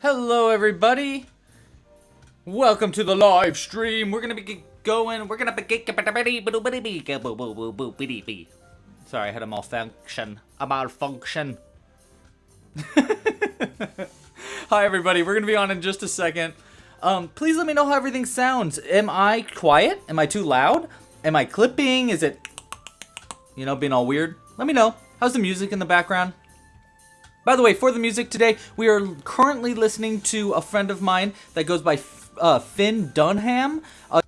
Hello everybody, welcome to the live stream. We're gonna be going, sorry, I had a malfunction, Hi everybody, we're gonna be on in just a second. Please let me know how everything sounds. Am I quiet? Am I too loud? Am I clipping? Is it, being all weird? Let me know. How's the music in the background? By the way, for the music today, we are currently listening to a friend of mine that goes by Finn Dunham.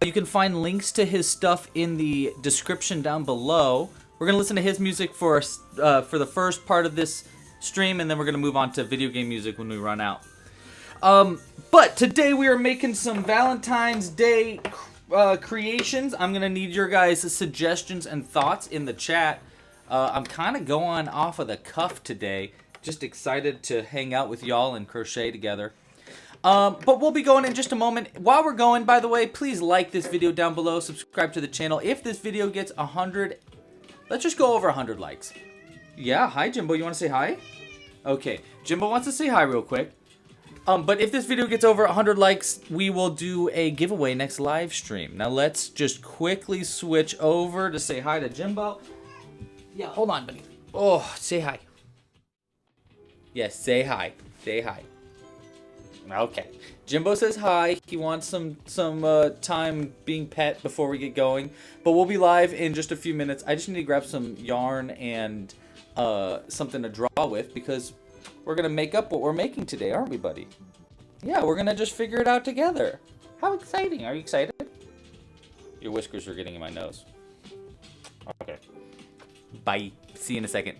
You can find links to his stuff in the description down below. We're going to listen to his music for the first part of this stream, and then we're going to move on to video game music when we run out. But today we are making some Valentine's Day creations. I'm going to need your guys' suggestions and thoughts in the chat. I'm kind of going off of the cuff today. Just excited to hang out with y'all and crochet together. But we'll be going in just a moment. While we're going, by the way, please like this video down below. Subscribe to the channel. If this video gets 100, let's just go over 100 likes. Yeah, hi Jimbo. You want to say hi? Okay, Jimbo wants to say hi real quick. But if this video gets over 100 likes, we will do a giveaway next live stream. Now let's just quickly switch over to say hi to Jimbo. Yeah, hold on, buddy. Oh, say hi. Yes, say hi. Say hi. Okay. Jimbo says hi. He wants some time being pet before we get going. But we'll be live in just a few minutes. I just need to grab some yarn and something to draw with because we're going to make up what we're making today, aren't we, buddy? Yeah, we're going to just figure it out together. How exciting. Are you excited? Your whiskers are getting in my nose. Okay. Bye. See you in a second.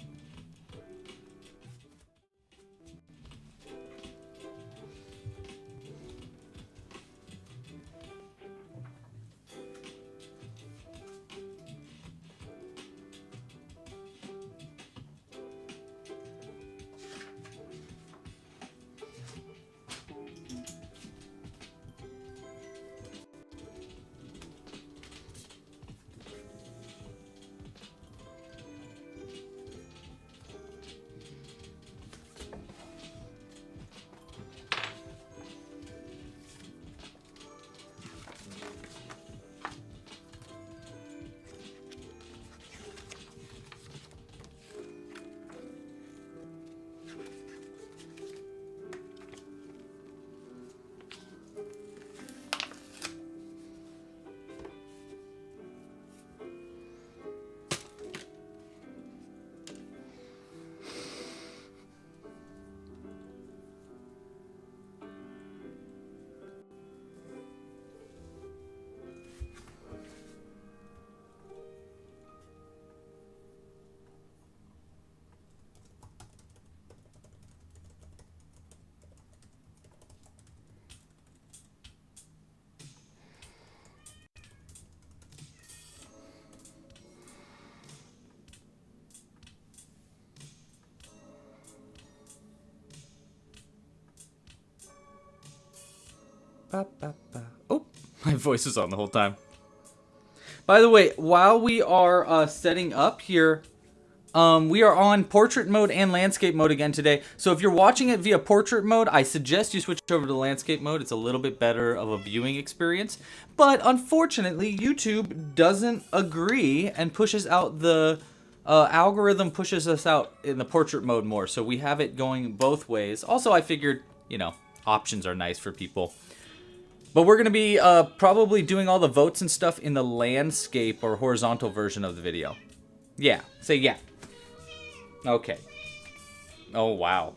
Oh, my voice is on the whole time. By the way, while we are setting up here, we are on portrait mode and landscape mode again today. So if you're watching it via portrait mode, I suggest you switch over to landscape mode. It's a little bit better of a viewing experience. But unfortunately, YouTube doesn't agree and pushes out the algorithm pushes us out in the portrait mode more. So we have it going both ways. Also, I figured, options are nice for people. But we're going to be probably doing all the votes and stuff in the landscape or horizontal version of the video. Yeah. Say yeah. Okay. Oh, wow.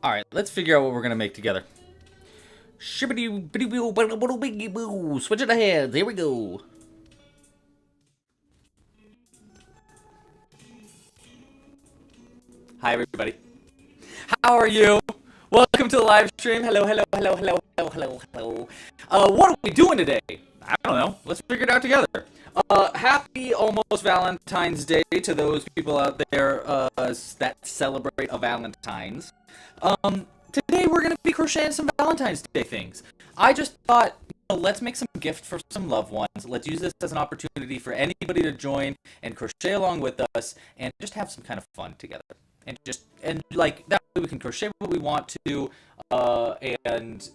Alright, let's figure out what we're going to make together. Shibbity-boo-boo-boo-boo-boo-boo. Switch it ahead. Here we go. Hi, everybody. How are you? Welcome to the live stream. Hello, hello, hello, hello, hello, hello, hello. What are we doing today? I don't know. Let's figure it out together. Happy almost Valentine's Day to those people out there that celebrate a Valentine's. Today we're going to be crocheting some Valentine's Day things. I just thought, let's make some gifts for some loved ones. Let's use this as an opportunity for anybody to join and crochet along with us and just have some kind of fun together. And like that way we can crochet what we want to, and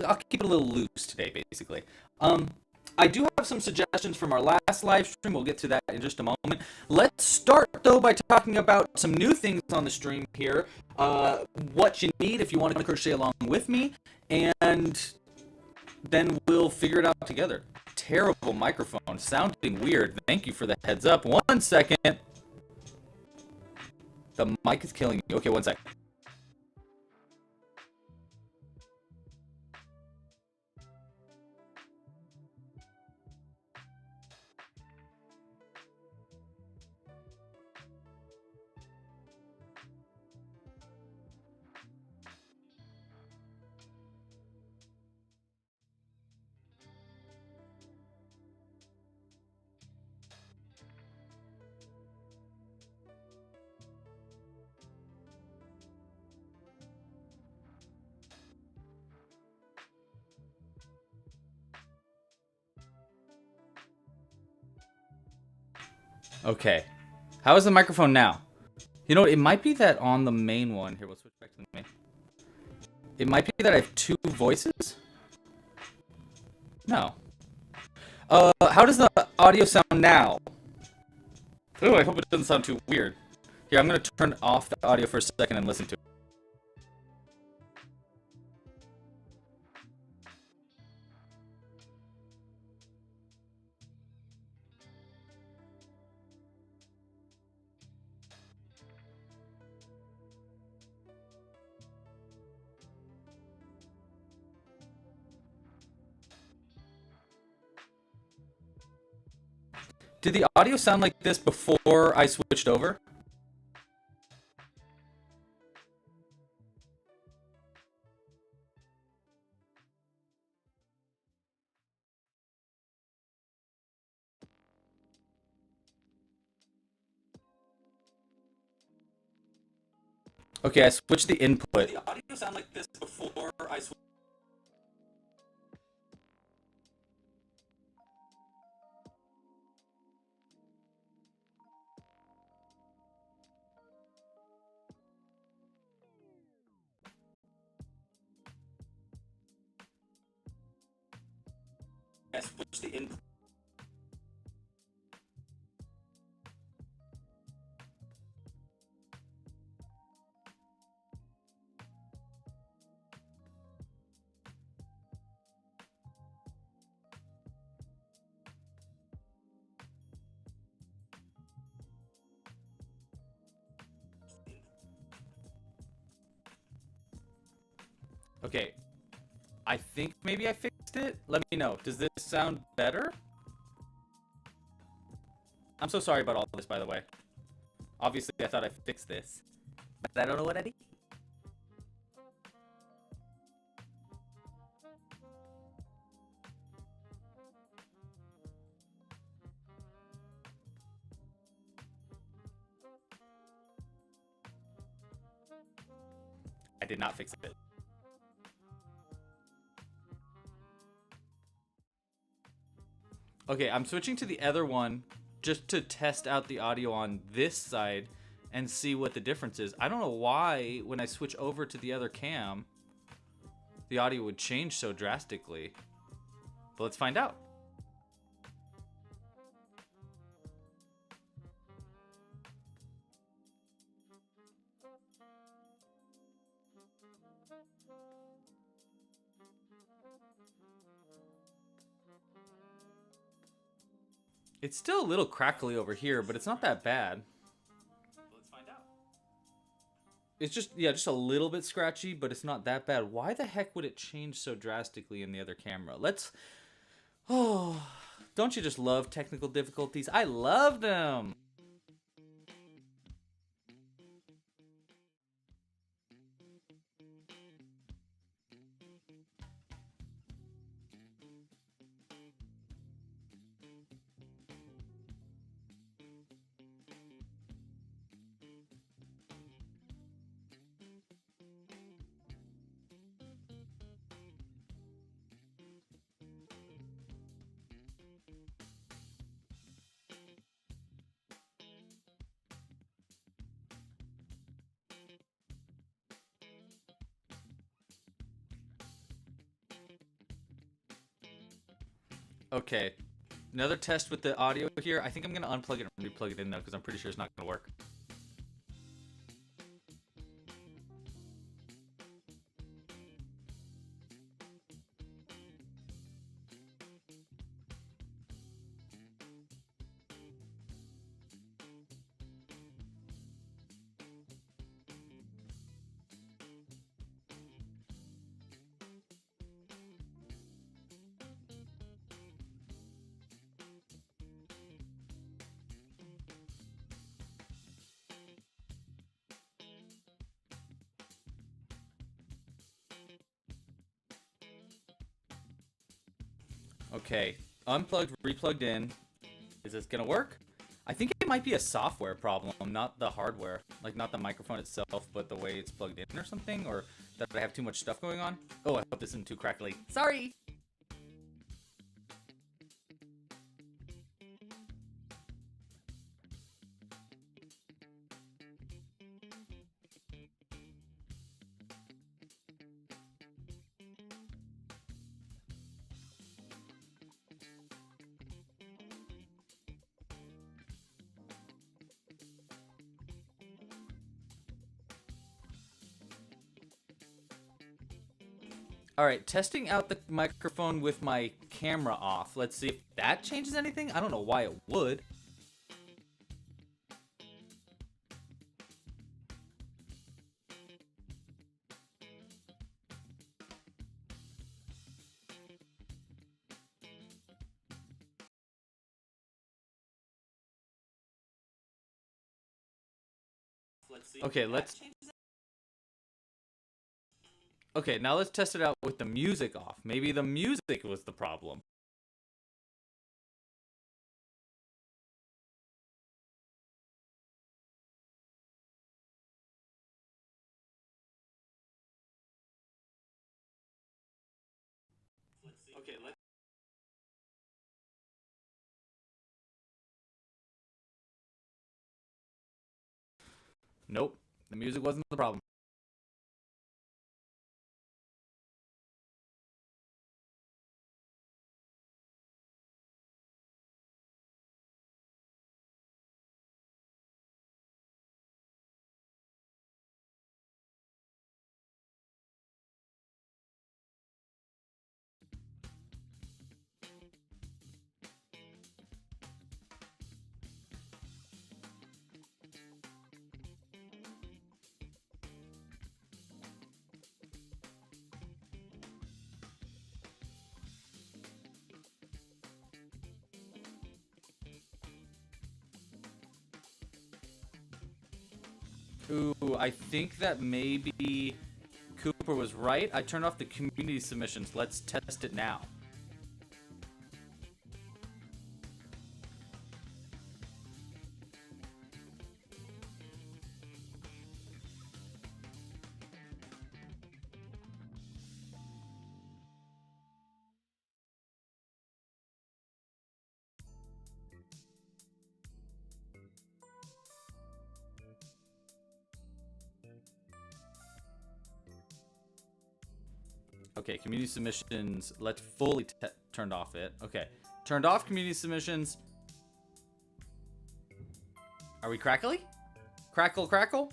I'll keep it a little loose today, basically. I do have some suggestions from our last live stream. We'll get to that in just a moment. Let's start, though, by talking about some new things on the stream here. What you need if you want to crochet along with me. And then we'll figure it out together. Terrible microphone. Sounding weird. Thank you for the heads up. 1 second. The mic is killing me. Okay, 1 second. Okay. How is the microphone now? You know, it might be that on the main one. Here, we'll switch back to the main. It might be that I have two voices? No. How does the audio sound now? Oh, I hope it doesn't sound too weird. Here, I'm going to turn off the audio for a second and listen to it. Did the audio sound like this before I switched over? Okay, I switched the input. Did the audio sound like this before I switched? I switched the input. Okay, I think maybe I fixed it. Let me know. Does this sound better? I'm so sorry about all this, by the way. Obviously, I thought I fixed this, but I don't know what I did. I did not fix it. Okay, I'm switching to the other one just to test out the audio on this side and see what the difference is. I don't know why when I switch over to the other cam, the audio would change so drastically. But let's find out. It's still a little crackly over here, but it's not that bad. Let's find out. It's just, yeah, just a little bit scratchy, but it's not that bad. Why the heck would it change so drastically in the other camera? Let's... Oh, don't you just love technical difficulties? I love them! Okay, another test with the audio here. I think I'm gonna unplug it and replug it in though, because I'm pretty sure it's not gonna work. Okay, unplugged, replugged in. Is this gonna work? I think it might be a software problem, not the hardware. Like, not the microphone itself, but the way it's plugged in or something, or that I have too much stuff going on. Oh, I hope this isn't too crackly. Sorry! All right, testing out the microphone with my camera off. Let's see if that changes anything. I don't know why it would. Okay, Okay, now let's test it out with the music off. Maybe the music was the problem. Okay, let's... Nope, the music wasn't the problem. Ooh, I think that maybe Cooper was right. I turned off the community submissions. Let's test it now. Okay, community submissions. Let's fully turned off it. Okay, turned off community submissions. Are we crackly? Crackle, crackle?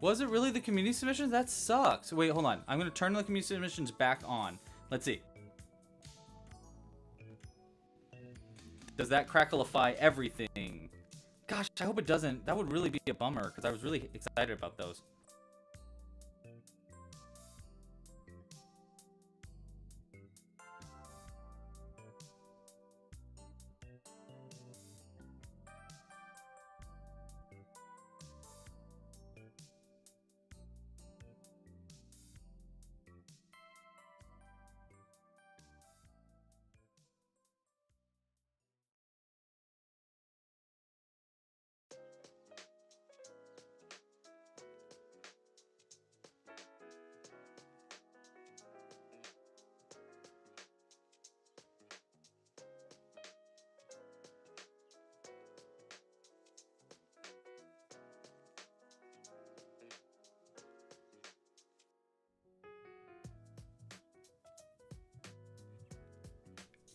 Was it really the community submissions? That sucks. Wait, hold on. I'm going to turn the community submissions back on. Let's see. Does that crackleify everything? Gosh, I hope it doesn't. That would really be a bummer because I was really excited about those.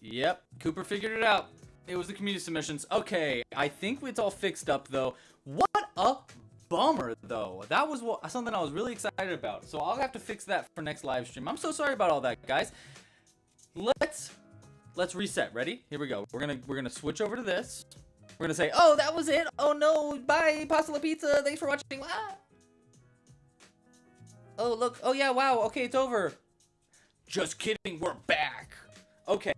Yep, Cooper figured it out. It was the community submissions. Okay, I think it's all fixed up though. What a bummer though. That was something I was really excited about. So I'll have to fix that for next live stream. I'm so sorry about all that, guys. Let's reset. Ready? Here we go. We're gonna switch over to this. We're gonna say, oh, that was it. Oh no, bye, Pasta La Pizza. Thanks for watching. Ah. Oh look. Oh yeah. Wow. Okay, it's over. Just kidding. We're back. Okay.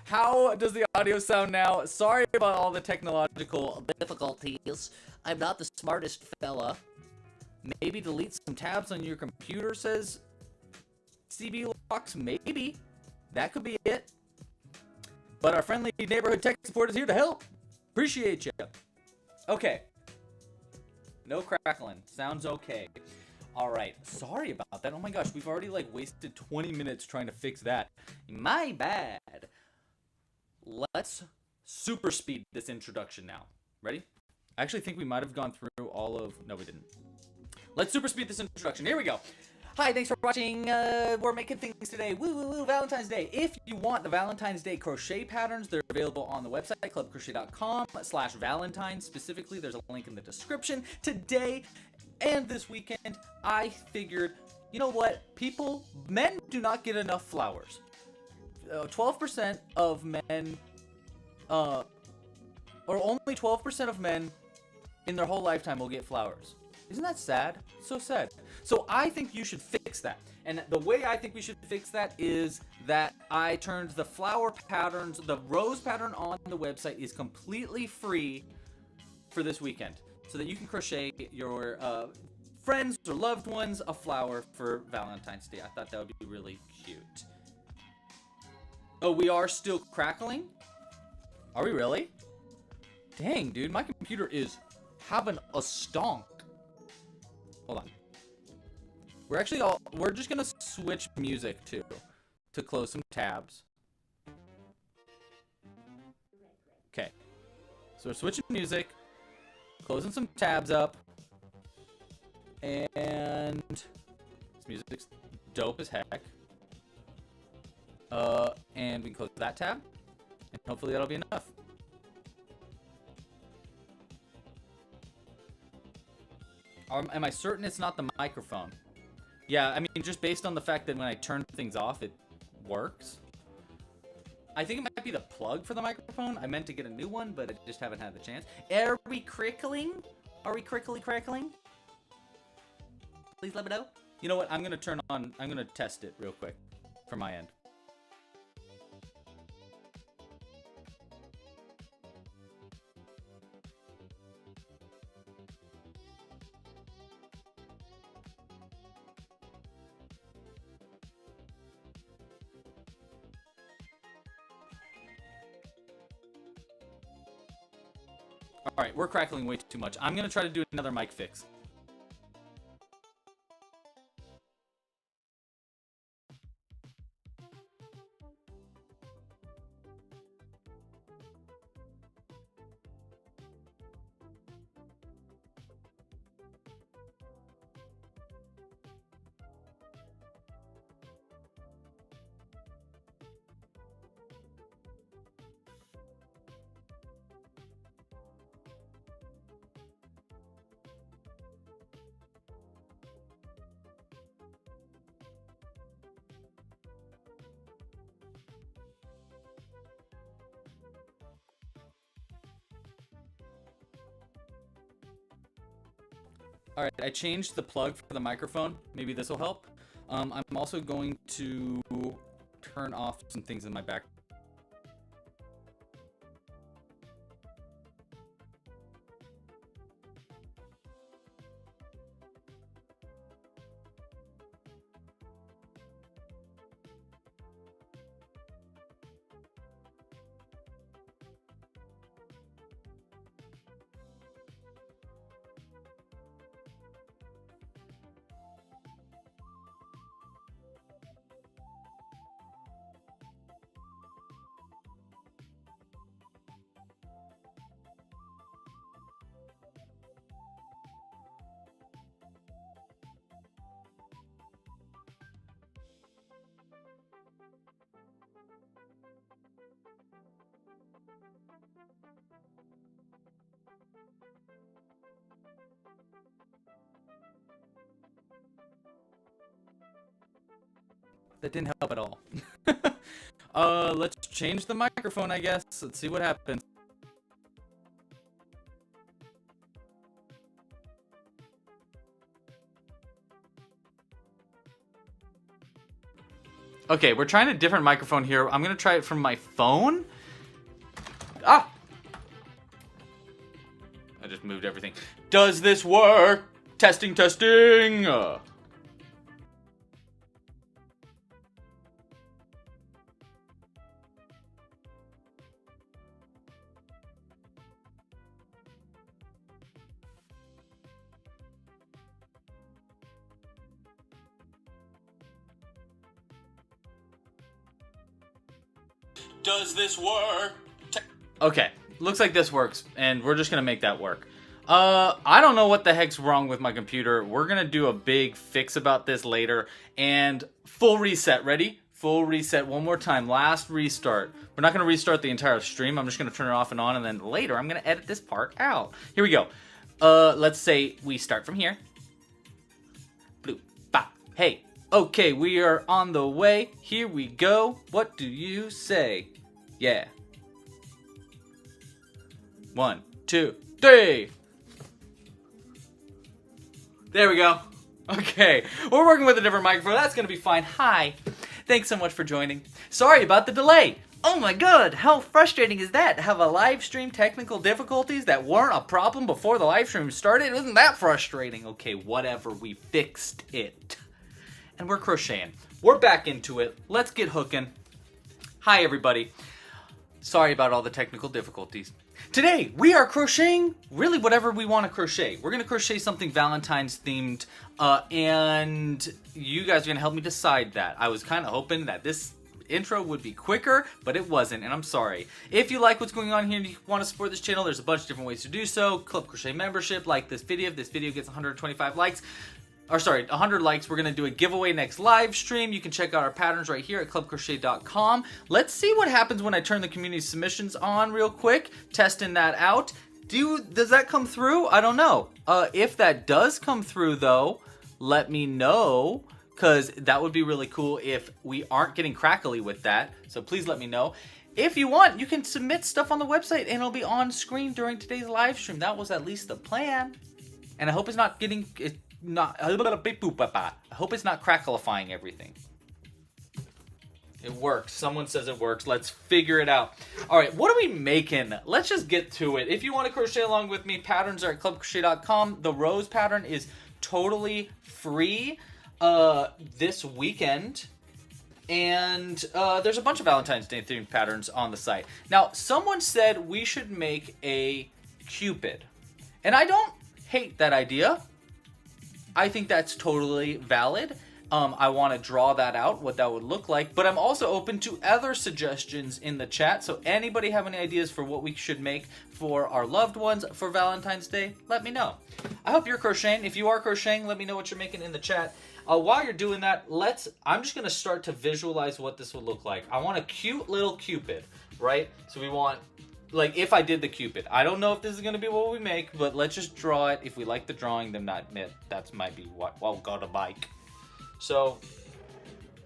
How does the audio sound now? Sorry about all the technological difficulties. I'm not the smartest fella. Maybe delete some tabs on your computer, says CB Locks. Maybe. That could be it. But our friendly neighborhood tech support is here to help. Appreciate you. Okay. No crackling. Sounds okay. All right, sorry about that. Oh my gosh, we've already like wasted 20 minutes trying to fix that. My bad. Let's super speed this introduction now. Ready? I actually think we might have gone through all of... No, we didn't. Let's super speed this introduction. Here we go. Hi, thanks for watching. We're making things today. Woo, woo, woo, Valentine's Day. If you want the Valentine's Day crochet patterns, they're available on the website, clubcrochet.com/Valentine. Specifically, there's a link in the description. Today and this weekend, I figured, you know what? Men do not get enough flowers. 12% of men, or only 12% of men in their whole lifetime will get flowers. Isn't that sad? So sad. So I think you should fix that. And the way I think we should fix that is that I turned the flower patterns, the rose pattern on the website is completely free for this weekend. So that you can crochet your friends or loved ones a flower for Valentine's Day. I thought that would be really cute. Oh, we are still crackling? Are we really? Dang, dude, my computer is having a stonk. Hold on. We're just gonna switch music too, to close some tabs. Okay. So we're switching music, closing some tabs up, and this music's dope as heck. And we can close that tab, and hopefully that'll be enough. Am I certain it's not the microphone? Yeah, I mean, just based on the fact that when I turn things off, it works. I think it might be the plug for the microphone. I meant to get a new one, but I just haven't had the chance. Are we crickling? Are we crackling? Please let me know. You know what? I'm gonna test it real quick from my end. Alright, we're crackling way too much. I'm gonna try to do another mic fix. All right, I changed the plug for the microphone. Maybe this will help. I'm also going to turn off some things in my back. That didn't help at all. Let's change the microphone, I guess. Let's see what happens. Okay, we're trying a different microphone here. I'm gonna try it from my phone. Ah! I just moved everything. Does this work? Testing, testing! Does this work? Okay, looks like this works, and we're just gonna make that work. I don't know what the heck's wrong with my computer. We're gonna do a big fix about this later, and full reset. Ready? Full reset one more time. Last restart. We're not gonna restart the entire stream. I'm just gonna turn it off and on, and then later I'm gonna edit this part out. Here we go. Let's say we start from here. Bloop, bop, hey. Okay, we are on the way. Here we go. What do you say? Yeah. 1, 2, 3. There we go. Okay, we're working with a different microphone. That's gonna be fine. Hi. Thanks so much for joining. Sorry about the delay. Oh my god, how frustrating is that? To have a live stream technical difficulties that weren't a problem before the live stream started? Isn't that frustrating? Okay, whatever. We fixed it. And we're crocheting. We're back into it. Let's get hooking. Hi, everybody. Sorry about all the technical difficulties. Today, we are crocheting really whatever we want to crochet. We're going to crochet something Valentine's themed, and you guys are going to help me decide that. I was kind of hoping that this intro would be quicker, but it wasn't, and I'm sorry. If you like what's going on here and you want to support this channel, there's a bunch of different ways to do so. Club Crochet membership, like this video. If this video gets 125 likes, or sorry, 100 likes, we're going to do a giveaway next live stream. You can check out our patterns right here at clubcrochet.com. Let's see what happens when I turn the community submissions on real quick. Testing that out. Does that come through? I don't know. If that does come through, though, let me know, because that would be really cool if we aren't getting crackly with that. So please let me know. If you want, you can submit stuff on the website, and it'll be on screen during today's live stream. That was at least the plan. And I hope it's not getting... I hope it's not crackleifying everything. It works. Someone says it works. Let's figure it out. All right, what are we making? Let's just get to it. If you want to crochet along with me, patterns are at clubcrochet.com. The rose pattern is totally free this weekend. And there's a bunch of Valentine's Day themed patterns on the site. Now, someone said we should make a cupid. And I don't hate that idea. I think that's totally valid. I want to draw that out, what that would look like. But I'm also open to other suggestions in the chat. So anybody have any ideas for what we should make for our loved ones for Valentine's Day? Let me know. I hope you're crocheting. If you are crocheting, let me know what you're making in the chat. While you're doing that, I'm just going to start to visualize what this would look like. I want a cute little cupid, right? So we want... like, if I did the cupid. I don't know if this is going to be what we make, but let's just draw it. If we like the drawing, then that might be what we'll go to bike. So,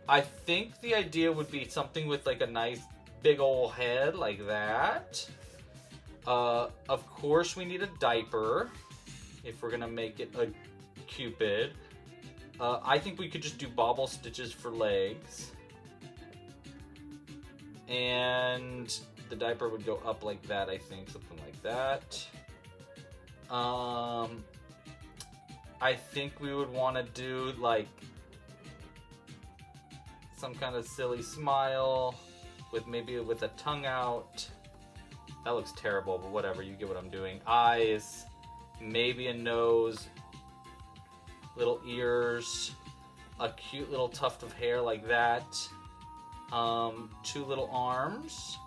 I think the idea would be something with, like, a nice big old head like that. Of course, we need a diaper if we're going to make it a Cupid. I think we could just do bobble stitches for legs. And the diaper would go up like that, I think, something like that. I think we would want to do like some kind of silly smile with maybe with a tongue out. That looks terrible, but whatever, you get what I'm doing. Eyes, maybe a nose, little ears, a cute little tuft of hair like that, 2 little arms,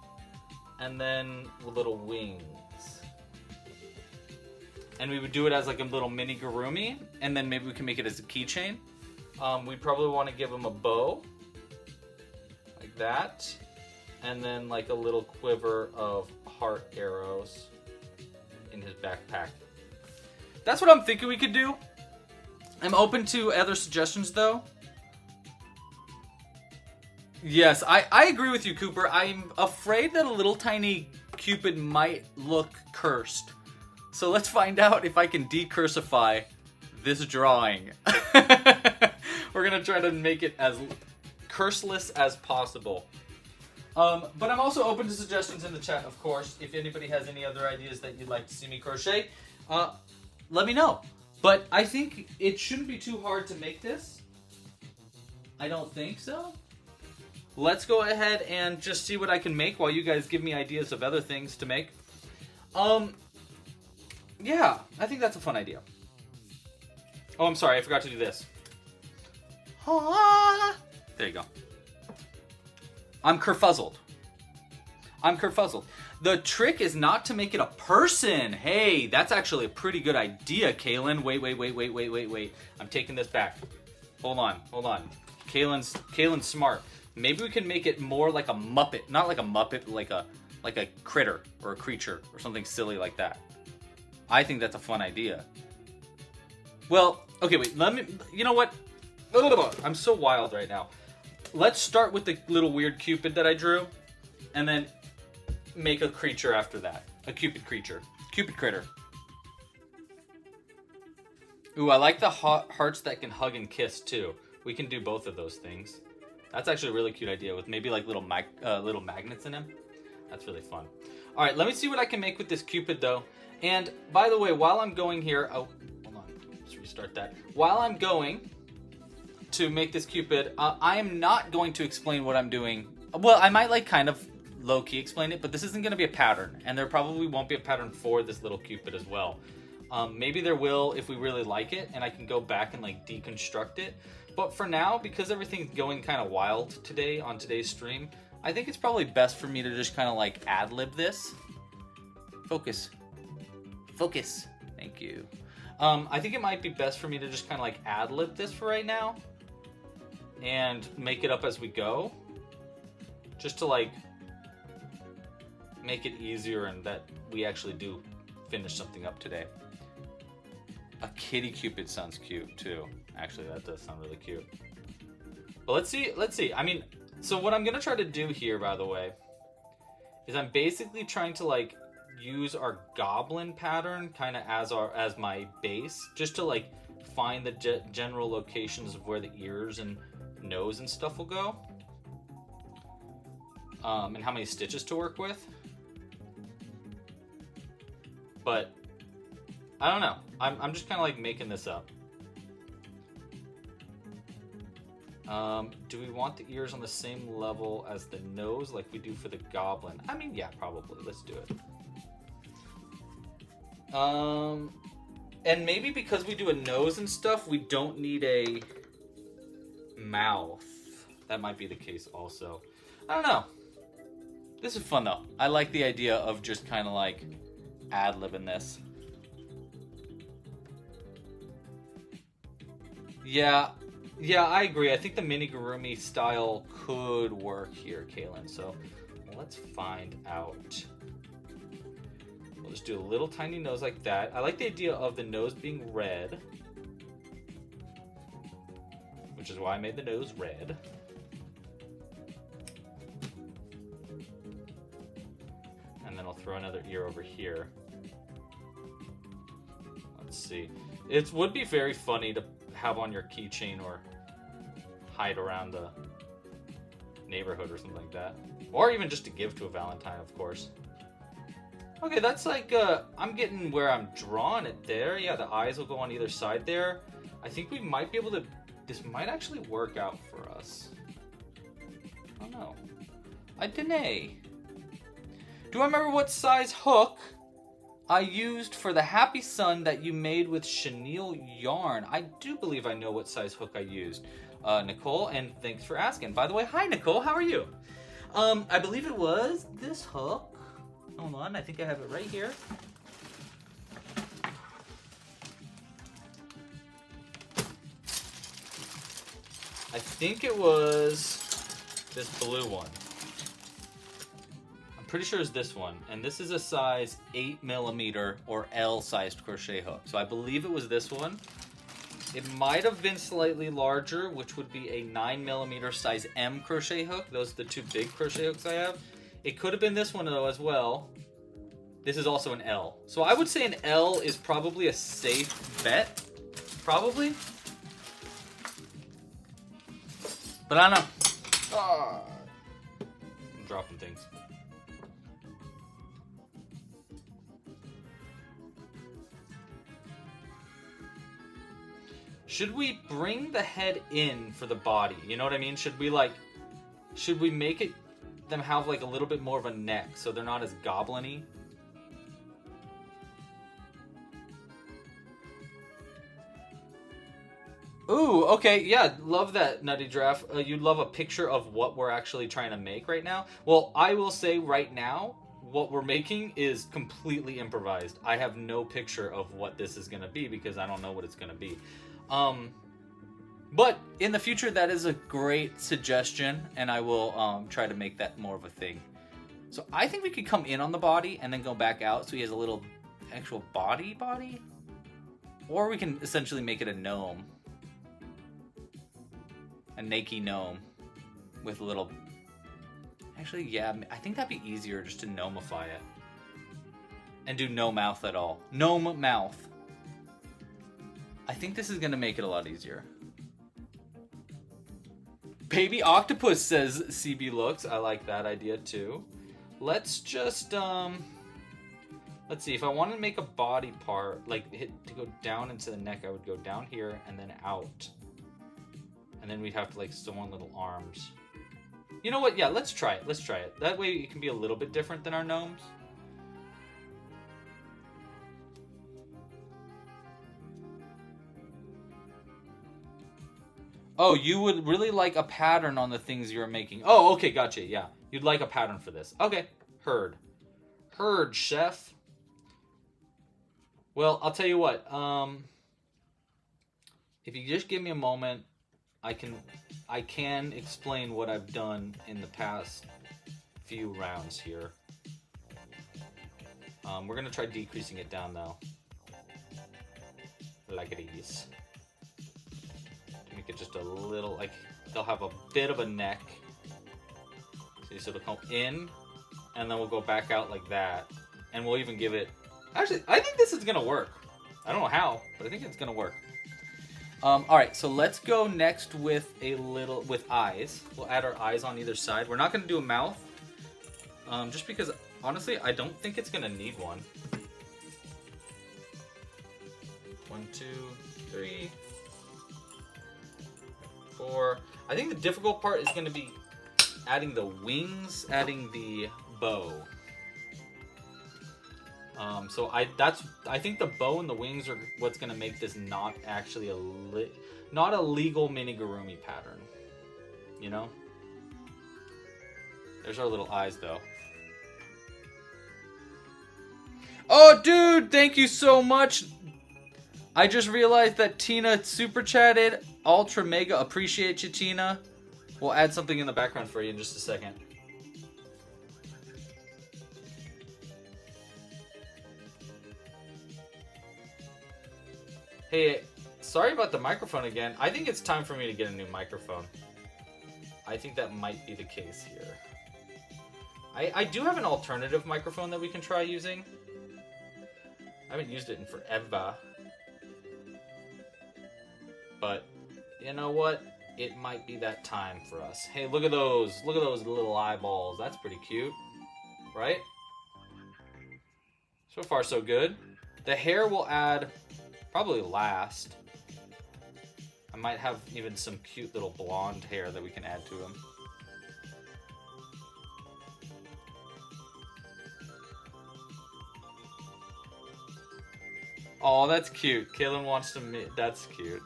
and then little wings. And we would do it as like a little mini Amigurumi, and then maybe we can make it as a keychain. We'd probably want to give him a bow, like that, and then like a little quiver of heart arrows in his backpack. That's what I'm thinking we could do. I'm open to other suggestions though. Yes, I agree with you, Cooper. I'm afraid that a little tiny Cupid might look cursed. So let's find out if I can decursify this drawing. We're gonna try to make it as curseless as possible. But I'm also open to suggestions in the chat, of course. If anybody has any other ideas that you'd like to see me crochet, let me know. But I think it shouldn't be too hard to make this. I don't think so. Let's go ahead and just see what I can make while you guys give me ideas of other things to make. Yeah, I think that's a fun idea. Oh, I'm sorry, I forgot to do this. There you go. I'm kerfuzzled. I'm kerfuzzled. The trick is not to make it a person. Hey, that's actually a pretty good idea, Kaylin. Wait. I'm taking this back. Hold on. Kaylin's smart. Maybe we can make it more like a Muppet. Not like a Muppet, like a critter or a creature or something silly like that. I think that's a fun idea. Well, okay, wait. You know what? I'm so wild right now. Let's start with the little weird Cupid that I drew, and then make a creature after that. A Cupid creature. Cupid critter. Ooh, I like the hearts that can hug and kiss too. We can do both of those things. That's actually a really cute idea with maybe like little magnets in him. That's really fun. All right, let me see what I can make with this Cupid though. And by the way, while I'm going here, oh, hold on, let's restart that. While I'm going to make this Cupid, I am not going to explain what I'm doing. Well, I might like kind of low-key explain it, but this isn't going to be a pattern, and there probably won't be a pattern for this little Cupid as well. Maybe there will if we really like it, and I can go back and like deconstruct it. But for now, because everything's going kind of wild today on today's stream, I think it's probably best for me to just kind of like ad-lib this. Focus. Thank you. I think it might be best for me to just kind of like ad-lib this for right now and make it up as we go, just to like make it easier and that we actually do finish something up today. A kitty Cupid sounds cute too. Actually, that does sound really cute. But let's see. I mean, so what I'm gonna try to do here, by the way, is I'm basically trying to like use our goblin pattern kind of as my base, just to like find the general locations of where the ears and nose and stuff will go, and how many stitches to work with. But I don't know. I'm just kind of like making this up. Do we want the ears on the same level as the nose like we do for the goblin? I mean, yeah, probably. Let's do it. And maybe because we do a nose and stuff, we don't need a mouth. That might be the case also. I don't know. This is fun though. I like the idea of just kind of like ad-libbing this. Yeah, I agree. I think the Amigurumi style could work here, Kaylin. So let's find out. We'll just do a little tiny nose like that. I like the idea of the nose being red, which is why I made the nose red. And then I'll throw another ear over here. Let's see. It would be very funny to have on your keychain or hide around the neighborhood or something like that. Or even just to give to a Valentine, of course. Okay, that's like, I'm getting where I'm drawing it there. Yeah, the eyes will go on either side there. I think we might be able to, this might actually work out for us. I don't know. I dunno. Do I remember what size hook I used for the happy sun that you made with chenille yarn? I do believe I know what size hook I used. Nicole, and thanks for asking. By the way, hi Nicole, how are you? I believe it was this hook. Hold on, I think I have it right here. I think it was this blue one. I'm pretty sure it's this one. And this is a size 8mm or L-sized crochet hook. So I believe it was this one. It might have been slightly larger, which would be a 9mm size M crochet hook. Those are the two big crochet hooks I have. It could have been this one though as well. This is also an L. So I would say an L is probably a safe bet. Probably. But I don't know. Oh, I'm dropping things. Should we bring the head in for the body? You know what I mean? Should we make it them have like a little bit more of a neck so they're not as goblin-y? Ooh, okay, yeah, love that, Nutty Giraffe. You'd love a picture of what we're actually trying to make right now. Well, I will say right now, what we're making is completely improvised. I have no picture of what this is going to be because I don't know what it's going to be. But in the future, that is a great suggestion, and I will try to make that more of a thing. So I think we could come in on the body and then go back out so he has a little actual body? Or we can essentially make it a gnome. A naked gnome with a little... Actually, yeah, I think that'd be easier just to gnomify it. And do no mouth at all. Gnome mouth. I think this is going to make it a lot easier. Baby octopus, says CB Looks. I like that idea too. Let's just, let's see. If I want to make a body part, like to go down into the neck, I would go down here and then out. And then we'd have to like sew on little arms. You know what? Yeah, let's try it. Let's try it. That way it can be a little bit different than our gnomes. Oh, you would really like a pattern on the things you're making. Oh, okay, gotcha. Yeah, you'd like a pattern for this. Okay, heard. Heard, chef. Well, I'll tell you what. If you just give me a moment, I can explain what I've done in the past few rounds here. We're gonna try decreasing it down though, like it is. To make it just a little, like they'll have a bit of a neck. See, so it'll come in, and then we'll go back out like that, and we'll even give it. Actually, I think this is gonna work. I don't know how, but I think it's gonna work. All right, so let's go next with with eyes. We'll add our eyes on either side. We're not gonna do a mouth, just because honestly, I don't think it's gonna need one. 1, 2, 3, 4. I think the difficult part is gonna be adding the wings, adding the bow. So I think the bow and the wings are what's gonna make this not actually not a legal Amigurumi pattern. You know? There's our little eyes though. Oh dude, thank you so much. I just realized that Tina super chatted. Ultra mega appreciate you, Tina. We'll add something in the background for you in just a second. Hey, sorry about the microphone again. I think it's time for me to get a new microphone. I think that might be the case here. I do have an alternative microphone that we can try using. I haven't used it in forever. But you know what? It might be that time for us. Hey, look at those. Look at those little eyeballs. That's pretty cute, right? So far, so good. The hair will add probably last. I might have even some cute little blonde hair that we can add to him. Oh, that's cute. Kaylin wants to meet. That's cute.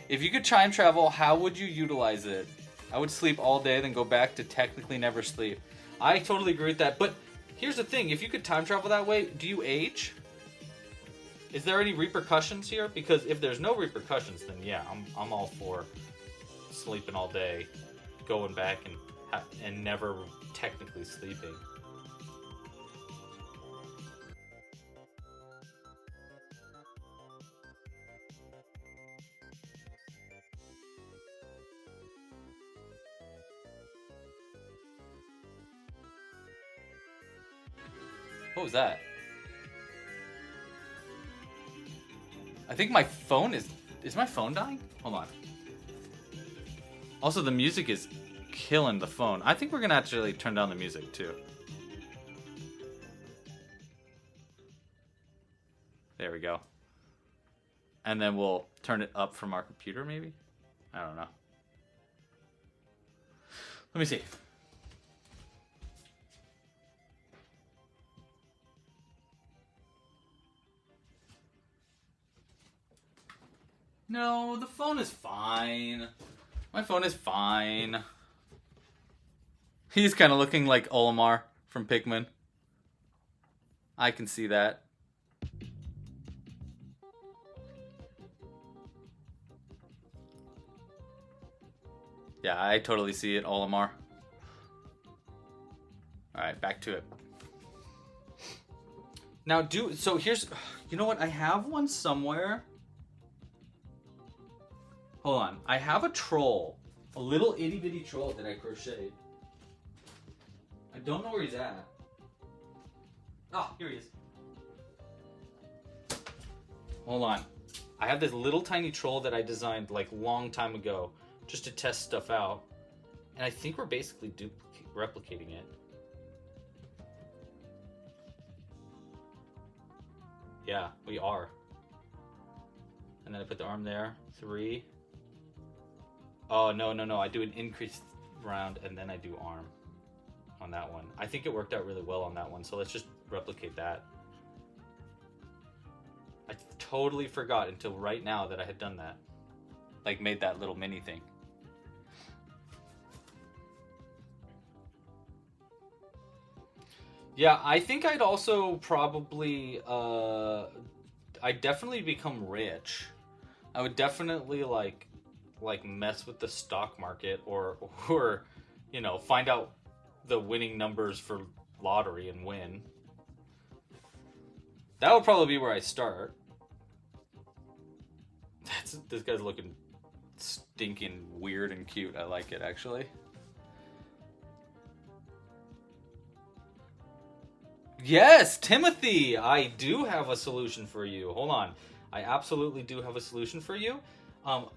If you could time travel, how would you utilize it? I would sleep all day, then go back to technically never sleep. I totally agree with that. But here's the thing. If you could time travel that way, do you age? Is there any repercussions here? Because if there's no repercussions, then yeah, I'm all for sleeping all day, going back and never technically sleeping. What was that? I think my phone is my phone dying? Hold on. Also, the music is killing the phone. I think we're gonna actually turn down the music too. There we go. And then we'll turn it up from our computer, maybe? I don't know. Let me see. No, the phone is fine. My phone is fine. He's kind of looking like Olimar from Pikmin. I can see that. Yeah, I totally see it, Olimar. Alright, back to it. Now, so here's... You know what? I have one somewhere. Hold on. I have a troll. A little itty-bitty troll that I crocheted. I don't know where he's at. Ah, here he is. Hold on. I have this little tiny troll that I designed like long time ago just to test stuff out. And I think we're basically replicating it. Yeah, we are. And then I put the arm there. 3. Oh, no. I do an increased round and then I do arm on that one. I think it worked out really well on that one, so let's just replicate that. I totally forgot until right now that I had done that. Like, made that little mini thing. Yeah, I think I'd also probably, I'd definitely become rich. I would definitely, like mess with the stock market or you know, find out the winning numbers for lottery and win. That would probably be where I start. This guy's looking stinking weird and cute. I like it, actually. Yes, Timothy! I do have a solution for you. Hold on. I absolutely do have a solution for you.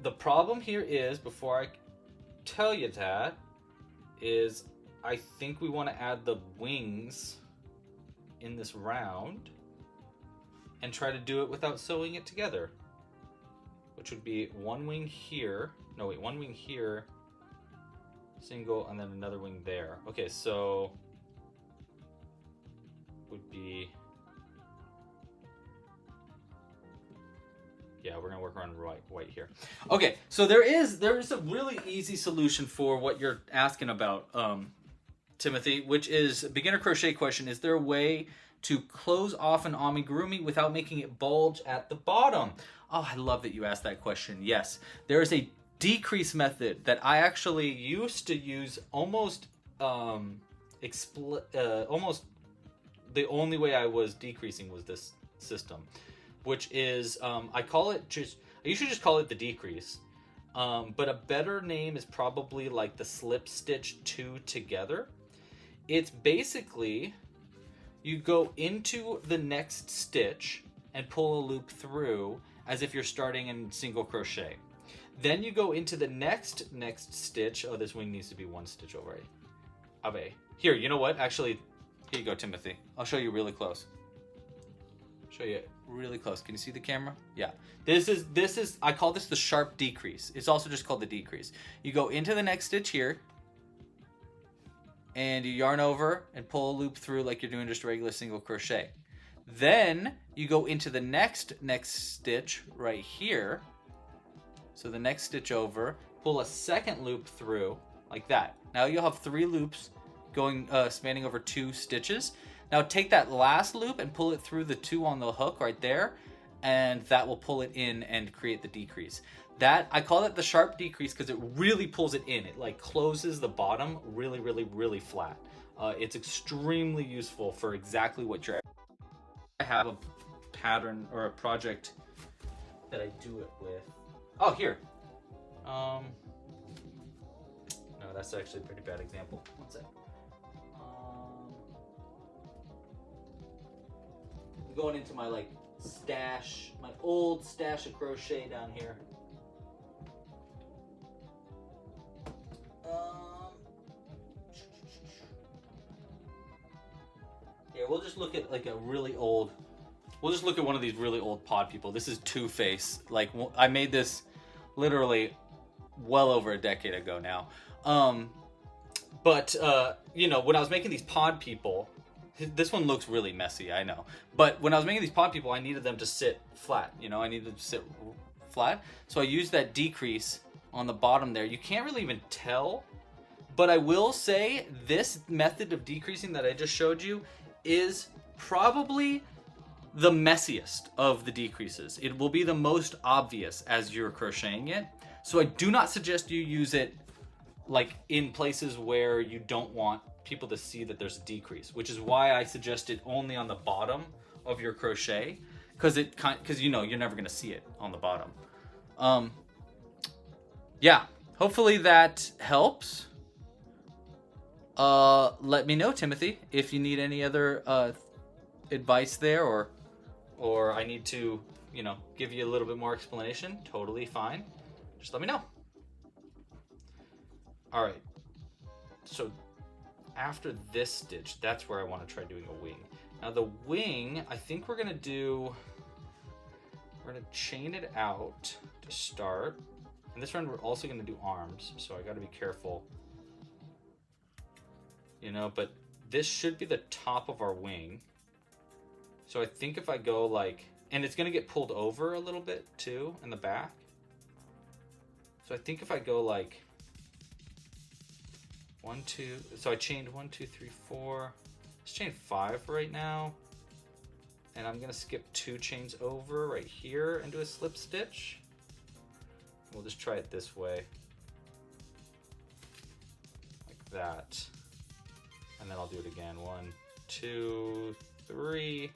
The problem here is, before I tell you that, is I think we want to add the wings in this round and try to do it without sewing it together. Which would be one wing here. No, wait, one wing here. Single, and then another wing there. Okay, so... would be... Yeah, we're gonna work around white here. Okay, so there is a really easy solution for what you're asking about, Timothy, which is beginner crochet question. Is there a way to close off an amigurumi without making it bulge at the bottom? Oh, I love that you asked that question. Yes, there is a decrease method that I actually used to use almost almost the only way I was decreasing was this system, which is I usually just call it the decrease, but a better name is probably like the slip stitch 2 together. It's basically you go into the next stitch and pull a loop through as if you're starting in single crochet. Then you go into the next stitch. Oh, this wing needs to be 1 stitch over. Abe. Here, you know what? Actually, here you go, Timothy. I'll show you really close. Show you really close. Can you see the camera? Yeah. This is I call this the sharp decrease. It's also just called the decrease. You go into the next stitch here, and you yarn over and pull a loop through like you're doing just a regular single crochet. Then you go into the next stitch right here. So the next stitch over, pull a second loop through like that. Now you'll have 3 loops going spanning over 2 stitches. Now take that last loop and pull it through the 2 on the hook right there, and that will pull it in and create the decrease. That, I call it the sharp decrease because it really pulls it in. It like closes the bottom really flat. It's extremely useful for exactly what you're. I have a pattern or a project that I do it with. Oh, here. No, that's actually a pretty bad example. One sec. Going into my like stash, my old stash of crochet down here. Yeah, we'll just look at like a really old. We'll just look at one of these really old pod people. This is Two-Face. Like I made this literally well over a decade ago now. But you know, when I was making these pod people, this one looks really messy, I know. But when I was making these pod people, I needed them to sit flat. You know, I needed them to sit flat. So I used that decrease on the bottom there. You can't really even tell, but I will say this method of decreasing that I just showed you is probably the messiest of the decreases. It will be the most obvious as you're crocheting it. So I do not suggest you use it like in places where you don't want people to see that there's a decrease, which is why I suggest it only on the bottom of your crochet, because you know you're never going to see it on the bottom. Yeah, hopefully that helps. Let me know, Timothy, if you need any other advice there, or I need to, you know, give you a little bit more explanation. Totally fine. Just let me know. All right. So after this stitch, that's where I want to try doing a wing. Now the wing, I think we're gonna chain it out to start. And this round we're also gonna do arms, so I gotta be careful. You know, but this should be the top of our wing. So I think if I go like, and it's gonna get pulled over a little bit too in the back. So I think if I go like 1, 2, so I chained 1, 2, 3, 4. Let's chain 5 right now. And I'm gonna skip 2 chains over right here and do a slip stitch. We'll just try it this way. Like that. And then I'll do it again. 1, 2, 3.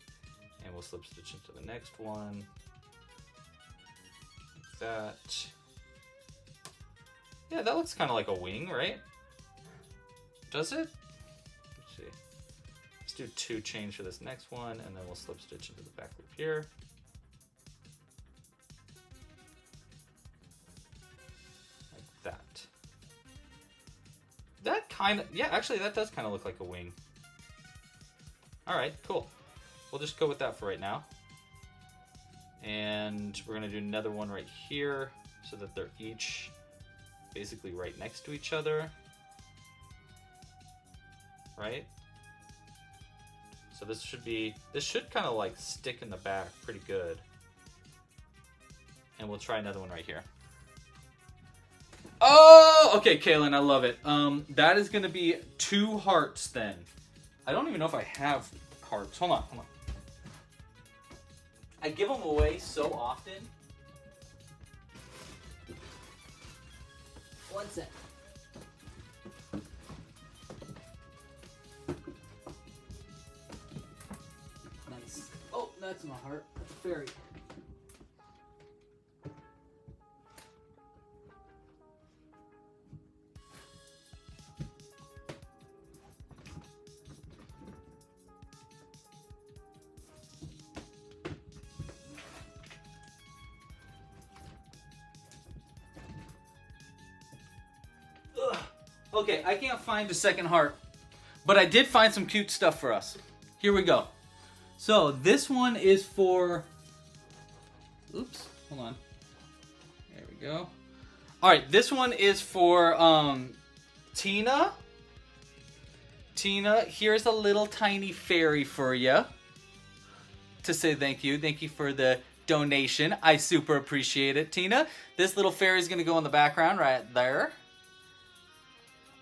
And we'll slip stitch into the next one. Like that. Yeah, that looks kind of like a wing, right? Does it? Let's see. Let's do 2 chains for this next one, and then we'll slip stitch into the back loop here. Like that. That kind of, yeah, actually that does kind of look like a wing. All right, cool. We'll just go with that for right now. And we're gonna do another one right here so that they're each basically right next to each other. Right? So this should kind of like stick in the back pretty good. And we'll try another one right here. Oh, okay, Kaylin, I love it. That is gonna be 2 hearts then. I don't even know if I have hearts. Hold on. I give them away so often. One sec. Nice. Oh, that's my heart. That's a fairy. Okay, I can't find a second heart, but I did find some cute stuff for us. Here we go. So this one is for, oops, hold on. There we go. All right, this one is for Tina. Tina, here's a little tiny fairy for you to say thank you. Thank you for the donation. I super appreciate it, Tina. This little fairy is going to go in the background right there.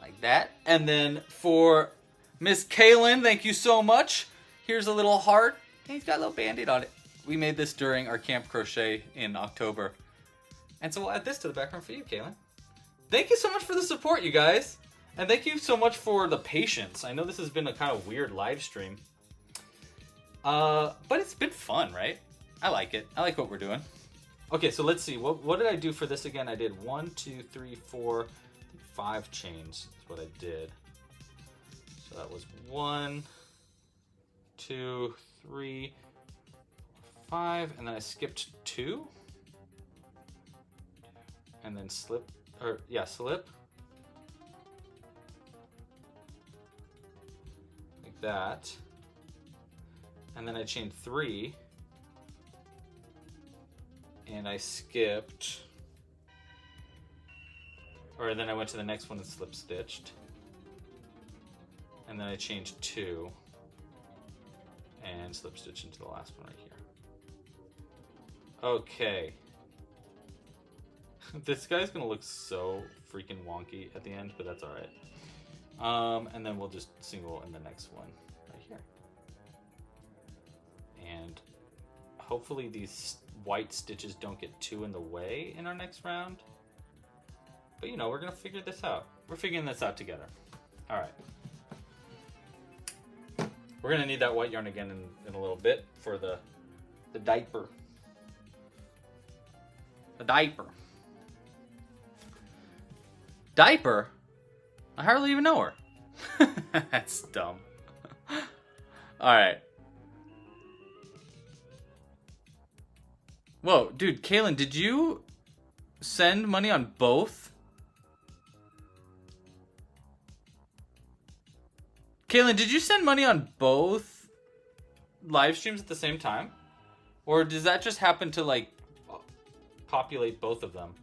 Like that. And then for Miss Kaylin, thank you so much. Here's a little heart. And he's got a little band-aid on it. We made this during our camp crochet in October. And so we'll add this to the background for you, Kaylin. Thank you so much for the support, you guys. And thank you so much for the patience. I know this has been a kind of weird live stream. But it's been fun, right? I like it. I like what we're doing. Okay, so let's see. What did I do for this again? I did 1, 2, 3, 4, 5 chains. That's what I did. So that was 1, 2, 3, 5, and then I skipped 2. And then slip. Like that. And then I chained 3. And I skipped. Or then I went to the next one and slip stitched. And then I chained 2. And slip stitched into the last one right here. Okay. This guy's gonna look so freaking wonky at the end, but that's alright. And then we'll just single in the next one right here. And hopefully these white stitches don't get too in the way in our next round. But you know, we're gonna figure this out. We're figuring this out together. Alright. We're gonna need that white yarn again in a little bit for the diaper. The diaper. Diaper? I hardly even know her. That's dumb. Alright. Whoa, dude, Kaylin, did you send money on both? Kaylin, did you send money on both live streams at the same time? Or does that just happen to, like, populate both of them?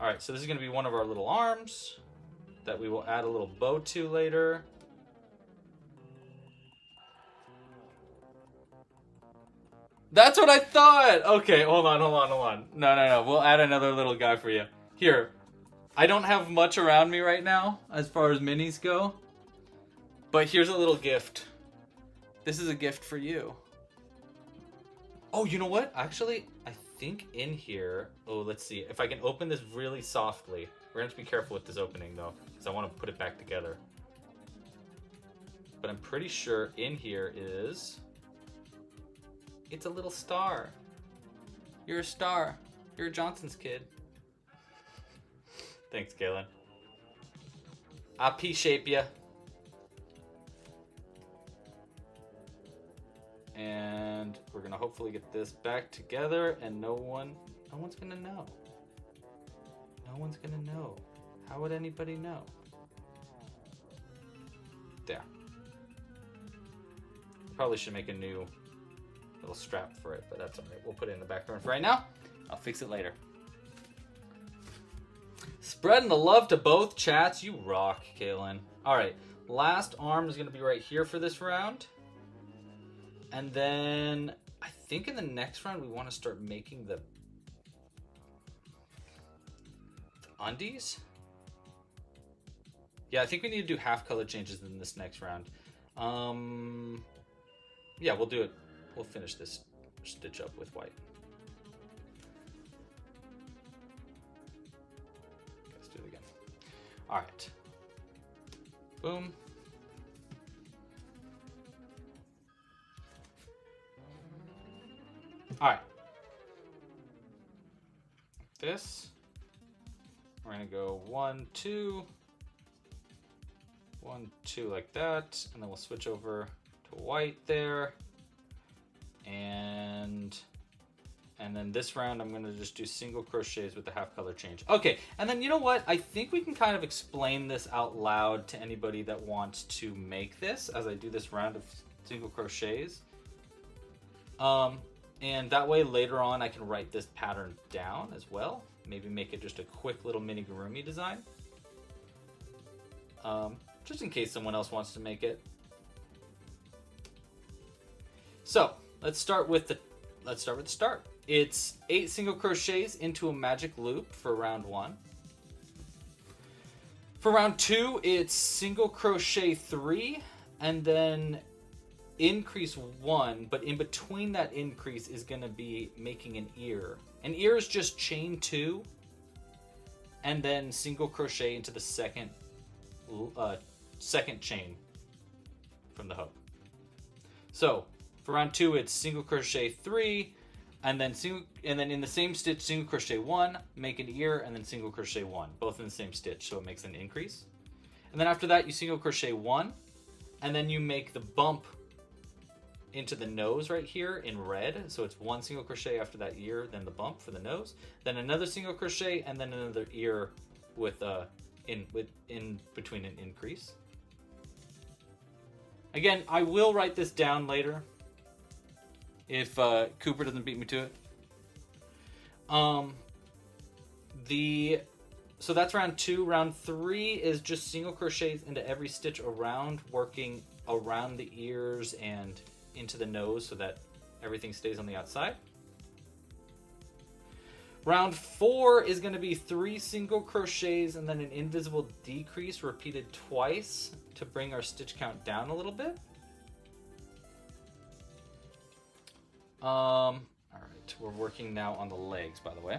Alright, so this is going to be one of our little arms that we will add a little bow to later. That's what I thought! Okay, hold on. No. We'll add another little guy for you. Here. I don't have much around me right now as far as minis go. But here's a little gift. This is a gift for you. Oh, you know what? Actually, I think in here... Oh, let's see. If I can open this really softly. We're going to have to be careful with this opening, though, because I want to put it back together. But I'm pretty sure in here is... It's a little star. You're a star. You're a Johnson's kid. Thanks, Kaylin. I'll P-shape ya. And we're gonna hopefully get this back together, and no one's gonna know. No one's gonna know. How would anybody know? There. Probably should make a new little strap for it, but that's alright. We'll put it in the background for right now. I'll fix it later. Spreading the love to both chats. You rock, Kaylin. Alright, last arm is gonna be right here for this round. And then I think in the next round we want to start making the undies. Yeah, I think we need to do half color changes in this next round. Yeah, we'll do it. We'll finish this stitch up with white. Let's do it again. All right. Boom. All right. This, we're gonna go 1, 2, 1, 2 like that, and then we'll switch over to white there, and and then this round I'm going to just do single crochets with the half color change. Okay, and then you know what? I think we can kind of explain this out loud to anybody that wants to make this as I do this round of single crochets. And that way later on I can write this pattern down as well. Maybe make it just a quick little amigurumi design. Just in case someone else wants to make it. So let's start with the start. It's 8 single crochets into a magic loop for round 1. For round 2, it's single crochet 3 and then increase 1, but in between that increase is going to be making an ear. An ear is just chain 2 and then single crochet into the second chain from the hook. So for round 2, it's single crochet 3, and then in the same stitch, single crochet 1, make an ear, and then single crochet 1, both in the same stitch, so it makes an increase. And then after that, you single crochet 1, and then you make the bump into the nose right here in red. So it's 1 single crochet after that ear, then the bump for the nose, then another single crochet, and then another ear with in between an increase. Again, I will write this down later if Cooper doesn't beat me to it. So that's round 2. Round 3 is just single crochets into every stitch around, working around the ears and into the nose so that everything stays on the outside. Round 4 is going to be 3 single crochets and then an invisible decrease repeated twice to bring our stitch count down a little bit. All right, we're working now on the legs, by the way.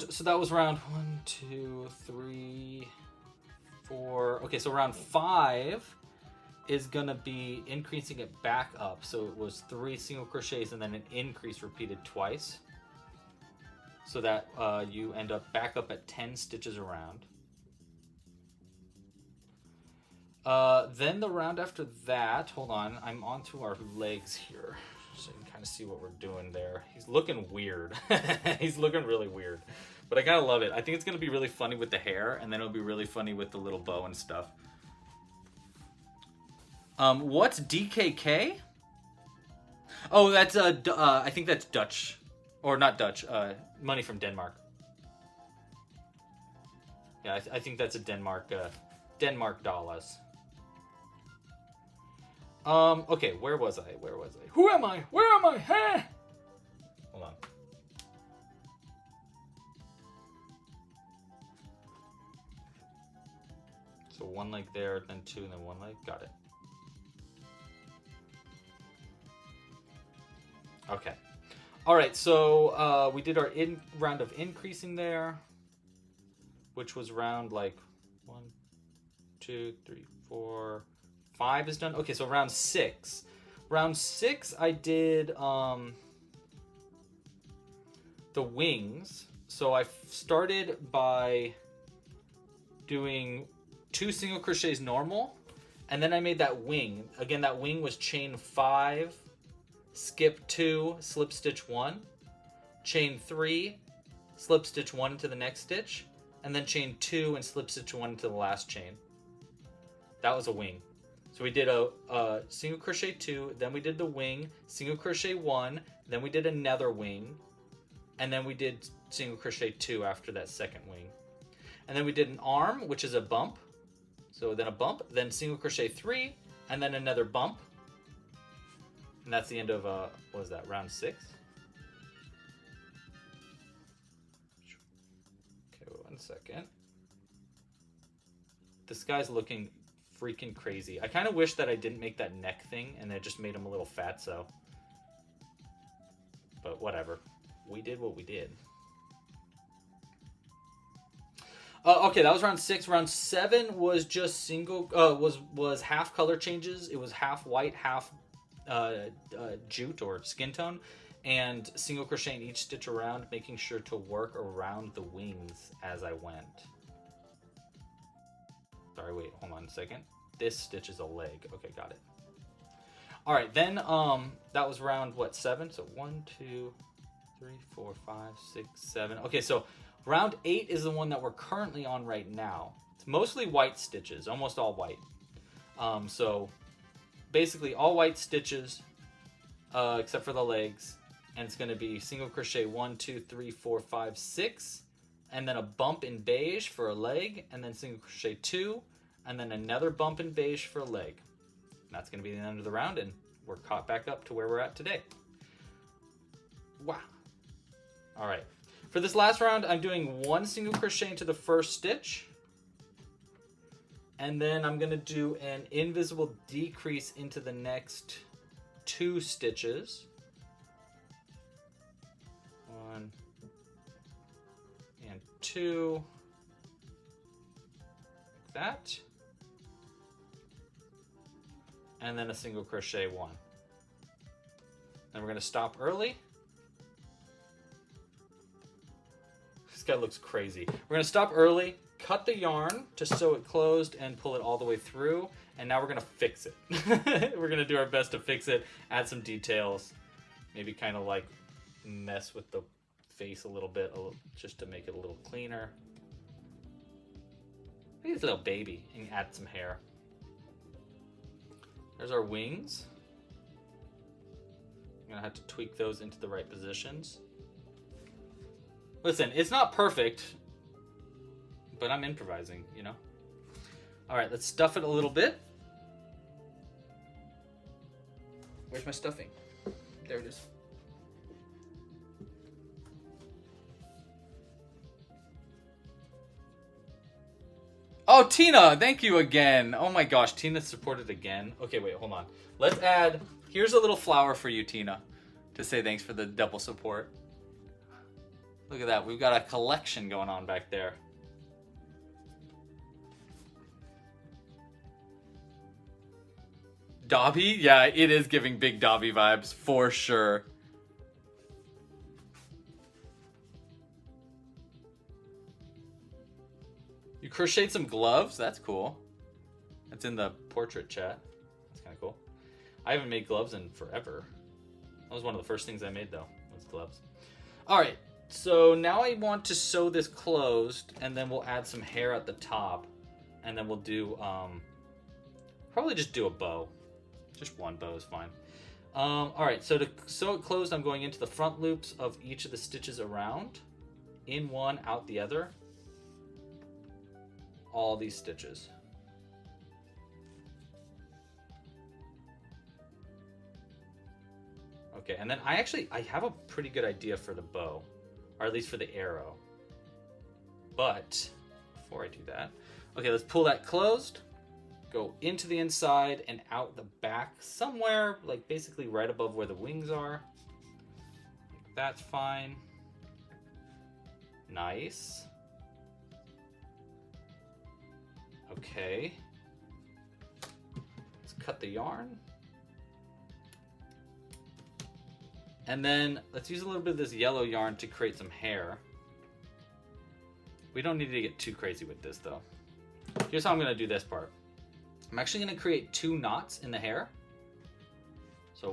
So that was round 1, 2, 3, 4. Okay, so round 5 is gonna be increasing it back up. So it was 3 single crochets and then an increase repeated twice. So that you end up back up at 10 stitches around. Then the round after that, hold on, I'm onto our legs here. So you can kind of see what we're doing there. He's looking weird. He's looking really weird. But I kind of love it. I think it's going to be really funny with the hair, and then it'll be really funny with the little bow and stuff. What's DKK? Oh, that's, I think that's Dutch. Or not Dutch, money from Denmark. Yeah, I think that's a Denmark dollars. Okay, where was I? Who am I? Where am I? Huh? Hold on. So 1 leg there, then 2, and then 1 leg. Got it. Okay. All right, so we did our round of increasing there, which was round like 1, 2, 3, 4, 5 is done. Okay, so round 6. Round 6, I did the wings. So I started by doing 2 single crochets normal, and then I made that wing. Again, that wing was chain 5, skip 2, slip stitch 1, chain 3, slip stitch 1 into the next stitch, and then chain 2 and slip stitch 1 into the last chain. That was a wing. So we did a single crochet 2, then we did the wing, single crochet 1, then we did another wing, and then we did single crochet 2 after that second wing. And then we did an arm, which is a bump. So then a bump, then single crochet 3, and then another bump. And that's the end of, what was that, round 6? Okay, 1 second. This guy's looking freaking crazy. I kind of wish that I didn't make that neck thing and it just made him a little fatso. But whatever. We did what we did. Okay, that was round 6. Round 7 was just single, was half color changes. It was half white, half jute or skin tone, and single crochet in each stitch around, making sure to work around the wings as I went. Sorry, wait, hold on a second. This stitch is a leg. Okay, got it. All right, then that was round what, 7? So 1, 2, 3, 4, 5, 6, 7. Okay, so round 8 is the one that we're currently on right now. It's mostly white stitches, almost all white. So basically all white stitches, except for the legs, and it's going to be single crochet 1, 2, 3, 4, 5, 6, and then a bump in beige for a leg, and then single crochet 2, and then another bump in beige for a leg. And that's going to be the end of the round, and we're caught back up to where we're at today. Wow. All right. For this last round, I'm doing 1 single crochet into the first stitch, and then I'm going to do an invisible decrease into the next 2 stitches. 1 and 2, like that, and then a single crochet 1. Then we're going to stop early. This guy looks crazy. We're going to stop early, cut the yarn to sew it closed, and pull it all the way through. And now we're going to fix it. We're going to do our best to fix it, add some details, maybe kind of like mess with the face a little bit, just to make it a little cleaner. Look at this little baby, and add some hair. There's our wings. I'm gonna have to tweak those into the right positions. Listen, it's not perfect, but I'm improvising, you know? All right, let's stuff it a little bit. Where's my stuffing? There it is. Oh, Tina, thank you again. Oh my gosh, Tina supported again. Okay, wait, hold on. Let's add, here's a little flower for you, Tina, to say thanks for the double support. Look at that, we've got a collection going on back there. Dobby? Yeah, it is giving big Dobby vibes, for sure. You crocheted some gloves? That's cool. That's in the portrait chat. That's kind of cool. I haven't made gloves in forever. That was one of the first things I made, though, was gloves. All right, so now I want to sew this closed, and then we'll add some hair at the top, and then we'll do, probably just do a bow. Just one bow is fine. All right, so to sew it closed, I'm going into the front loops of each of the stitches around. In one, out the other. All these stitches. Okay, and then I have a pretty good idea for the bow, or at least for the arrow. But before I do that, okay, let's pull that closed, go into the inside and out the back somewhere, like basically right above where the wings are. That's fine. Nice. Okay, let's cut the yarn. And then let's use a little bit of this yellow yarn to create some hair. We don't need to get too crazy with this though. Here's how I'm gonna do this part. I'm actually gonna create 2 knots in the hair. So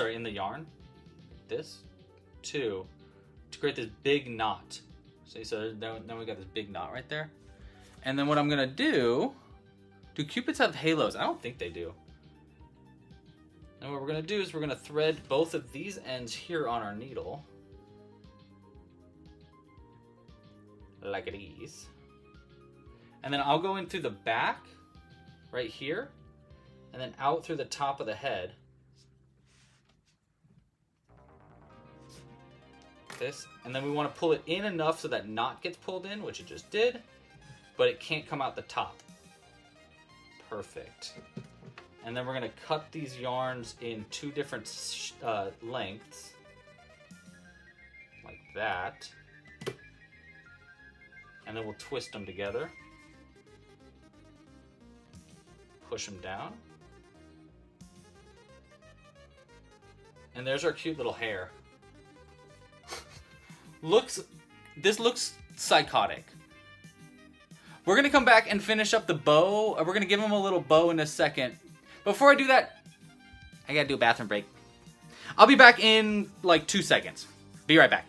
in the yarn, this, 2, to create this big knot. See, so now we got this big knot right there. And then what I'm gonna do cupids have halos? I don't think they do. And what we're gonna do is we're gonna thread both of these ends here on our needle. Like these. And then I'll go in through the back, right here, and then out through the top of the head. This, and then we want to pull it in enough so that knot gets pulled in, which it just did, but it can't come out the top. Perfect. And then we're going to cut these yarns in 2 different lengths, like that, and then we'll twist them together, push them down, and there's our cute little hair. This looks psychotic. We're gonna come back and finish up the bow. We're gonna give him a little bow in a second. Before I do that, I gotta do a bathroom break. I'll be back in like 2 seconds. Be right back.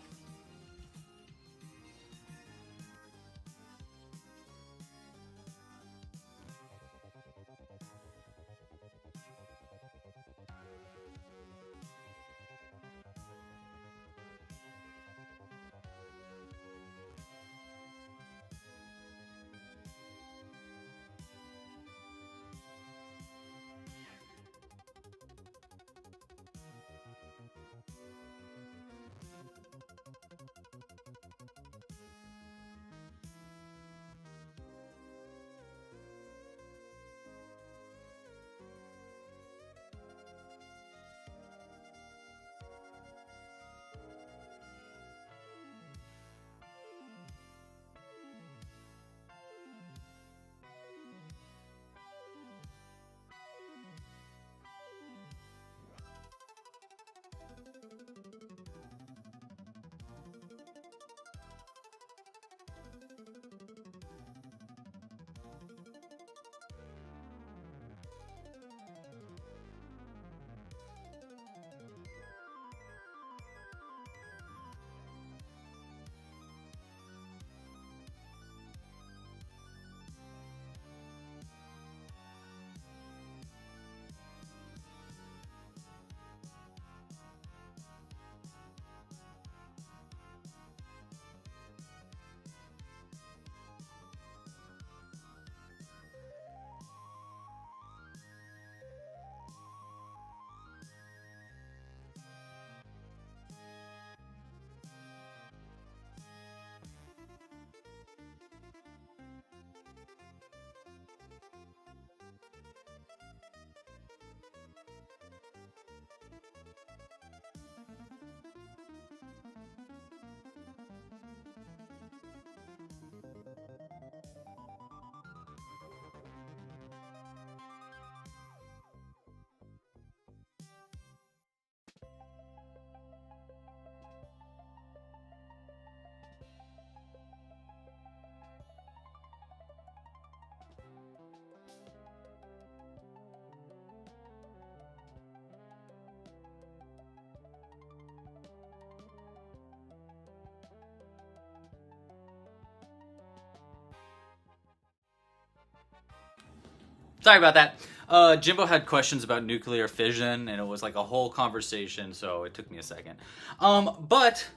Sorry about that. Jimbo had questions about nuclear fission, and it was like a whole conversation, so it took me a second. But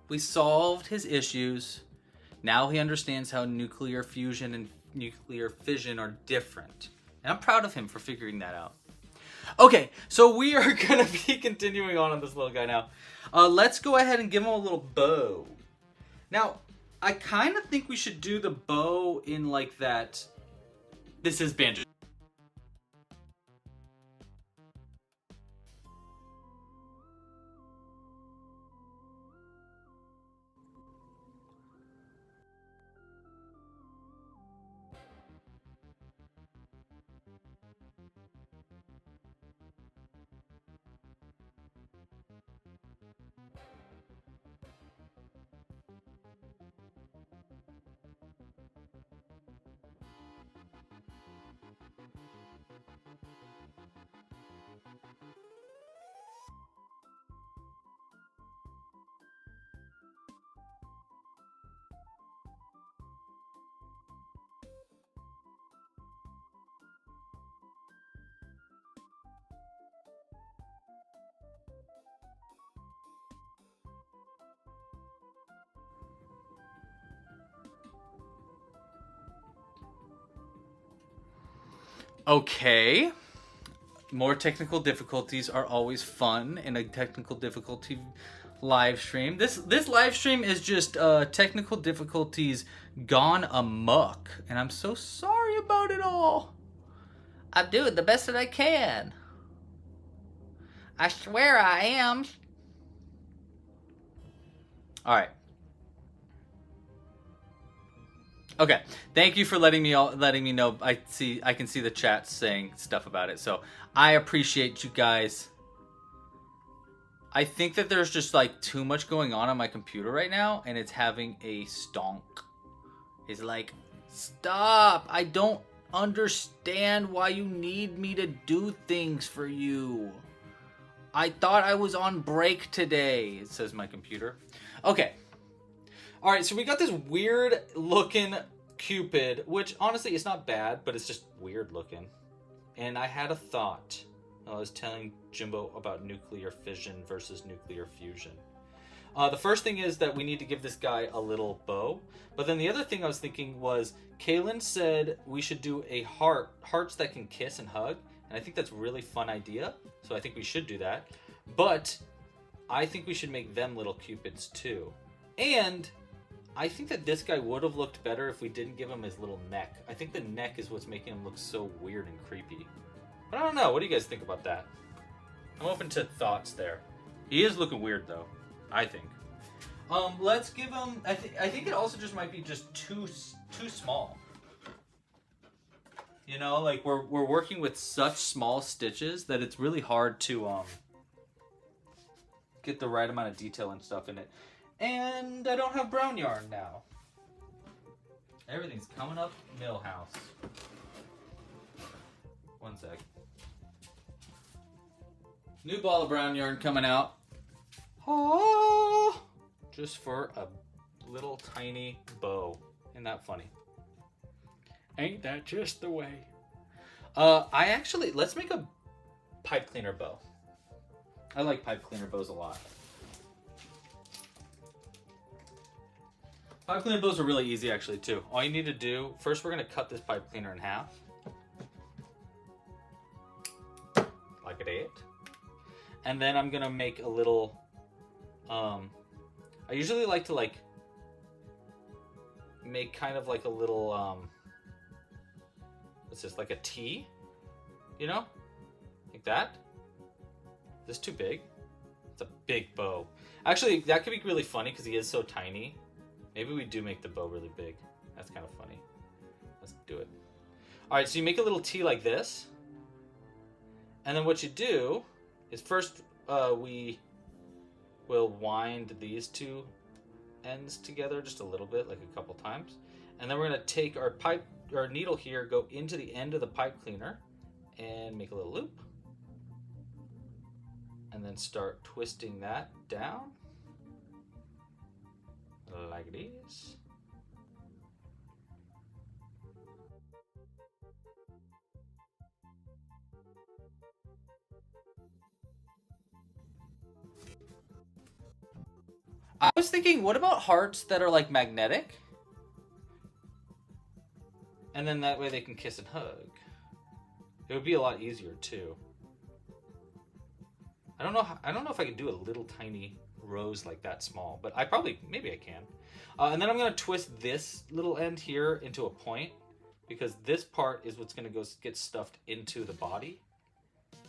we solved his issues. Now he understands how nuclear fusion and nuclear fission are different. And I'm proud of him for figuring that out. Okay, so we are going to be continuing on this little guy now. Let's go ahead and give him a little bow. Now, I kind of think we should do the bow in like that. This is Banjo. Okay. More technical difficulties are always fun in a technical difficulty live stream. This live stream is just technical difficulties gone amok, and I'm so sorry about it all. I'm doing the best that I can. I swear I am. All right. Okay, thank you for letting me know. I can see the chat saying stuff about it, so I appreciate you guys. I think that there's just like too much going on my computer right now, and it's having a stonk. It's like, stop! I don't understand why you need me to do things for you. I thought I was on break today, it says my computer. Okay. Alright, so we got this weird looking cupid, which honestly is not bad, but it's just weird looking. And I had a thought. I was telling Jimbo about nuclear fission versus nuclear fusion. The first thing is that we need to give this guy a little bow. But then the other thing I was thinking was, Kaylin said we should do a hearts that can kiss and hug. And I think that's a really fun idea. So I think we should do that. But I think we should make them little cupids too. And I think that this guy would have looked better if we didn't give him his little neck. I think the neck is what's making him look so weird and creepy. But I don't know. What do you guys think about that? I'm open to thoughts there. He is looking weird though, I think. Let's give him. I think it also just might be just too small. You know, like we're working with such small stitches that it's really hard to get the right amount of detail and stuff in it. And I don't have brown yarn now. Everything's coming up Millhouse. One sec. New ball of brown yarn coming out. Oh, just for a little tiny bow. Isn't that funny? Ain't that just the way? Let's make a pipe cleaner bow. I like pipe cleaner bows a lot. Pipe cleaner bows are really easy actually too. All you need to do, first we're gonna cut this pipe cleaner in half. Like it. And then I'm gonna make a little, I usually like to make kind of like a little, what's this, like a T, you know, like that. Is this too big? It's a big bow. Actually, that could be really funny because he is so tiny. Maybe we do make the bow really big. That's kind of funny. Let's do it. All right, so you make a little T like this. And then what you do is first we will wind these two ends together just a little bit, like a couple times. And then we're going to take our needle here, go into the end of the pipe cleaner and make a little loop. And then start twisting that down like this. I was thinking, what about hearts that are like magnetic? And then that way they can kiss and hug. It would be a lot easier too. I don't know if I can do a little tiny rose like that small, but maybe I can. And then I'm gonna twist this little end here into a point because this part is what's gonna get stuffed into the body.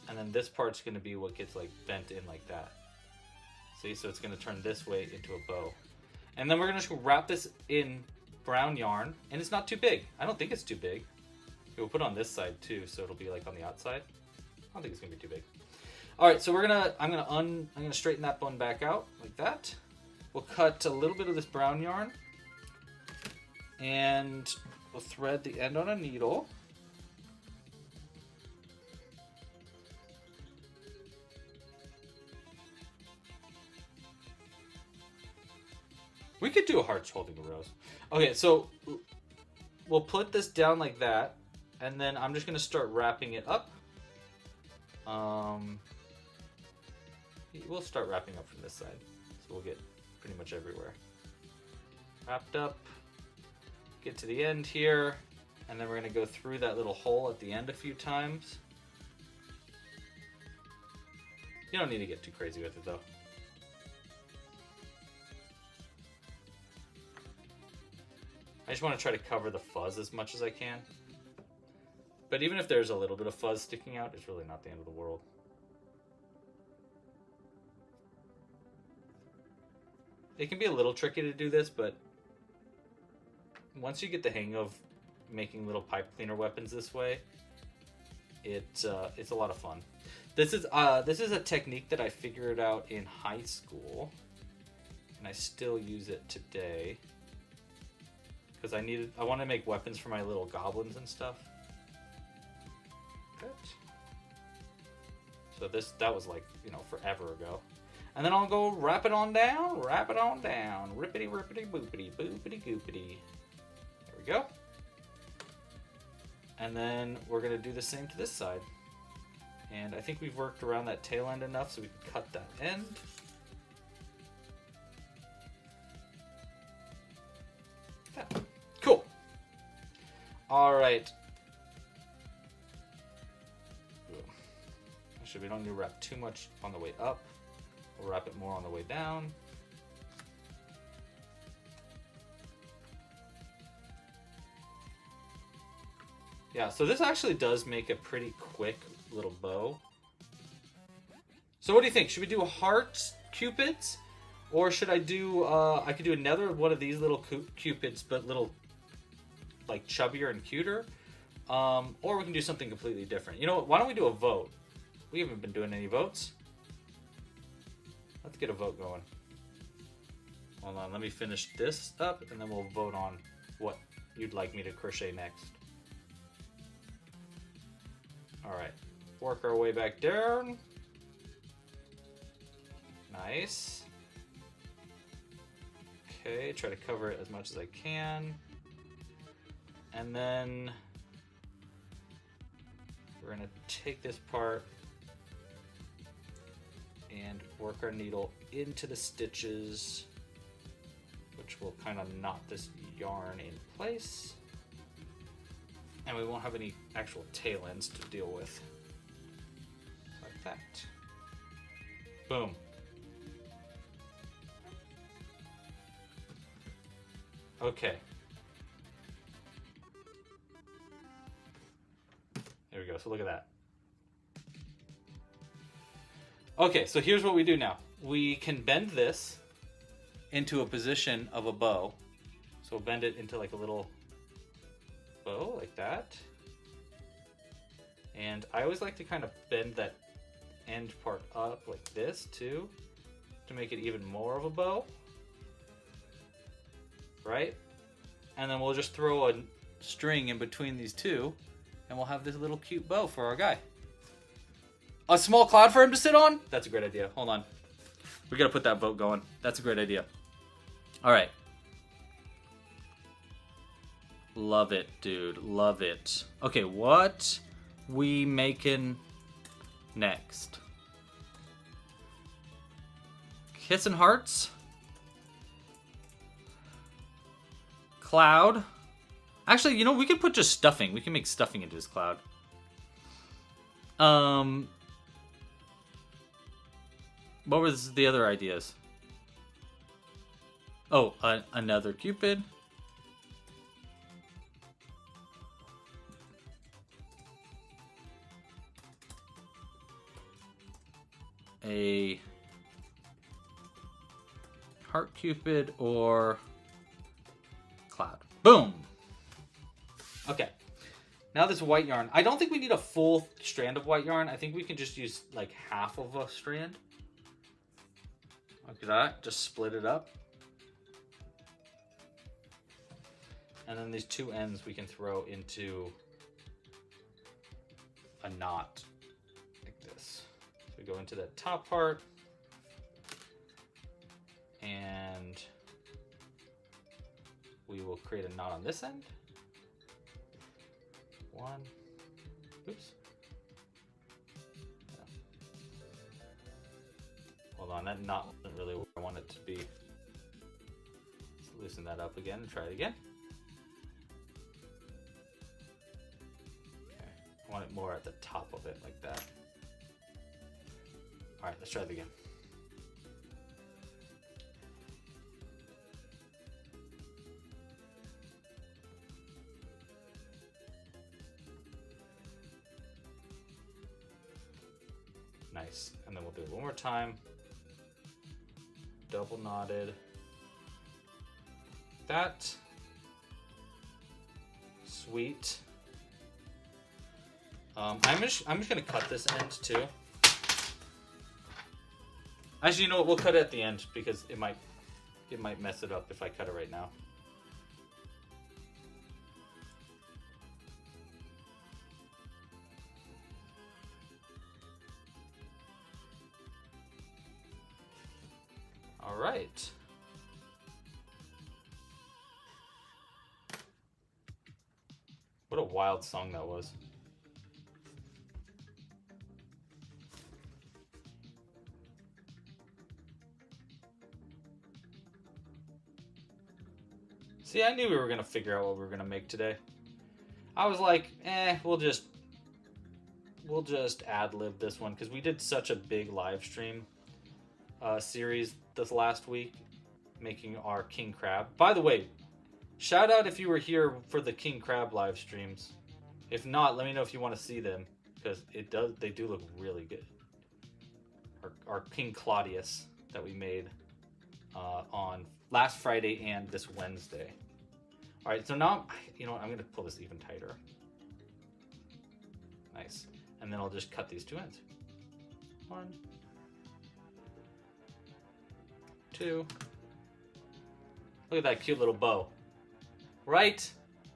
And then this part's gonna be what gets like bent in like that. See, so it's gonna turn this way into a bow. And then we're gonna just wrap this in brown yarn, and it's not too big. I don't think it's too big. We'll put it on this side too, so it'll be like on the outside. I don't think it's gonna be too big. All right, so I'm gonna straighten that bone back out like that. We'll cut a little bit of this brown yarn, and we'll thread the end on a needle. We could do a hearts holding a rose. Okay, so we'll put this down like that, and then I'm just gonna start wrapping it up. We'll start wrapping up from this side, so we'll get pretty much everywhere. Wrapped up, get to the end here, and then we're gonna go through that little hole at the end a few times. You don't need to get too crazy with it though. I just want to try to cover the fuzz as much as I can. But even if there's a little bit of fuzz sticking out, it's really not the end of the world. It can be a little tricky to do this, but once you get the hang of making little pipe cleaner weapons this way, it's a lot of fun. This is a technique that I figured out in high school, and I still use it today because I wanted to make weapons for my little goblins and stuff. it. So that was like, you know, forever ago. And then I'll go wrap it on down, rippity rippity boopity, boopity goopity. There we go. And then we're gonna do the same to this side. And I think we've worked around that tail end enough so we can cut that end. Yeah. Cool. All right. Actually, we don't need to wrap too much on the way up. We'll wrap it more on the way down. Yeah, so this actually does make a pretty quick little bow. So what do you think? Should we do heart cupids? Or should I do, I could do another one of these little cupids, but little, like, chubbier and cuter. Or we can do something completely different. You know what? Why don't we do a vote? We haven't been doing any votes. Let's get a vote going. Hold on, let me finish this up, and then we'll vote on what you'd like me to crochet next. All right, work our way back down. Nice. Okay, try to cover it as much as I can. And then we're gonna take this part and work our needle into the stitches, which will kind of knot this yarn in place. And we won't have any actual tail ends to deal with. Like that. Boom. Okay. There we go, so look at that. Okay, so here's what we do now. We can bend this into a position of a bow. So bend it into like a little bow, like that. And I always like to kind of bend that end part up like this too, to make it even more of a bow. Right? And then we'll just throw a string in between these two, and we'll have this little cute bow for our guy. A small cloud for him to sit on? That's a great idea. Hold on. We gotta put that vote going. That's a great idea. All right. Love it, dude. Love it. Okay, what we making next? Kissing hearts? Cloud? Actually, you know, we could put just stuffing. We can make stuffing into this cloud. What was the other ideas? Oh, another cupid. A heart cupid or cloud. Boom. Okay. Now this white yarn. I don't think we need a full strand of white yarn. I think we can just use like half of a strand. Look at that. Just split it up. And then these two ends we can throw into a knot like this. So we go into that top part and we will create a knot on this end. One. Oops. Yeah. Hold on, that knot wasn't really where I want it to be. Let's loosen that up again and try it again. Okay, I want it more at the top of it, like that. All right, let's try it again. Nice, and then we'll do it one more time. Double knotted. That. Sweet. I'm just gonna cut this end too. Actually, you know what? We'll cut it at the end because it might mess it up if I cut it right now. right. What a wild song that was. See, I knew we were gonna figure out what we were gonna make today. I was like, we'll just ad-lib this one because we did such a big live stream series this last week, making our king crab. By the way, shout out if you were here for the king crab live streams. If not, let me know if you want to see them because they do look really good. Our King Claudius that we made on last Friday and this Wednesday. All right, so now, you know what, I'm gonna pull this even tighter. Nice. And then I'll just cut these two ends. 1, 2. Look at that cute little bow. Right?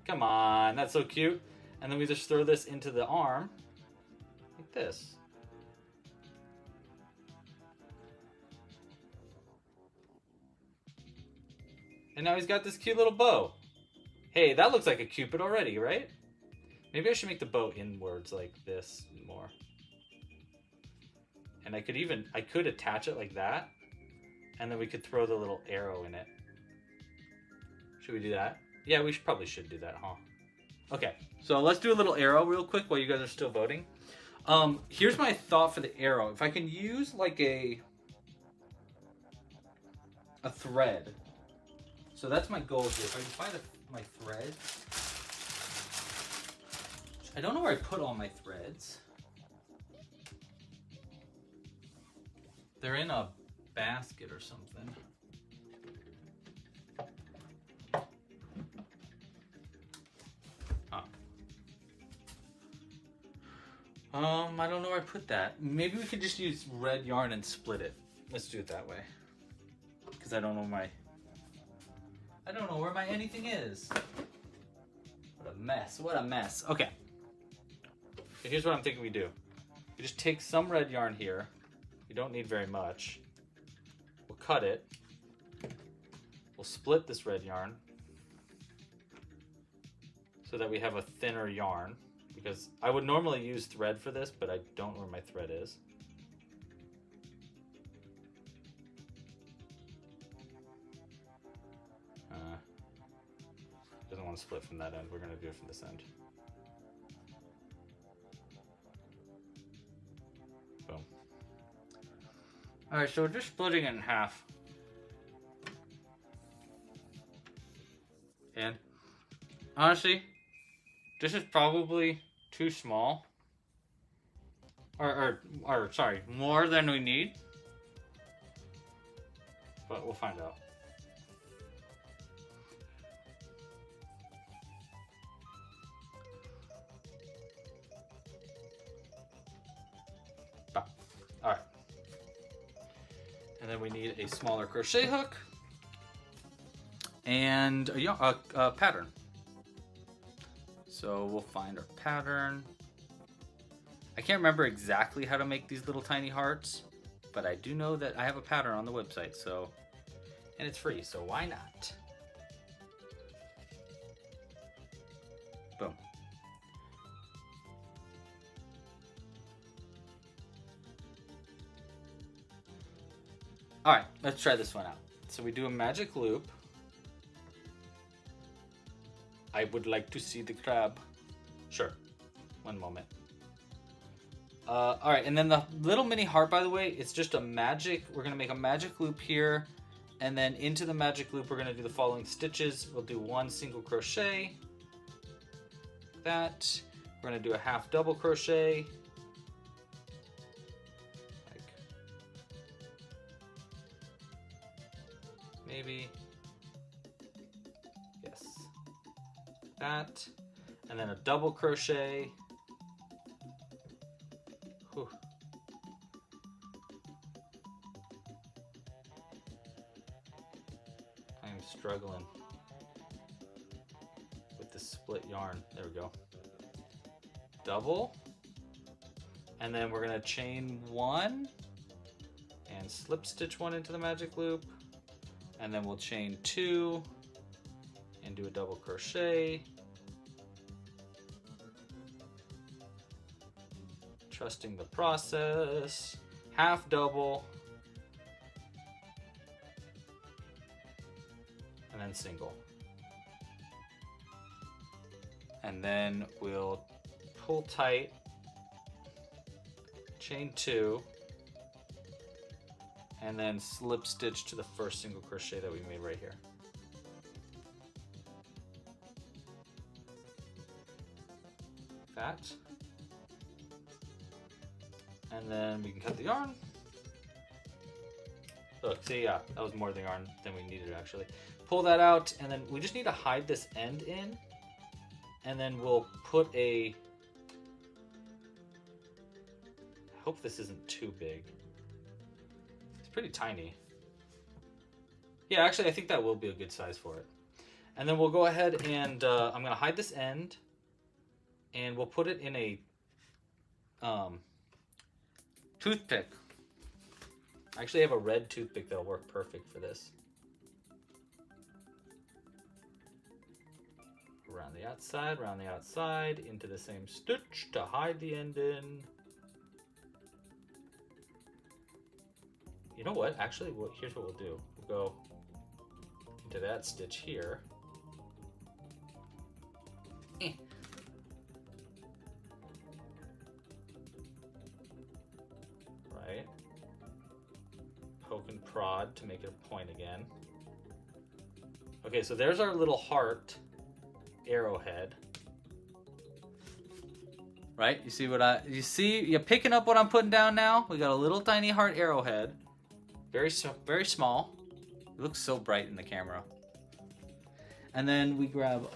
Come on, that's so cute. And then we just throw this into the arm, like this. And now he's got this cute little bow. Hey, that looks like a cupid already, right? Maybe I should make the bow inwards like this more. And I could attach it like that. And then we could throw the little arrow in it. Should we do that? Yeah, we probably should do that, huh? Okay, so let's do a little arrow real quick while you guys are still voting. Here's my thought for the arrow. If I can use like a thread. So that's my goal here. If I can find my thread. I don't know where I put all my threads. They're in a basket or something. I don't know where I put that. Maybe we could just use red yarn and split it. Let's do it that way. Because I don't know where my anything is. What a mess. What a mess. Okay. So here's what I'm thinking we do. We just take some red yarn here. You don't need very much. We'll cut it. We'll split this red yarn so that we have a thinner yarn. Because I would normally use thread for this, but I don't know where my thread is. Doesn't want to split from that end. We're going to do it from this end. Boom. Alright, so we're just splitting it in half. And honestly, this is probably too small. Or sorry, more than we need. But we'll find out. Alright. And then we need a smaller crochet hook. And a pattern. So we'll find our pattern. I can't remember exactly how to make these little tiny hearts, but I do know that I have a pattern on the website, so, and it's free, so why not? Boom. All right, let's try this one out. So we do a magic loop. I would like to see the crab. Sure, one moment. All right, and then the little mini heart, by the way, it's just a magic. We're gonna make a magic loop here, and then into the magic loop, we're gonna do the following stitches. We'll do 1 single crochet, that. We're gonna do a half double crochet, like maybe, yes, that, and then a double crochet. Whew. I am struggling with the split yarn. There we go. Double, and then we're gonna chain 1 and slip stitch 1 into the magic loop, and then we'll chain 2 and do a double crochet. Trusting the process, half double, and then single. And then we'll pull tight, chain 2, and then slip stitch to the first single crochet that we made right here. That. And then we can cut the yarn. Look, see, yeah, that was more of the yarn than we needed actually. Pull that out, and then we just need to hide this end in, and then we'll put a, I hope this isn't too big. It's pretty tiny. Yeah, actually, I think that will be a good size for it. And then we'll go ahead and I'm gonna hide this end, and we'll put it in a toothpick. I actually have a red toothpick that'll work perfect for this. Around the outside, into the same stitch to hide the end in. You know what? Actually, here's what we'll do. We'll go into that stitch here. Right. Poke and prod to make it a point again. Okay, so there's our little heart arrowhead. Right? You see what you see? You're picking up what I'm putting down now? We got a little tiny heart arrowhead. Very small. It looks so bright in the camera. And then we grab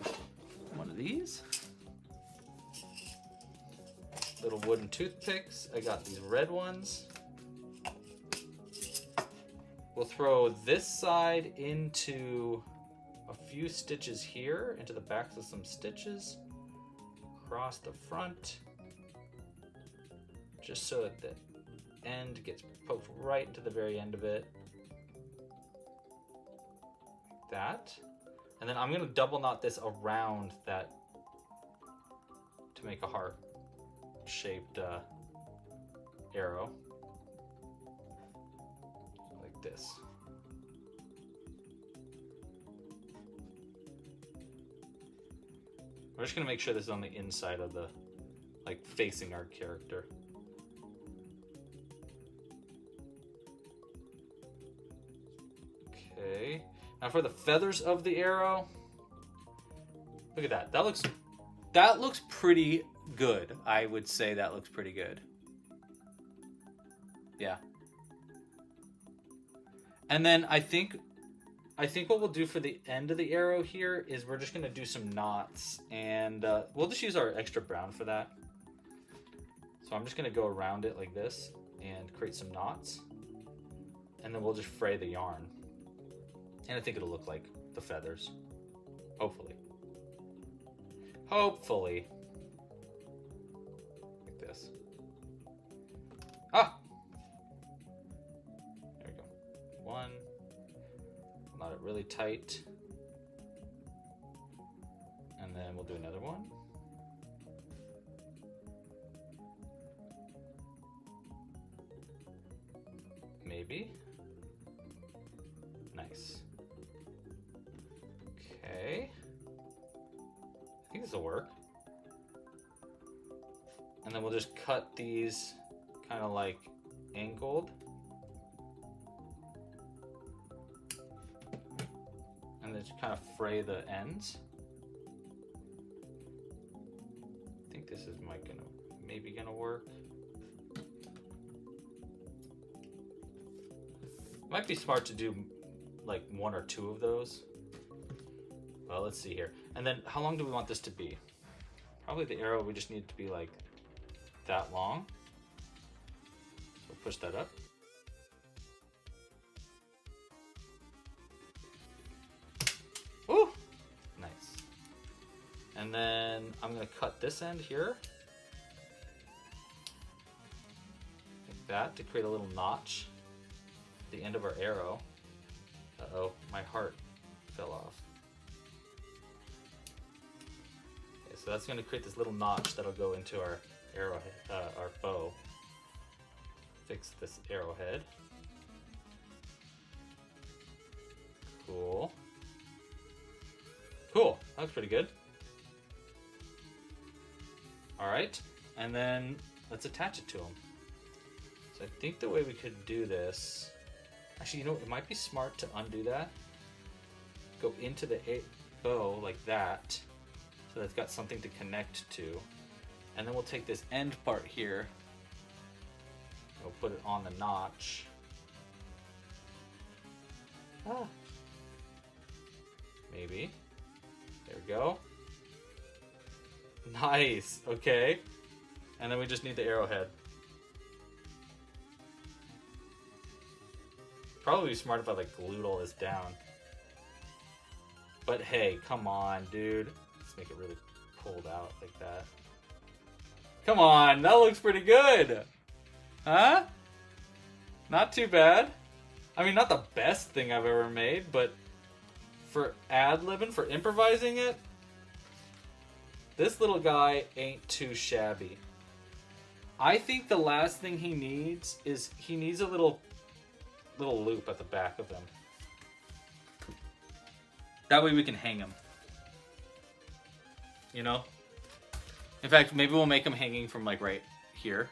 one of these. Little wooden toothpicks. I got these red ones. We'll throw this side into a few stitches here, into the backs of some stitches, across the front, just so that the end gets poked right into the very end of it. Like that. And then I'm gonna double knot this around that to make a heart-shaped arrow. Like this. We're just gonna make sure this is on the inside of the, like, facing our character. Okay. Now for the feathers of the arrow, look at that. That looks pretty good. I would say that looks pretty good. Yeah. And then I think what we'll do for the end of the arrow here is we're just gonna do some knots, and we'll just use our extra brown for that. So I'm just gonna go around it like this and create some knots, and then we'll just fray the yarn. And I think it'll look like the feathers, hopefully. Hopefully. Like this. Ah! There we go. One. Knot it really tight. And then we'll do another one. Maybe. Nice. Okay. I think this will work. And then we'll just cut these kind of like angled. And then just kind of fray the ends. I think this is maybe gonna work. Might be smart to do like one or two of those. Well, let's see here. And then how long do we want this to be? Probably the arrow, we just need it to be like that long. So push that up. Ooh, nice. And then I'm gonna cut this end here. Like that, to create a little notch at the end of our arrow. Uh-oh, my heart fell off. Okay, so that's gonna create this little notch that'll go into our arrowhead, our bow. Fix this arrowhead. Cool. Cool, that looks pretty good. Alright, and then let's attach it to them. So I think the way we could do this... Actually, you know, it might be smart to undo that. Go into the bow like that, so that's got something to connect to. And then we'll take this end part here. We'll put it on the notch. Ah. Maybe. There we go. Nice, okay. And then we just need the arrowhead. Probably be smart if I like glued all this down. But hey, come on, dude. Let's make it really pulled out like that. Come on, that looks pretty good. Huh? Not too bad. I mean, not the best thing I've ever made, but for ad-libbing, for improvising it, this little guy ain't too shabby. I think the last thing he needs is he needs a little loop at the back of him. That way we can hang him. You know? In fact, maybe we'll make him hanging from like right here.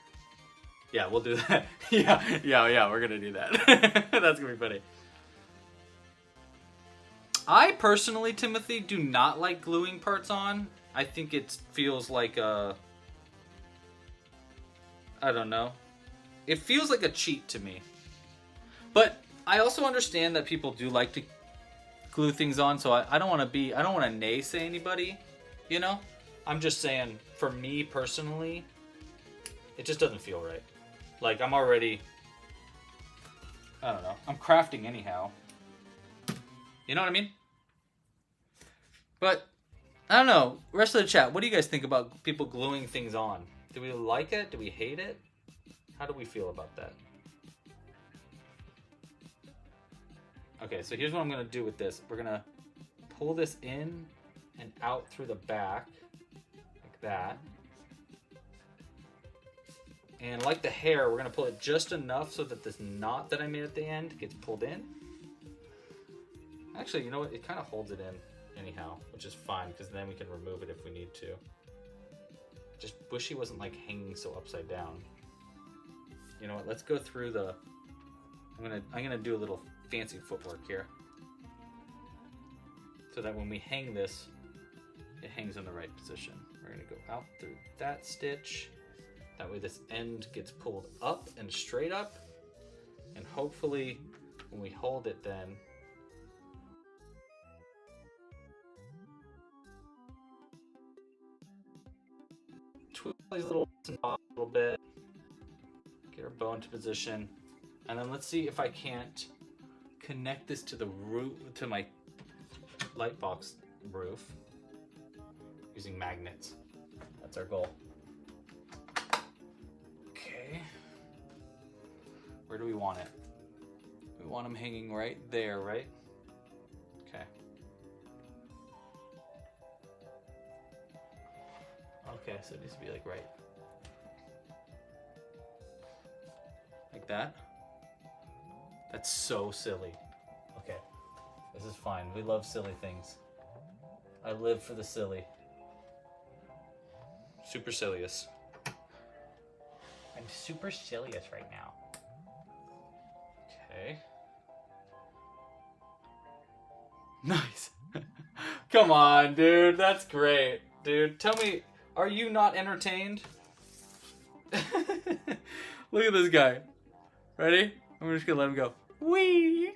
Yeah, we'll do that. yeah, we're gonna do that. That's gonna be funny. I personally, Timothy, do not like gluing parts on. I think it feels like a... I don't know. It feels like a cheat to me. But I also understand that people do like to glue things on, so I don't want to naysay anybody, you know? I'm just saying, for me personally, it just doesn't feel right. Like, I'm already... I don't know. I'm crafting anyhow. You know what I mean? But, I don't know. Rest of the chat, what do you guys think about people gluing things on? Do we like it? Do we hate it? How do we feel about that? Okay, so here's what I'm going to do with this. We're going to pull this in and out through the back, like that. And like the hair, we're going to pull it just enough so that this knot that I made at the end gets pulled in. Actually, you know what? It kind of holds it in anyhow, which is fine, because then we can remove it if we need to. Just wish he wasn't like hanging so upside down. You know what? Let's go through the... I'm gonna do a little fancy footwork here, so that when we hang this, it hangs in the right position. We're gonna go out through that stitch. That way this end gets pulled up and straight up, and hopefully when we hold it then, twist these little a little bit, get our bow into position, and then let's see if I can't connect this to the roof, to my light box roof, using magnets. That's our goal. Okay. Where do we want it? We want them hanging right there, right? Okay. Okay, so it needs to be like right. Like that? That's so silly. Okay, this is fine. We love silly things. I live for the silly. Supercilious. I'm supercilious right now. Okay. Nice. Come on, dude. That's great. Dude, tell me, are you not entertained? Look at this guy. Ready? I'm just gonna let him go. Whee!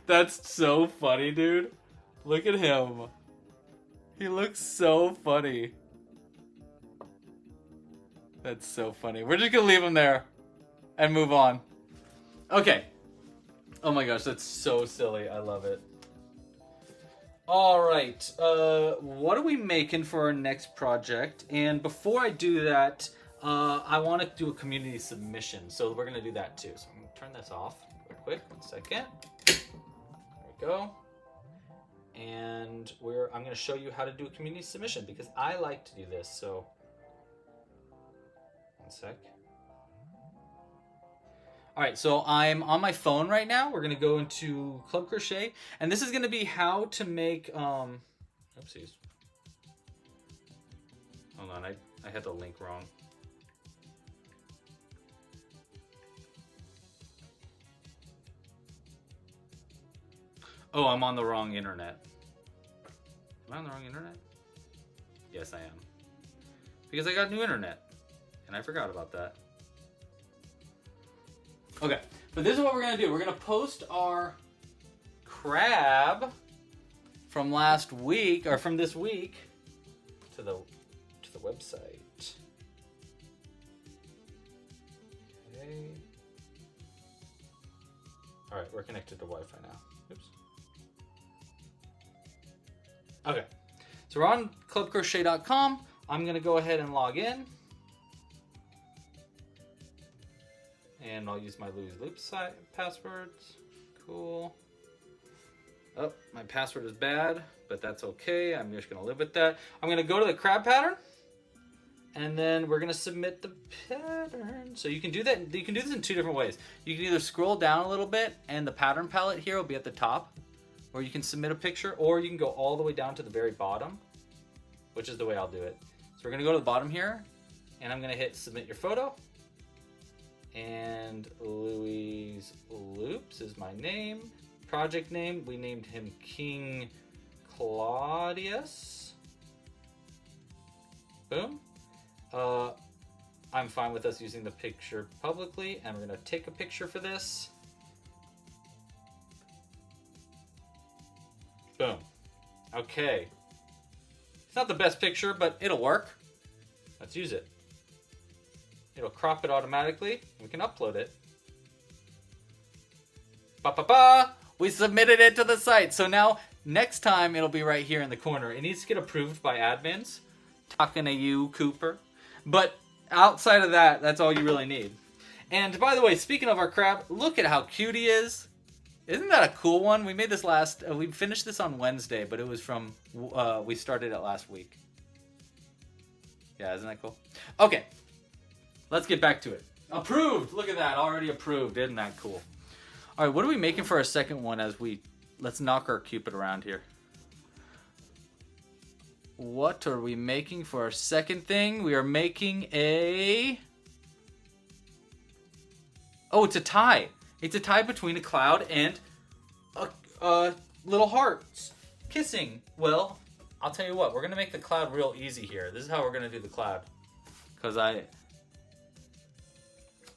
That's so funny, dude. Look at him. He looks so funny. That's so funny. We're just gonna leave him there and move on. Okay. Oh my gosh, that's so silly. I love it. All right. What are we making for our next project? And before I do that, I want to do a community submission, so we're gonna do that too. So I'm gonna turn this off real quick. 1 second. There we go. And I'm gonna show you how to do a community submission because I like to do this. So 1 sec. All right, so I'm on my phone right now. We're gonna go into Club Crochet, and this is gonna be how to make. Oopsies. Hold on, I had the link wrong. Oh, I'm on the wrong internet. Am I on the wrong internet? Yes, I am. Because I got new internet, and I forgot about that. Okay, but this is what we're gonna do. We're gonna post our crab from last week, or from this week, to the website. Okay. All right, we're connected to Wi-Fi now. Oops. Okay, so we're on clubcrochet.com. I'm gonna go ahead and log in. And I'll use my Louis Loop site passwords. Cool. Oh, my password is bad, but that's okay. I'm just gonna live with that. I'm gonna go to the crab pattern, and then we're gonna submit the pattern. So you can do that. You can do this in 2 different ways. You can either scroll down a little bit, and the pattern palette here will be at the top, or you can submit a picture, or you can go all the way down to the very bottom, which is the way I'll do it. So we're gonna go to the bottom here, and I'm gonna hit submit your photo. And Louis Loops is my name. Project name, we named him King Claudius. Boom. I'm fine with us using the picture publicly, and we're gonna take a picture for this. Boom. Okay. It's not the best picture, but it'll work. Let's use it. It'll crop it automatically, and we can upload it. Ba-ba-ba! We submitted it to the site. So now, next time, it'll be right here in the corner. It needs to get approved by admins. Talking to you, Cooper. But outside of that, that's all you really need. And by the way, speaking of our crab, look at how cute he is. Isn't that a cool one? We made this we finished this on Wednesday, but it was from, we started it last week. Yeah, isn't that cool? Okay. Let's get back to it. Approved! Look at that, already approved. Isn't that cool? All right, what are we making for our second one let's knock our cupid around here. What are we making for our second thing? We are making oh, it's a tie. It's a tie between a cloud and little hearts kissing. Well, I'll tell you what, we're gonna make the cloud real easy here. This is how we're gonna do the cloud.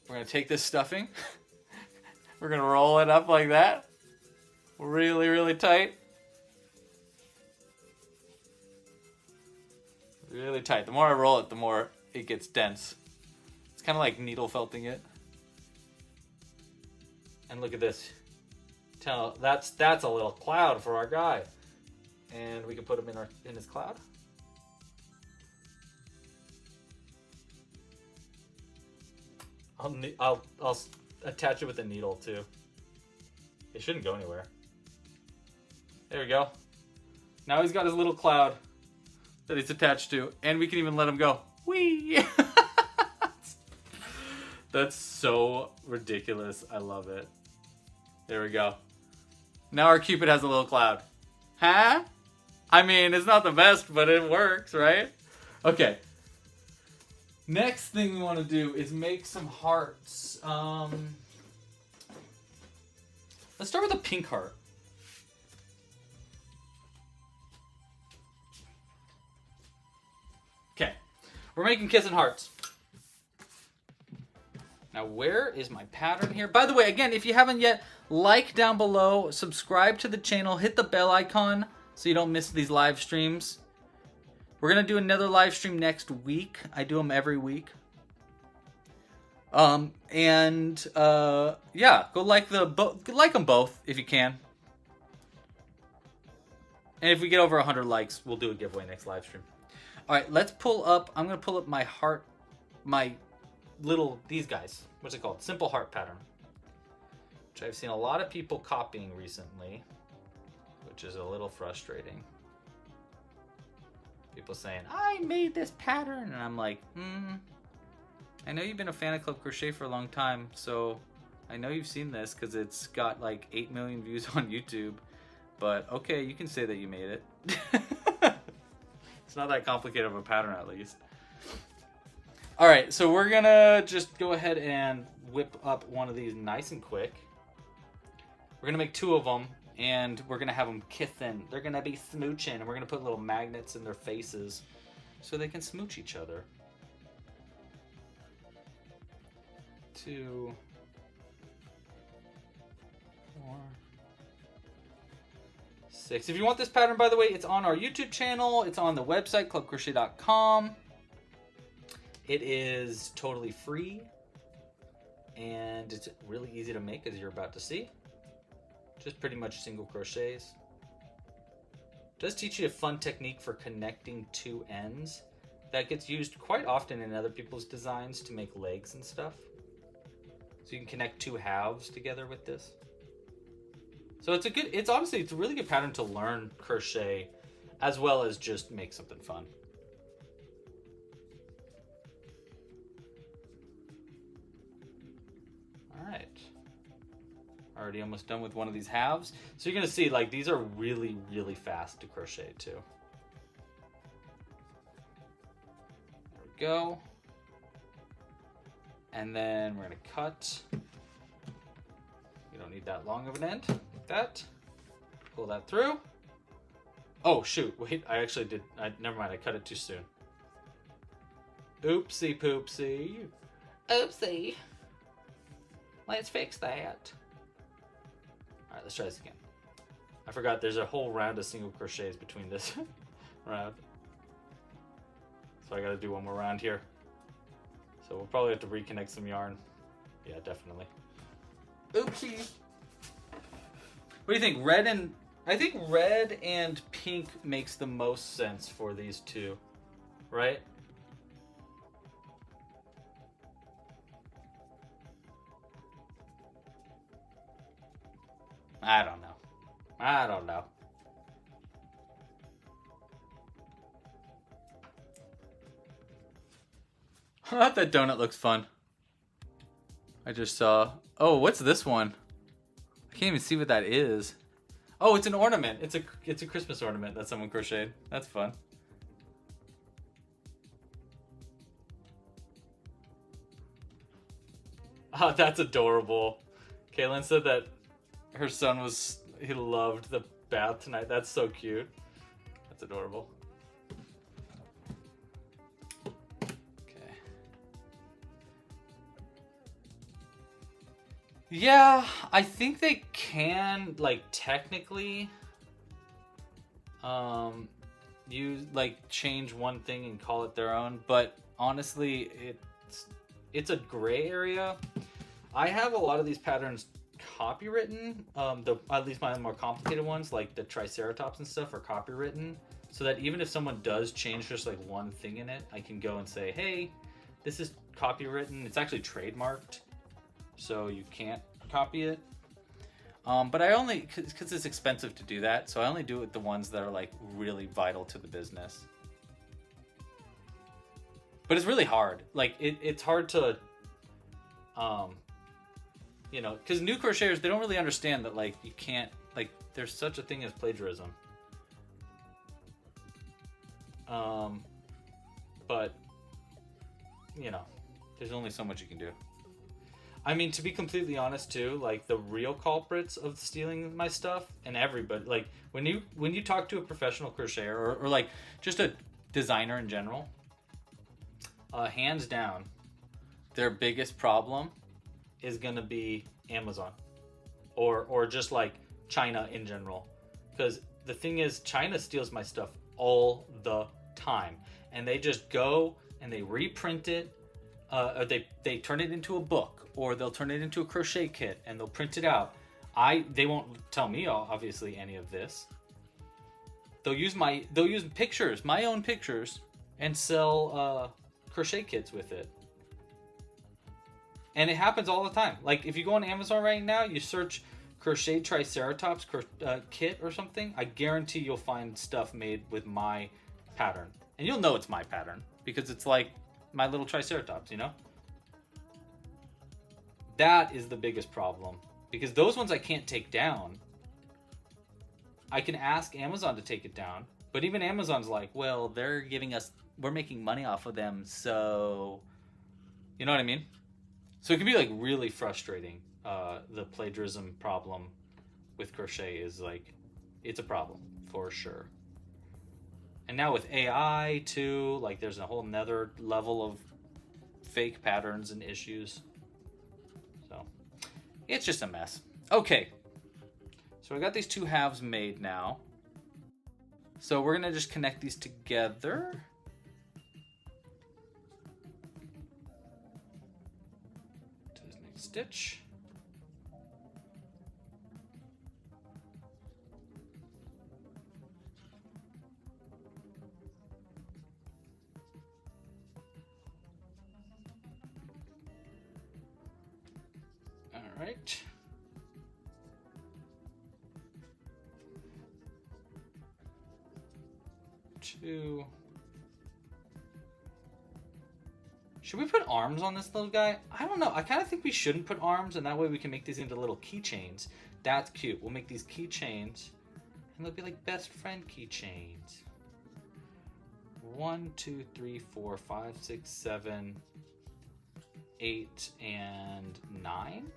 We're gonna take this stuffing. We're gonna roll it up like that. Really, really tight. Really tight. The more I roll it, the more it gets dense. It's kind of like needle felting it. And look at this. That's a little cloud for our guy. And we can put him in his cloud. I'll attach it with a needle too. It shouldn't go anywhere. There we go. Now he's got his little cloud that he's attached to, and we can even let him go. Whee! That's so ridiculous. I love it. There we go. Now our Cupid has a little cloud. Huh? I mean, it's not the best, but it works, right? Okay. Next thing we want to do is make some hearts. Let's start with a pink heart. Okay. We're making kissing hearts. Now, where is my pattern here? By the way, again, if you haven't yet, like down below, subscribe to the channel, hit the bell icon so you don't miss these live streams. We're going to do another live stream next week. I do them every week. Yeah, go like them both if you can. And if we get over 100 likes, we'll do a giveaway next live stream. All right, let's pull up. I'm going to pull up my heart my little, these guys, what's it called? Simple heart pattern, which I've seen a lot of people copying recently, which is a little frustrating. People saying, I made this pattern, and I'm like, I know you've been a fan of Club Crochet for a long time, so I know you've seen this because it's got like 8 million views on YouTube, but okay, you can say that you made it. It's not that complicated of a pattern, at least. All right, so we're gonna just go ahead and whip up one of these nice and quick. We're gonna make 2 of them, and we're gonna have them kissing. They're gonna be smooching, and we're gonna put little magnets in their faces so they can smooch each other. 2, 4, 6. If you want this pattern, by the way, it's on our YouTube channel. It's on the website, clubcrochet.com. It is totally free, and it's really easy to make, as you're about to see. Just pretty much single crochets. It does teach you a fun technique for connecting 2 ends that gets used quite often in other people's designs to make legs and stuff. So you can connect 2 halves together with this. So it's honestly a really good pattern to learn crochet as well as just make something fun. All right. Already almost done with one of these halves. So you're gonna see, like, these are really, really fast to crochet too. There we go. And then we're gonna cut. You don't need that long of an end, like that. Pull that through. Oh shoot, wait, never mind, I cut it too soon. Oopsie poopsie. Oopsie. Let's fix that. All right, let's try this again. I forgot there's a whole round of single crochets between this round. So I gotta do one more round here. So we'll probably have to reconnect some yarn. Yeah, definitely. Oopsie. What do you think? I think red and pink makes the most sense for these 2, right? I don't know. I don't know. That donut looks fun. I just saw. Oh, what's this one? I can't even see what that is. Oh, it's an ornament. It's a Christmas ornament that someone crocheted. That's fun. Oh, that's adorable. Kaylin said that her son he loved the bath tonight. That's so cute. That's adorable. Okay. Yeah, I think they can, like, technically change one thing and call it their own, but honestly, it's a gray area. I have a lot of these patterns copywritten. At least my more complicated ones, like the Triceratops and stuff, are copywritten, so that even if someone does change just like one thing in it, I can go and say, hey, this is copywritten. It's actually trademarked, so you can't copy it. But I only, because it's expensive to do that, so I only do it with the ones that are like really vital to the business. But it's really hard. Like it's hard to, you know, because new crocheters, they don't really understand that, like, you can't, like, there's such a thing as plagiarism. But, you know, there's only so much you can do. I mean, to be completely honest too, like, the real culprits of stealing my stuff, and everybody, like, when you talk to a professional crocheter or like just a designer in general, hands down, their biggest problem is gonna be Amazon or just like China in general, because the thing is, China steals my stuff all the time, and they just go and they reprint it, or they turn it into a book, or they'll turn it into a crochet kit and they'll print it out. They won't tell me obviously any of this. They'll use pictures, my own pictures, and sell crochet kits with it. And it happens all the time. Like if you go on Amazon right now, you search crochet triceratops kit or something, I guarantee you'll find stuff made with my pattern. And you'll know it's my pattern because it's like my little triceratops, you know? That is the biggest problem because those ones I can't take down. I can ask Amazon to take it down, but even Amazon's like, well, they're giving us, we're making money off of them, so, you know what I mean? So it can be like really frustrating. The plagiarism problem with crochet is like, it's a problem for sure. And now with AI too, like there's a whole nother level of fake patterns and issues. So it's just a mess. Okay, so I got these two halves made now. So we're gonna just connect these together. To this next stitch. All right. Two. Should we put arms on this little guy? I don't know. I kind of think we shouldn't put arms, and that way we can make these into little keychains. That's cute. We'll make these keychains, and they'll be like best friend keychains. 1, 2, 3, 4, 5, 6, 7, 8, and 9.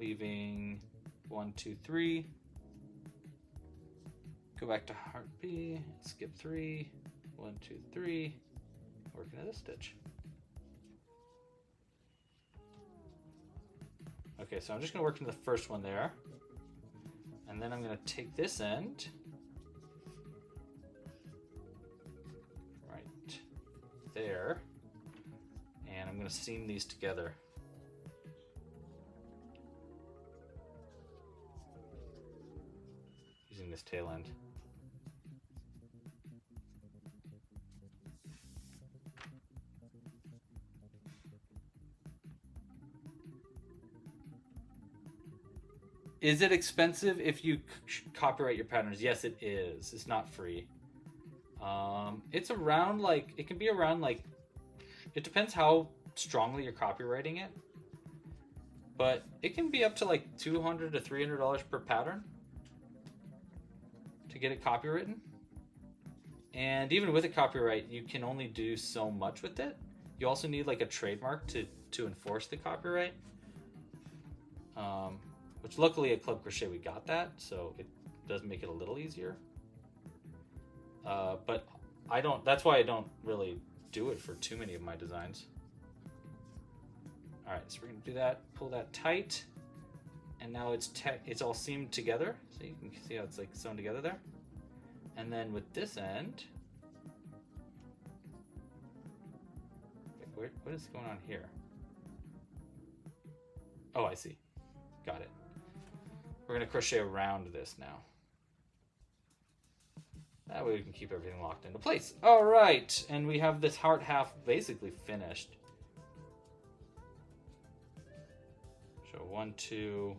Leaving 1, 2, 3. Go back to heart B, skip 3, 1, 2, 3, work into this stitch. Okay, so I'm just gonna work into the first one there. And then I'm gonna take this end, right there, and I'm gonna seam these together. Using this tail end. Is it expensive if you copyright your patterns? Yes, it is. It's not free. It's around like, it can be around like, it depends how strongly you're copywriting it. But it can be up to like $200 to $300 per pattern to get it copywritten. And even with a copyright, you can only do so much with it. You also need like a trademark to enforce the copyright. Which luckily at Club Crochet we got that, so it does make it a little easier. But that's why I don't really do it for too many of my designs. All right, so we're gonna do that, pull that tight, and now it's all seamed together. So you can see how it's like sewn together there. And then with this end, what is going on here? Oh, I see, got it. We're gonna crochet around this now. That way we can keep everything locked into place. All right, and we have this heart half basically finished. So 1, 2.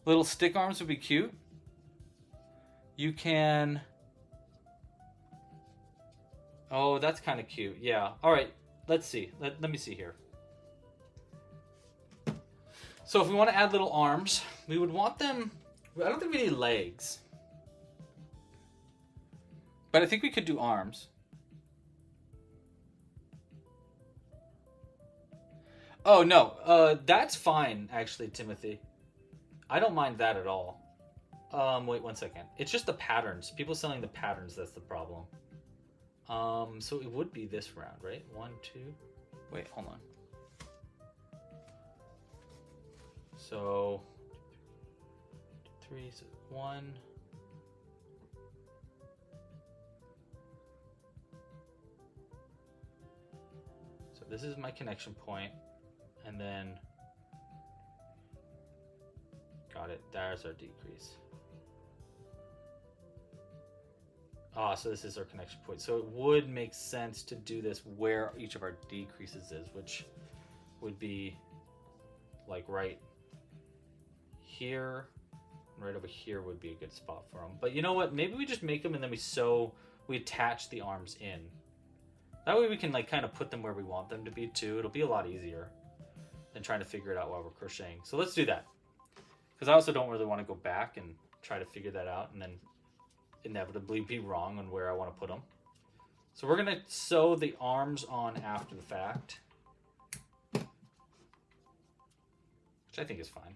Little stick arms would be cute. You can, oh, that's kind of cute. Yeah, all right, let's see. Let me see here. So if we want to add little arms, we would want them, I don't think we need legs. But I think we could do arms. Oh no, that's fine actually, Timothy. I don't mind that at all. Wait 1 second. It's just the patterns. People selling the patterns, that's the problem. So it would be this round, right? 1, 2, wait, hold on. So 3, so 1. So this is my connection point, and then got it. There's our decrease. Ah, so this is our connection point. So it would make sense to do this where each of our decreases is, which would be like right here. Right over here would be a good spot for them. But you know what? Maybe we just make them and then we attach the arms in. That way we can like kind of put them where we want them to be too. It'll be a lot easier than trying to figure it out while we're crocheting. So let's do that. Because I also don't really want to go back and try to figure that out and then inevitably be wrong on where I want to put them. So we're going to sew the arms on after the fact. Which I think is fine.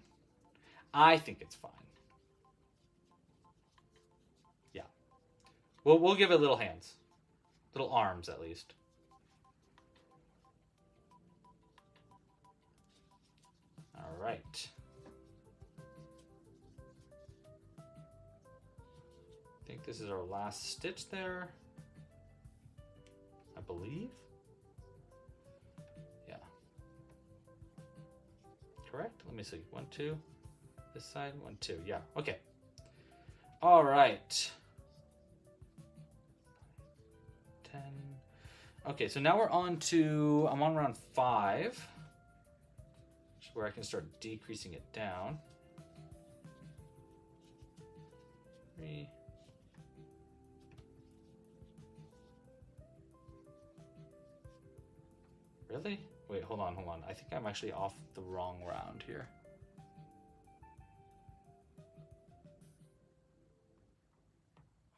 I think it's fine. Yeah. We'll give it little hands. Little arms, at least. All right. I think this is our last stitch there. I believe. Yeah. Correct? Let me see. 1, 2. This side, 1, 2. Yeah. Okay. All right. 10. Okay, so now we're on to, I'm on round 5, which is where I can start decreasing it down. 3. Really? Wait, hold on. I think I'm actually off the wrong round here.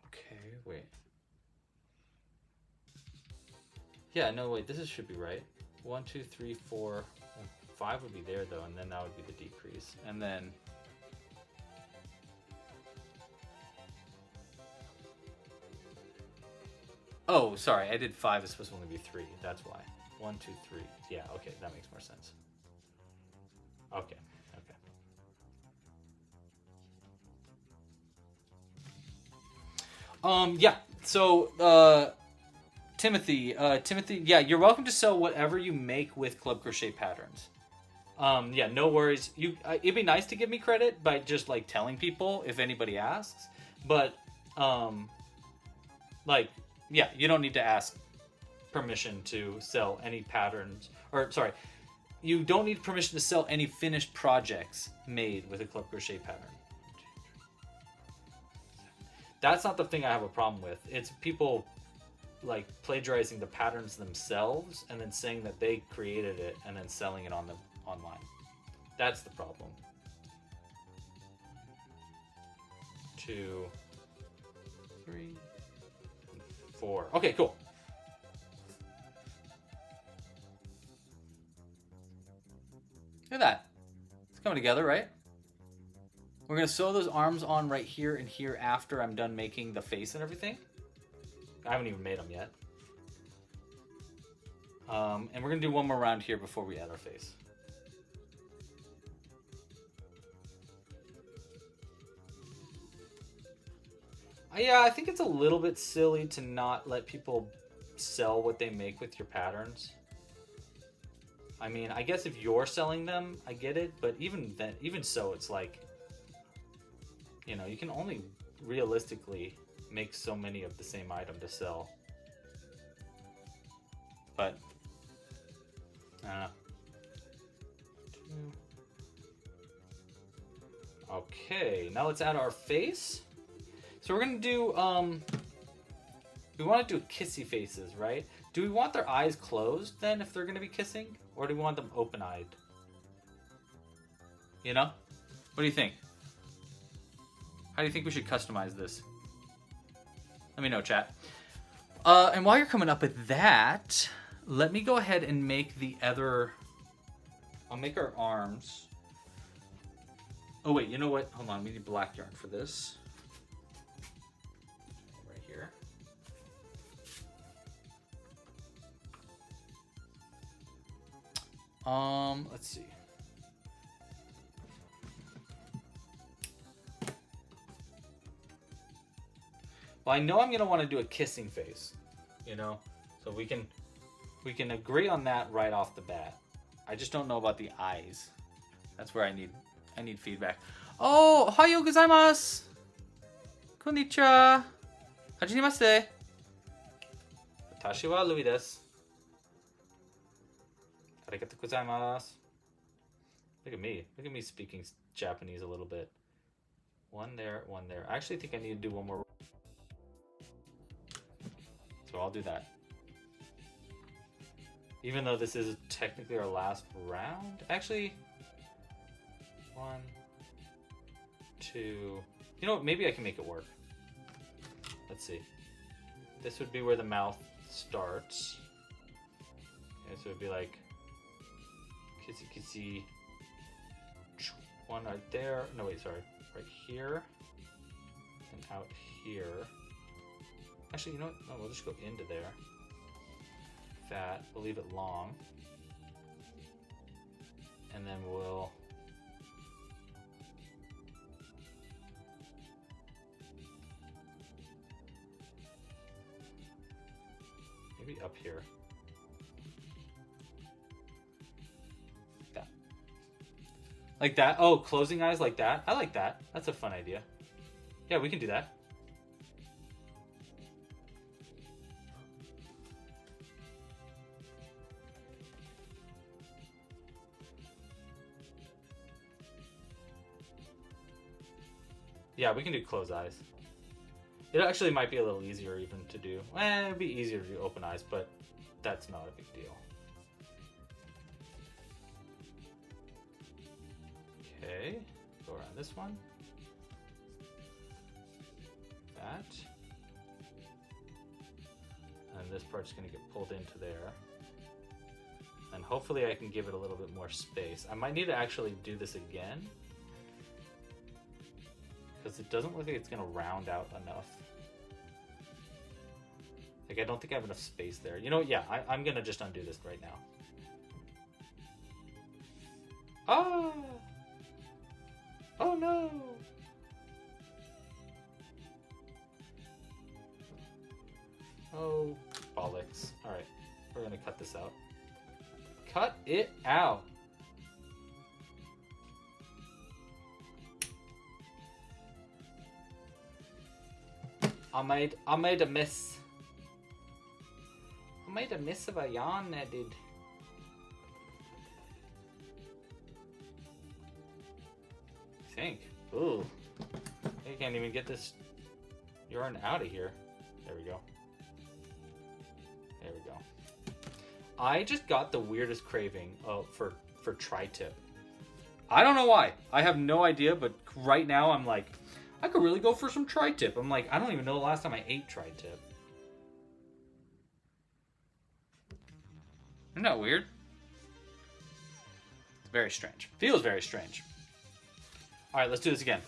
Okay, wait. Yeah, no, wait, this should be right. 1, 2, 3, 4, 5 would be there though, and then that would be the decrease. And then oh, sorry, I did 5, it's supposed to only be 3, that's why. 1, 2, 3. Yeah, okay, that makes more sense. Okay. Yeah, so, Timothy, yeah, you're welcome to sell whatever you make with Club Crochet patterns. Yeah, no worries. It'd be nice to give me credit by just, like, telling people if anybody asks, but, like, yeah, you don't need to ask permission to sell any patterns, or sorry, you don't need permission to sell any finished projects made with a Club Crochet pattern. That's not the thing I have a problem with. It's people like plagiarizing the patterns themselves and then saying that they created it and then selling it online. That's the problem. 2, 3, 4. Okay, cool. Look at that. It's coming together, right? We're going to sew those arms on right here and here after I'm done making the face and everything. I haven't even made them yet. And we're going to do one more round here before we add our face. Yeah, I think it's a little bit silly to not let people sell what they make with your patterns. I mean, I guess if you're selling them, I get it, but even then, even so, it's like, you know, you can only realistically make so many of the same item to sell. But I don't know. 2. Okay, now let's add our face. So we're gonna do we want to do kissy faces, right? Do we want their eyes closed then if they're gonna be kissing, or do we want them open-eyed? You know? What do you think? How do you think we should customize this? Let me know, chat. And while you're coming up with that, let me go ahead and make the other... I'll make our arms. Oh, wait, you know what? Hold on, we need black yarn for this. Right here. Let's see. Well, I know I'm gonna want to do a kissing face, you know, so we can agree on that right off the bat. I just don't know about the eyes. That's where I need feedback. Oh, ohayo gozaimasu. Konnichiwa. Hajimemashite. Watashi wa Louis desu. Arigatou gozaimasu. Look at me. Look at me speaking Japanese a little bit. One there, one there. I actually think I need to do one more. So I'll do that. Even though this is technically our last round. Actually, 1, 2. You know what? Maybe I can make it work. Let's see. This would be where the mouth starts. Okay, so it would be like kissy kissy. One right there. No, wait, sorry. Right here. And out here. Actually, you know what? No, we'll just go into there. That. We'll leave it long. And then we'll... maybe up here. That. Like that? Oh, closing eyes like that? I like that. That's a fun idea. Yeah, we can do that. Yeah, we can do closed eyes. It actually might be a little easier even to do. It'd be easier to do open eyes, but that's not a big deal. Okay, go around this one. That. And this part's gonna get pulled into there. And hopefully I can give it a little bit more space. I might need to actually do this again, because it doesn't look like it's gonna round out enough. Like, I don't think I have enough space there. You know what? Yeah, I'm gonna just undo this right now. Ah! Oh no! Oh, bollocks. Alright, we're gonna cut this out. Cut it out! I made a miss. I made a miss of a yarn there, dude. I think. Ooh. I can't even get this yarn out of here. There we go. There we go. I just got the weirdest craving for tri-tip. I don't know why. I have no idea, but right now I'm like, I could really go for some tri-tip. I'm like, I don't even know the last time I ate tri-tip. Isn't that weird? It's very strange. Feels very strange. All right, let's do this again.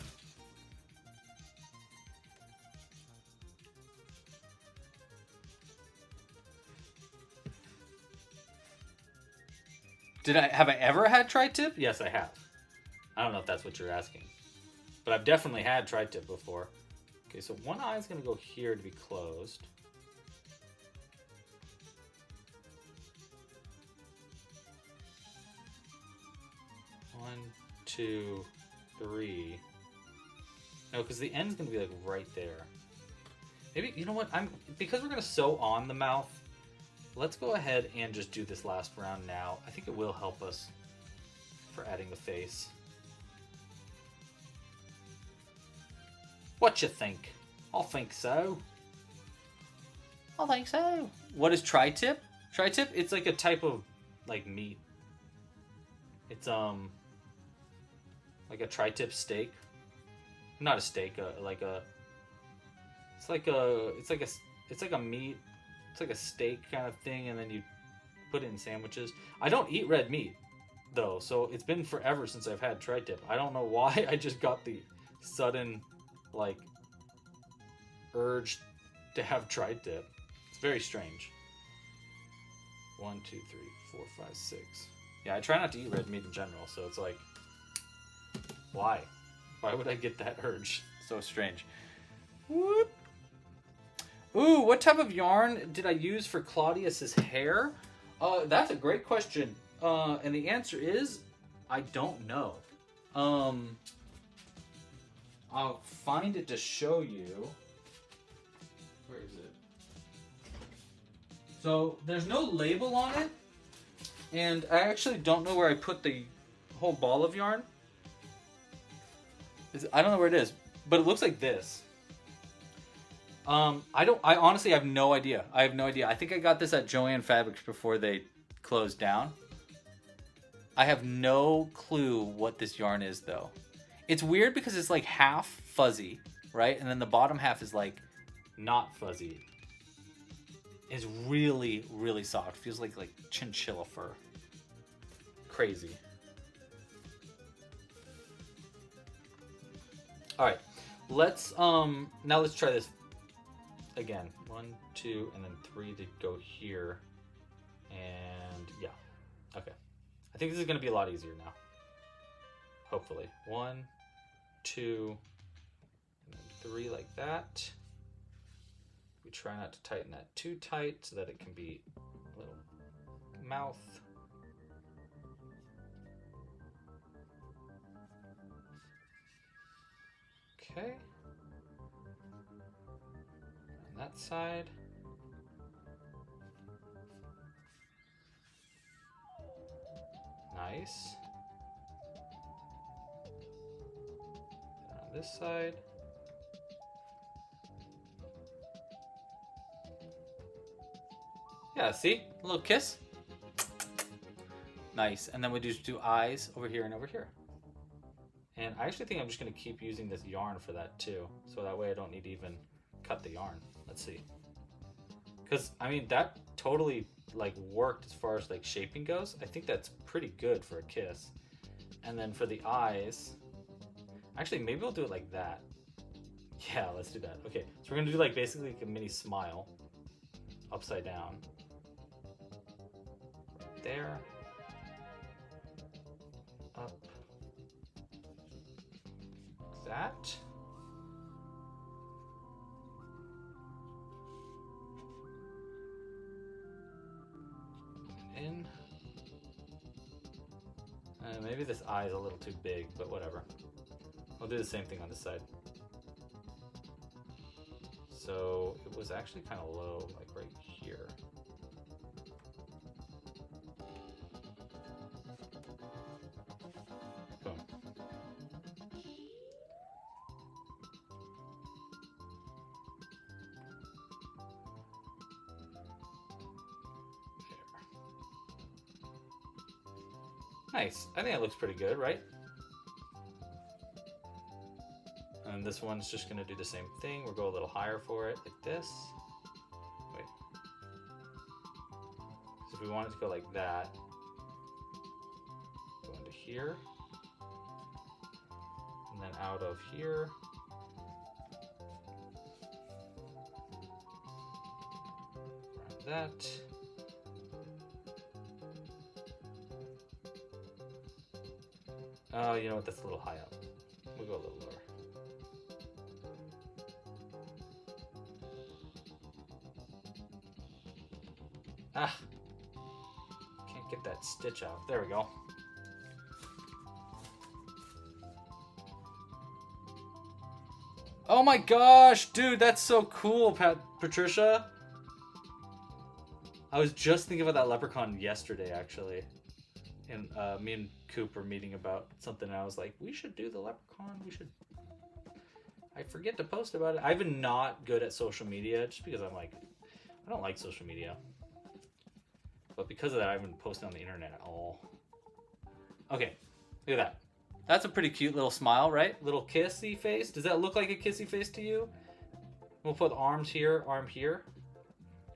Have I ever had tri-tip? Yes, I have. I don't know if that's what you're asking, but I've definitely had tri-tip before. Okay, so one eye is going to go here to be closed. One, two, three. No, because the end's going to be like right there. Maybe, you know what? Because we're going to sew on the mouth, let's go ahead and just do this last round now. I think it will help us for adding the face. What you think? I think so. I think so. What is tri-tip? Tri-tip? It's like a type of like meat. It's like a tri-tip steak. Not a steak. It's like a meat. It's like a steak kind of thing, and then you put it in sandwiches. I don't eat red meat though, so it's been forever since I've had tri-tip. I don't know why. I just got the sudden like urge to have tri-tip. It's very strange. 1, 2, 3, 4, 5, 6. Yeah, I try not to eat red meat in general, so it's like, why? Why would I get that urge? So strange. Whoop. Ooh, what type of yarn did I use for Claudius's hair? That's a great question. And the answer is, I don't know. I'll find it to show you. Where is it? So there's no label on it, and I actually don't know where I put the whole ball of yarn. I don't know where it is, but it looks like this. I honestly have no idea. I have no idea. I think I got this at Joann Fabrics before they closed down. I have no clue what this yarn is though. It's weird because it's like half fuzzy, right? And then the bottom half is like not fuzzy. It's really, really soft. Feels like chinchilla fur. Crazy. All right, let's try this again. 1, 2, and then 3 to go here, and yeah, okay. I think this is gonna be a lot easier now. Hopefully, 1, 2, and then 3 like that. We try not to tighten that too tight so that it can be a little mouth. Okay. On that side. Nice. And on this side. Yeah, see? A little kiss. Nice. And then we just do eyes over here and over here. And I actually think I'm just going to keep using this yarn for that too. So that way I don't need to even cut the yarn. Let's see. Because, I mean, that totally like worked as far as like shaping goes. I think that's pretty good for a kiss. And then for the eyes, actually maybe we'll do it like that. Yeah, let's do that. Okay, so we're going to do like basically like a mini smile upside down. Right there. Up. That. In. Maybe this eye is a little too big, but whatever. We'll do the same thing on this side. So it was actually kind of low, like right here. Boom. Nice. I think that looks pretty good, right? And this one's just going to do the same thing. We'll go a little higher for it, like this. Wait. So if we wanted to go like that, go into here, and then out of here. Around that. Oh, you know what? That's a little high up. We'll go a little lower. Ah! Can't get that stitch out. There we go. Oh my gosh, dude, that's so cool, Patricia. I was just thinking about that leprechaun yesterday, actually. And me and Coop were meeting about something, and I was like, we should do the leprechaun. We should. I forget to post about it. I've been not good at social media just because I'm like, I don't like social media. But because of that, I haven't posted on the internet at all. Okay, look at that. That's a pretty cute little smile, right? Little kissy face. Does that look like a kissy face to you? We'll put arms here, arm here.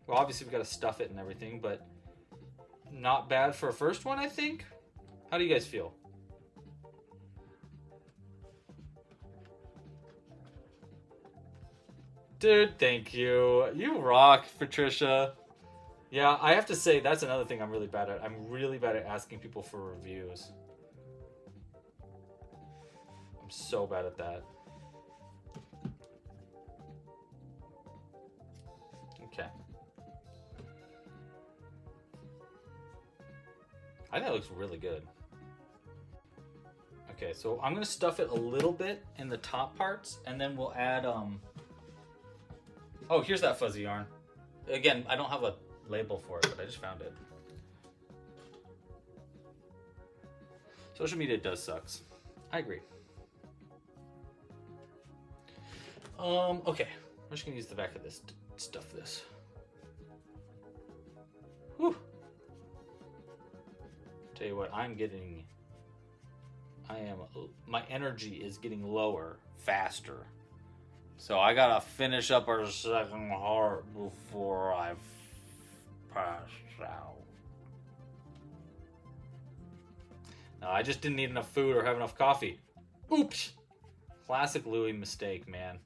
Well, obviously we've got to stuff it and everything, but not bad for a first one, I think. How do you guys feel? Dude, thank you. You rock, Patricia. Yeah, I have to say, that's another thing I'm really bad at. I'm really bad at asking people for reviews. I'm so bad at that. Okay. I think that looks really good. Okay, so I'm gonna stuff it a little bit in the top parts, and then we'll add Oh, here's that fuzzy yarn. Again, I don't have a label for it, but I just found it. Social media does sucks. I agree. Okay. I'm just gonna use the back of this to stuff this. Whew. Tell you what, my energy is getting lower faster. So I gotta finish up our second heart before I pass out. No, I just didn't eat enough food or have enough coffee. Oops! Classic Louis mistake, man.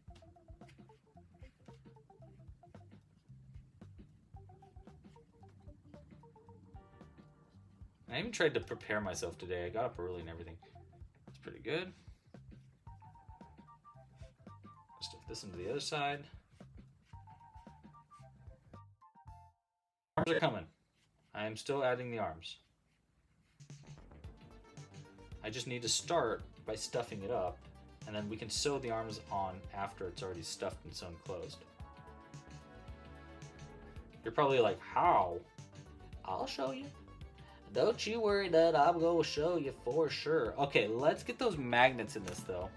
I even tried to prepare myself today. I got up early and everything. It's pretty good. Stuff this into the other side. Arms are coming. I am still adding the arms. I just need to start by stuffing it up, and then we can sew the arms on after it's already stuffed and sewn closed. You're probably like, how? I'll show you. Don't you worry, Dad. I'm going to show you for sure. Okay, let's get those magnets in this, though.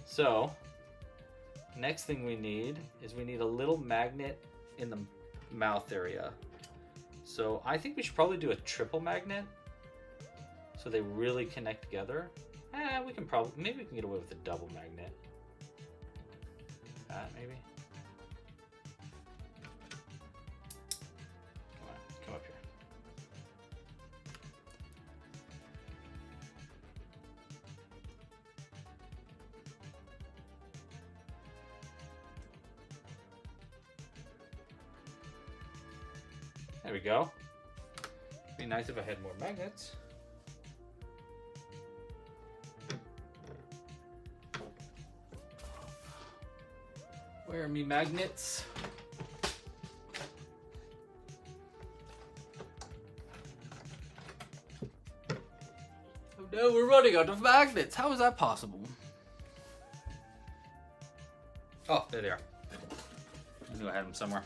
So, next thing we need is we need a little magnet in the mouth area. So I think we should probably do a triple magnet so they really connect together. We can probably, maybe we can get away with a double magnet. That maybe. Come on, come up here. There we go. Be nice if I had more magnets. Where are me magnets? Oh no, we're running out of magnets. How is that possible? Oh, there they are. I knew I had them somewhere.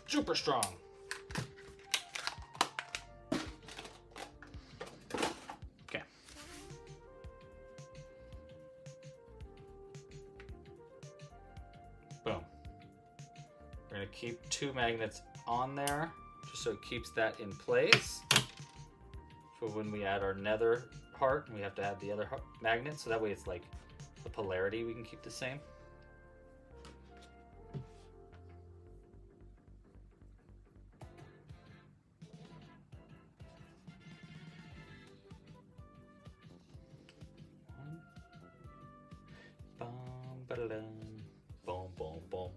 Super strong. Okay. Boom. We're going to keep 2 magnets on there just so it keeps that in place for when we add our nether heart. We have to add the other magnet, so that way it's like the polarity we can keep the same. Boom, boom, boom.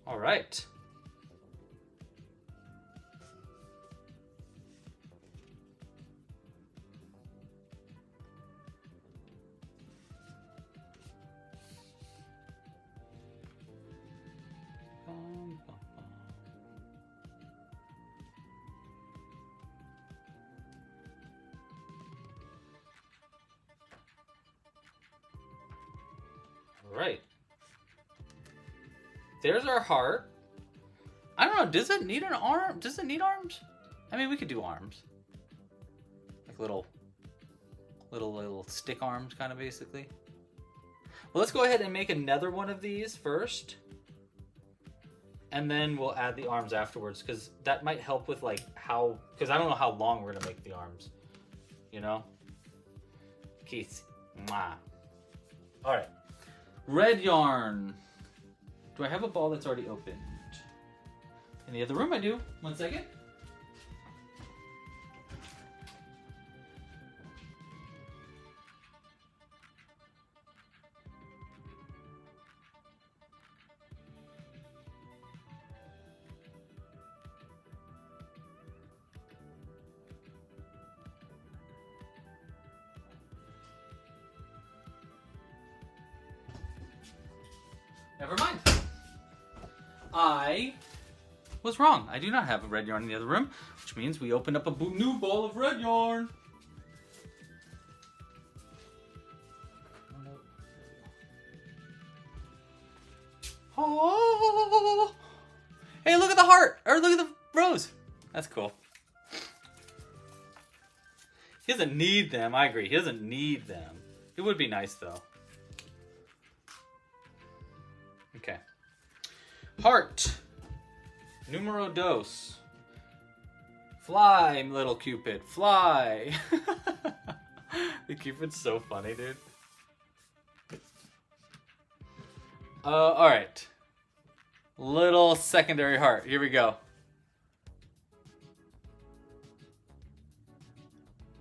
All right. Right. There's our heart. I don't know, does it need an arm? Does it need arms? I mean, we could do arms. Like little stick arms, kind of, basically. Well, let's go ahead and make another one of these first. And then we'll add the arms afterwards, because that might help with, like, how... Because I don't know how long we're going to make the arms. You know? Keith. Mwah. All right. Red yarn. Do I have a ball that's already opened? In the other room I do. 1 second. Never mind. I was wrong. I do not have a red yarn in the other room, which means we opened up a new ball of red yarn. Oh! Hey, look at the heart! Or look at the rose! That's cool. He doesn't need them. I agree. He doesn't need them. It would be nice, though. Okay. Heart. Numero dos. Fly, little Cupid. Fly. The Cupid's so funny, dude. Alright. Little secondary heart. Here we go.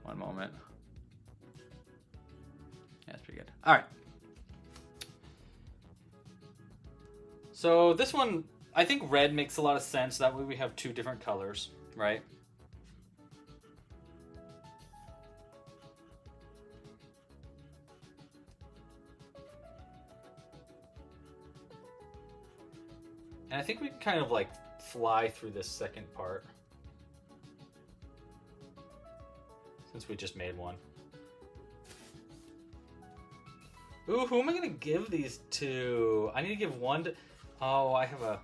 One moment. Yeah, that's pretty good. Alright. So this one, I think red makes a lot of sense. That way we have two different colors, right? And I think we can kind of like fly through this second part. Since we just made one. Ooh, who am I gonna give these to? I need to give one to... Oh, I have a...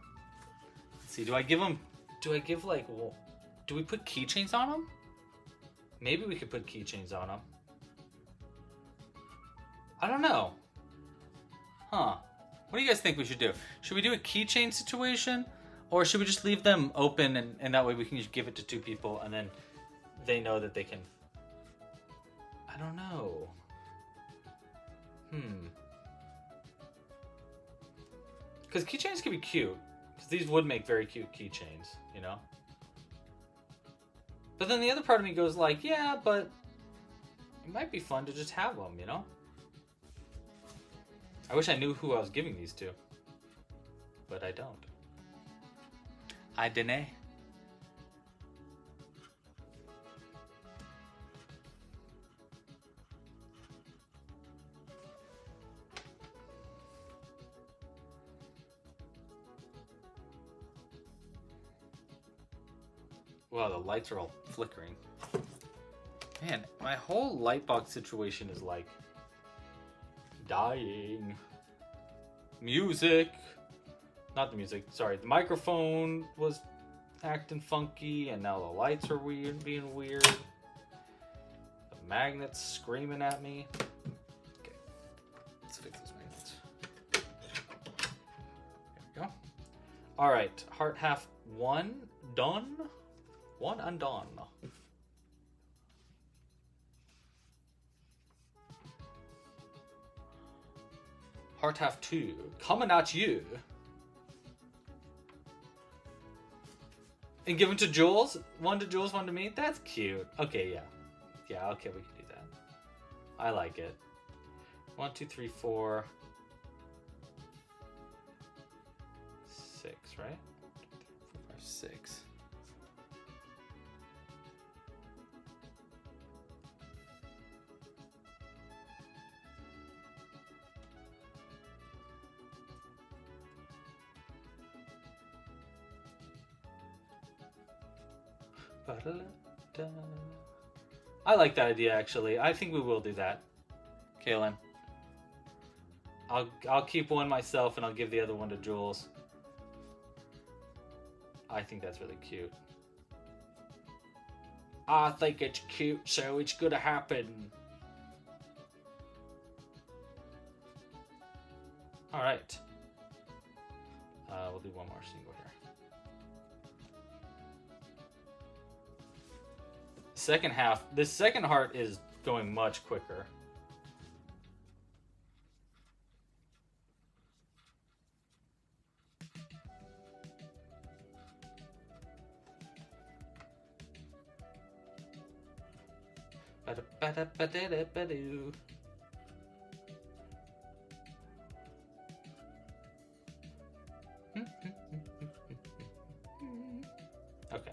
Let's see, do I give them... Do I give like... Well, do we put keychains on them? Maybe we could put keychains on them. I don't know. Huh. What do you guys think we should do? Should we do a keychain situation? Or should we just leave them open and that way we can just give it to two people and then they know that they can... I don't know. Because keychains can be cute. Because these would make very cute keychains, you know? But then the other part of me goes like, yeah, but it might be fun to just have them, you know? I wish I knew who I was giving these to. But I don't. I dunno. Wow, the lights are all flickering. Man, my whole light box situation is like dying. Music. Not the music, sorry. The microphone was acting funky and now the lights are weird, being weird. The magnet's screaming at me. Okay, let's fix those magnets. There we go. All right, heart half one done. One and done. Heart half two, coming at you. And give them to Jules? One to Jules, one to me? That's cute. Okay, yeah. Yeah, okay, we can do that. I like it. 1, 2, 3, 4. 6, right? 4, 5, 6. I like that idea, actually. I think we will do that, Kaylin. I'll keep one myself and I'll give the other one to Jules. I think that's really cute. I think it's cute, so it's gonna happen. All right. We'll do one more single here. Second half, this second heart is going much quicker. Ba-da-ba-da-ba-da-ba-doo. Okay.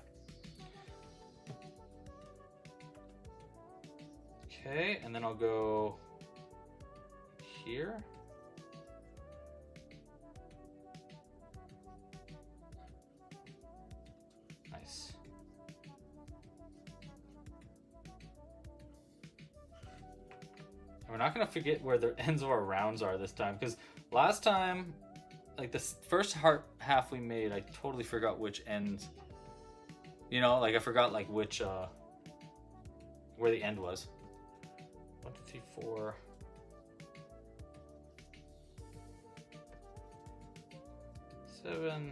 Okay, and then I'll go here. We're not gonna forget where the ends of our rounds are this time, because last time, like the first half we made, I totally forgot which ends. You know, like I forgot like which where the end was. 1, 2, 3, 4. 7,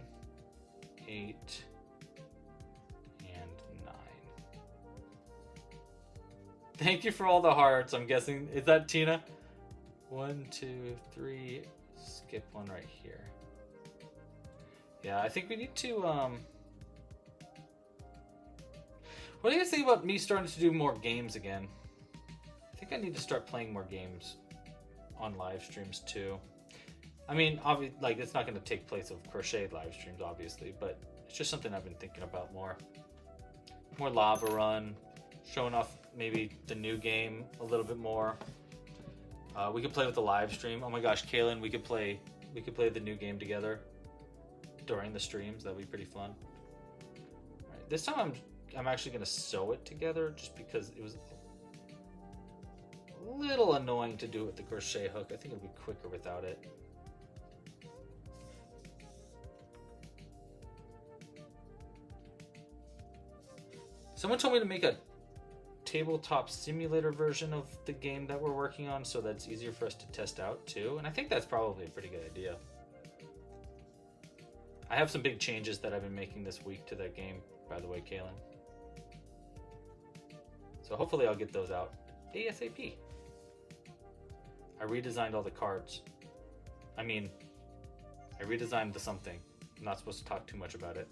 8, and 9. Thank you for all the hearts. I'm guessing, is that Tina? 1, 2, 3. Skip one right here. Yeah, I think we need to. What do you guys think about me starting to do more games again? I think I need to start playing more games on live streams too. I mean, obviously, like it's not going to take place of crochet live streams, obviously, but it's just something I've been thinking about more. More lava run, showing off maybe the new game a little bit more. We could play with the live stream. Oh my gosh, Kaylin, we could play the new game together during the streams. That'd be pretty fun. All right, this time I'm actually going to sew it together just because it was a little annoying to do it with the crochet hook. I think it'd be quicker without it. Someone told me to make a tabletop simulator version of the game that we're working on so that's easier for us to test out too, and I think that's probably a pretty good idea. I have some big changes that I've been making this week to that game, by the way, Kaylin. So hopefully I'll get those out ASAP. I redesigned all the cards. I mean, I redesigned the something. I'm not supposed to talk too much about it.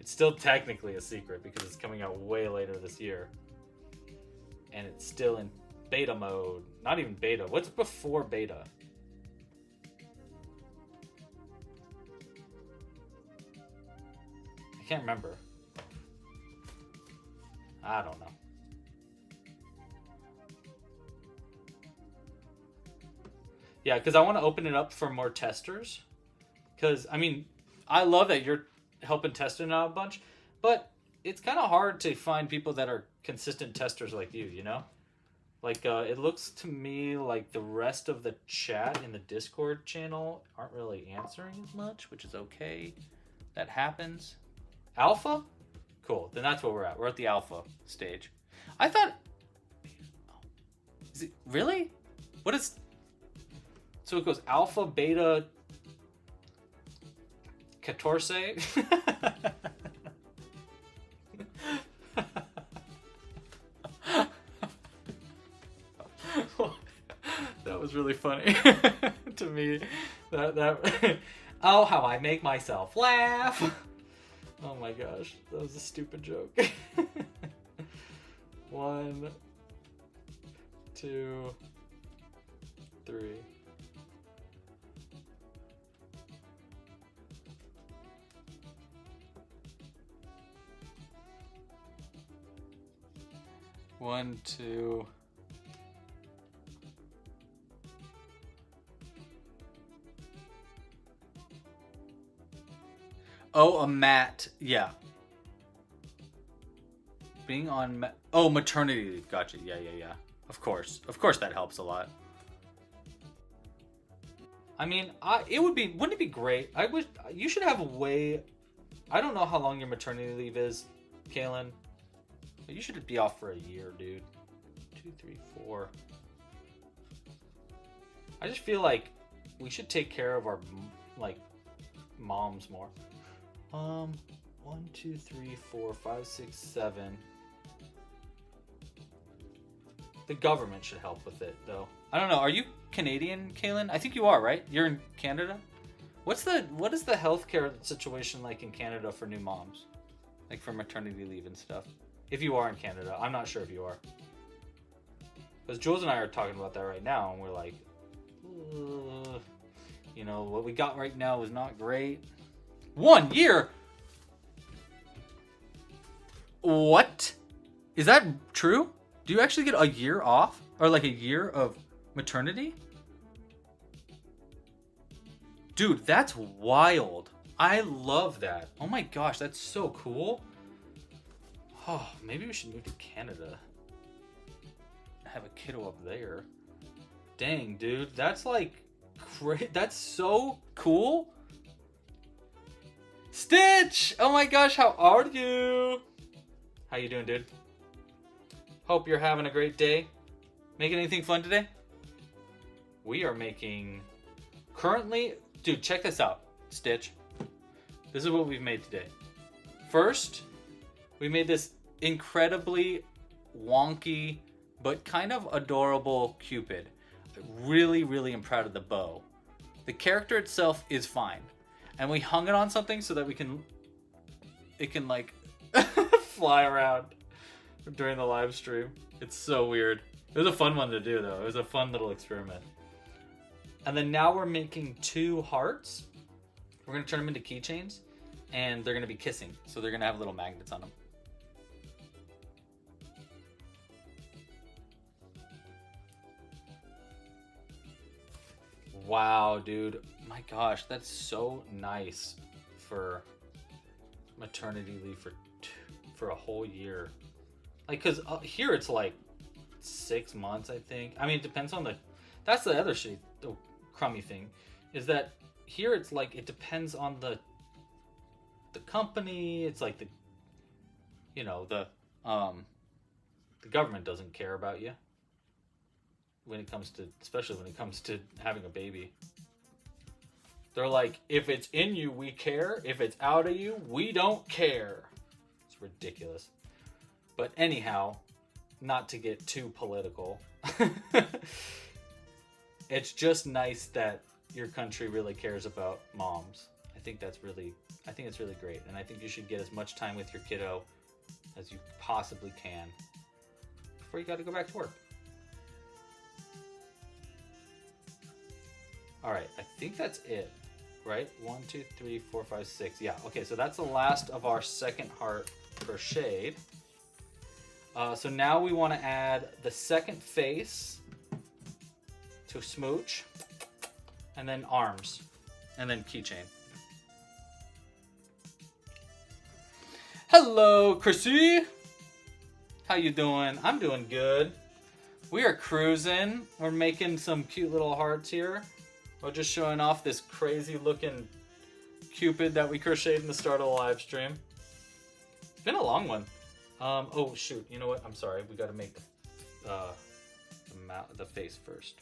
It's still technically a secret because it's coming out way later this year. And it's still in beta mode. Not even beta. What's before beta? I can't remember. I don't know. Yeah, because I want to open it up for more testers. Because, I mean, I love that you're helping test it out a bunch, but it's kind of hard to find people that are consistent testers like you know? Like, it looks to me like the rest of the chat in the Discord channel aren't really answering as much, which is okay. That happens. Alpha? Cool, then that's where we're at. We're at the alpha stage. I thought... Is it... Really? What is... So it goes alpha, beta... 14? That was really funny to me. That oh, how I make myself laugh. Oh my gosh, that was a stupid joke. 1, 2, 3. One, two. Oh, a mat. Yeah. Being on oh, maternity leave. Gotcha. Yeah. Of course that helps a lot. I mean, wouldn't it be great? You should have a way. I don't know how long your maternity leave is, Kaylin. But you should be off for a year, dude. 2, 3, 4. I just feel like we should take care of our moms more. 1, 2, 3, 4, 5, 6, 7. The government should help with it, though. I don't know. Are you Canadian, Kaylin? I think you are, right? You're in Canada? What is the healthcare situation like in Canada for new moms? Like for maternity leave and stuff? If you are in Canada. I'm not sure if you are. Because Jules and I are talking about that right now, and we're like, you know, what we got right now is not great. 1 year? What? Is that true? Do you actually get a year off? Or like a year of maternity? Dude, that's wild. I love that. Oh my gosh, that's so cool. Oh, maybe we should move to Canada. have a kiddo up there. Dang, dude, that's like that's so cool. Stitch! Oh my gosh, how are you? How you doing, dude? Hope you're having a great day. Making anything fun today? We are making currently, dude, check this out, Stitch. This is what we've made today. First, we made this incredibly wonky but kind of adorable cupid. Really, really am proud of the bow. The character itself is fine. And we hung it on something so that it can like fly around during the live stream. It's so weird. It was a fun one to do though. It was a fun little experiment. And then now we're making 2 hearts. We're gonna turn them into keychains and they're gonna be kissing. So they're gonna have little magnets on them. Wow, dude. My gosh, that's so nice for maternity leave for a whole year. Like, cause here it's like 6 months, I think. I mean, it depends on that's the other shit, the crummy thing, is that here it's like, it depends on the company. It's like the government doesn't care about you. Especially when it comes to having a baby. They're like, if it's in you, we care. If it's out of you, we don't care. It's ridiculous. But anyhow, not to get too political. It's just nice that your country really cares about moms. I think it's really great. And I think you should get as much time with your kiddo as you possibly can before you got to go back to work. All right, I think that's it, right? 1, 2, 3, 4, 5, 6. Yeah, okay, so that's the last of our second heart crocheted. So now we want to add the second face to smooch, and then arms, and then keychain. Hello, Chrissy. How you doing? I'm doing good. We are cruising. We're making some cute little hearts here. We're just showing off this crazy looking cupid that we crocheted in the start of the live stream. It's been a long one. Oh shoot, you know what? I'm sorry. We got to make the face first.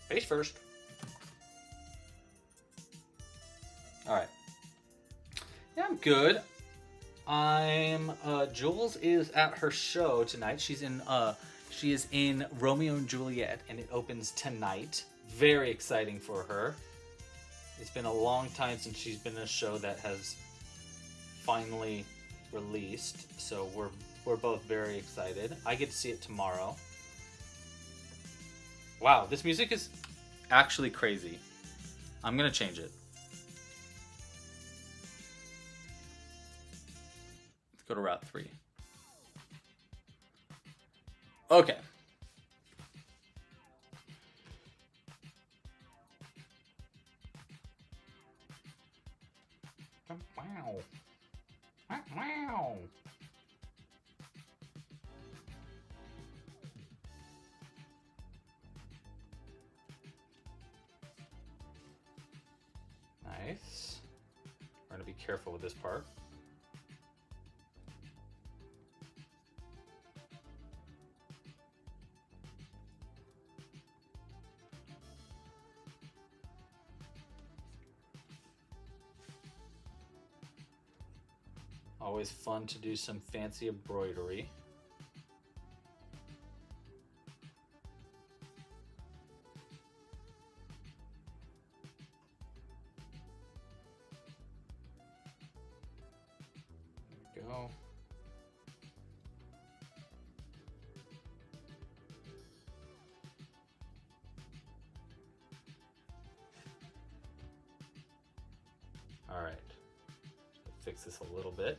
Face first. All right. Yeah, I'm good. Jules is at her show tonight. She is in Romeo and Juliet, and it opens tonight. Very exciting for her. It's been a long time since she's been in a show that has finally released, so we're both very excited. I get to see it tomorrow. Wow, this music is actually crazy. I'm gonna change it. Let's go to Route 3. Okay. Wow. Wow. Nice. We're going to be careful with this part. Always fun to do some fancy embroidery. There we go. All right. Fix this a little bit.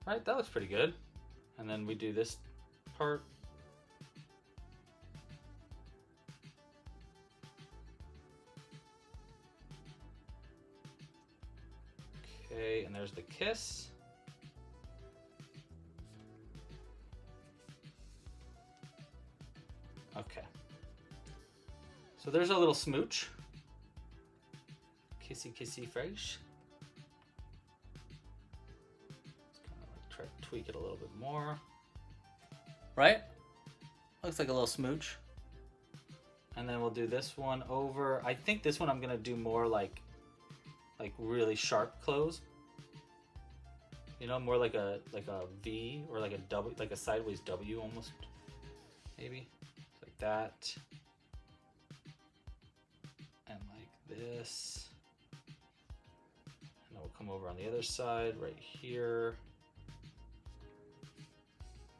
All right, that looks pretty good. And then we do this part. Okay, and there's the kiss. there's a little smooch. Kissy kissy fresh. Just kind of like try to tweak it a little bit more. Right? Looks like a little smooch. And then we'll do this one over. I think this one I'm gonna do more like really sharp close. You know, more like a V or like a W, like a sideways W almost. Maybe like that. And like this. And then we'll come over on the other side right here.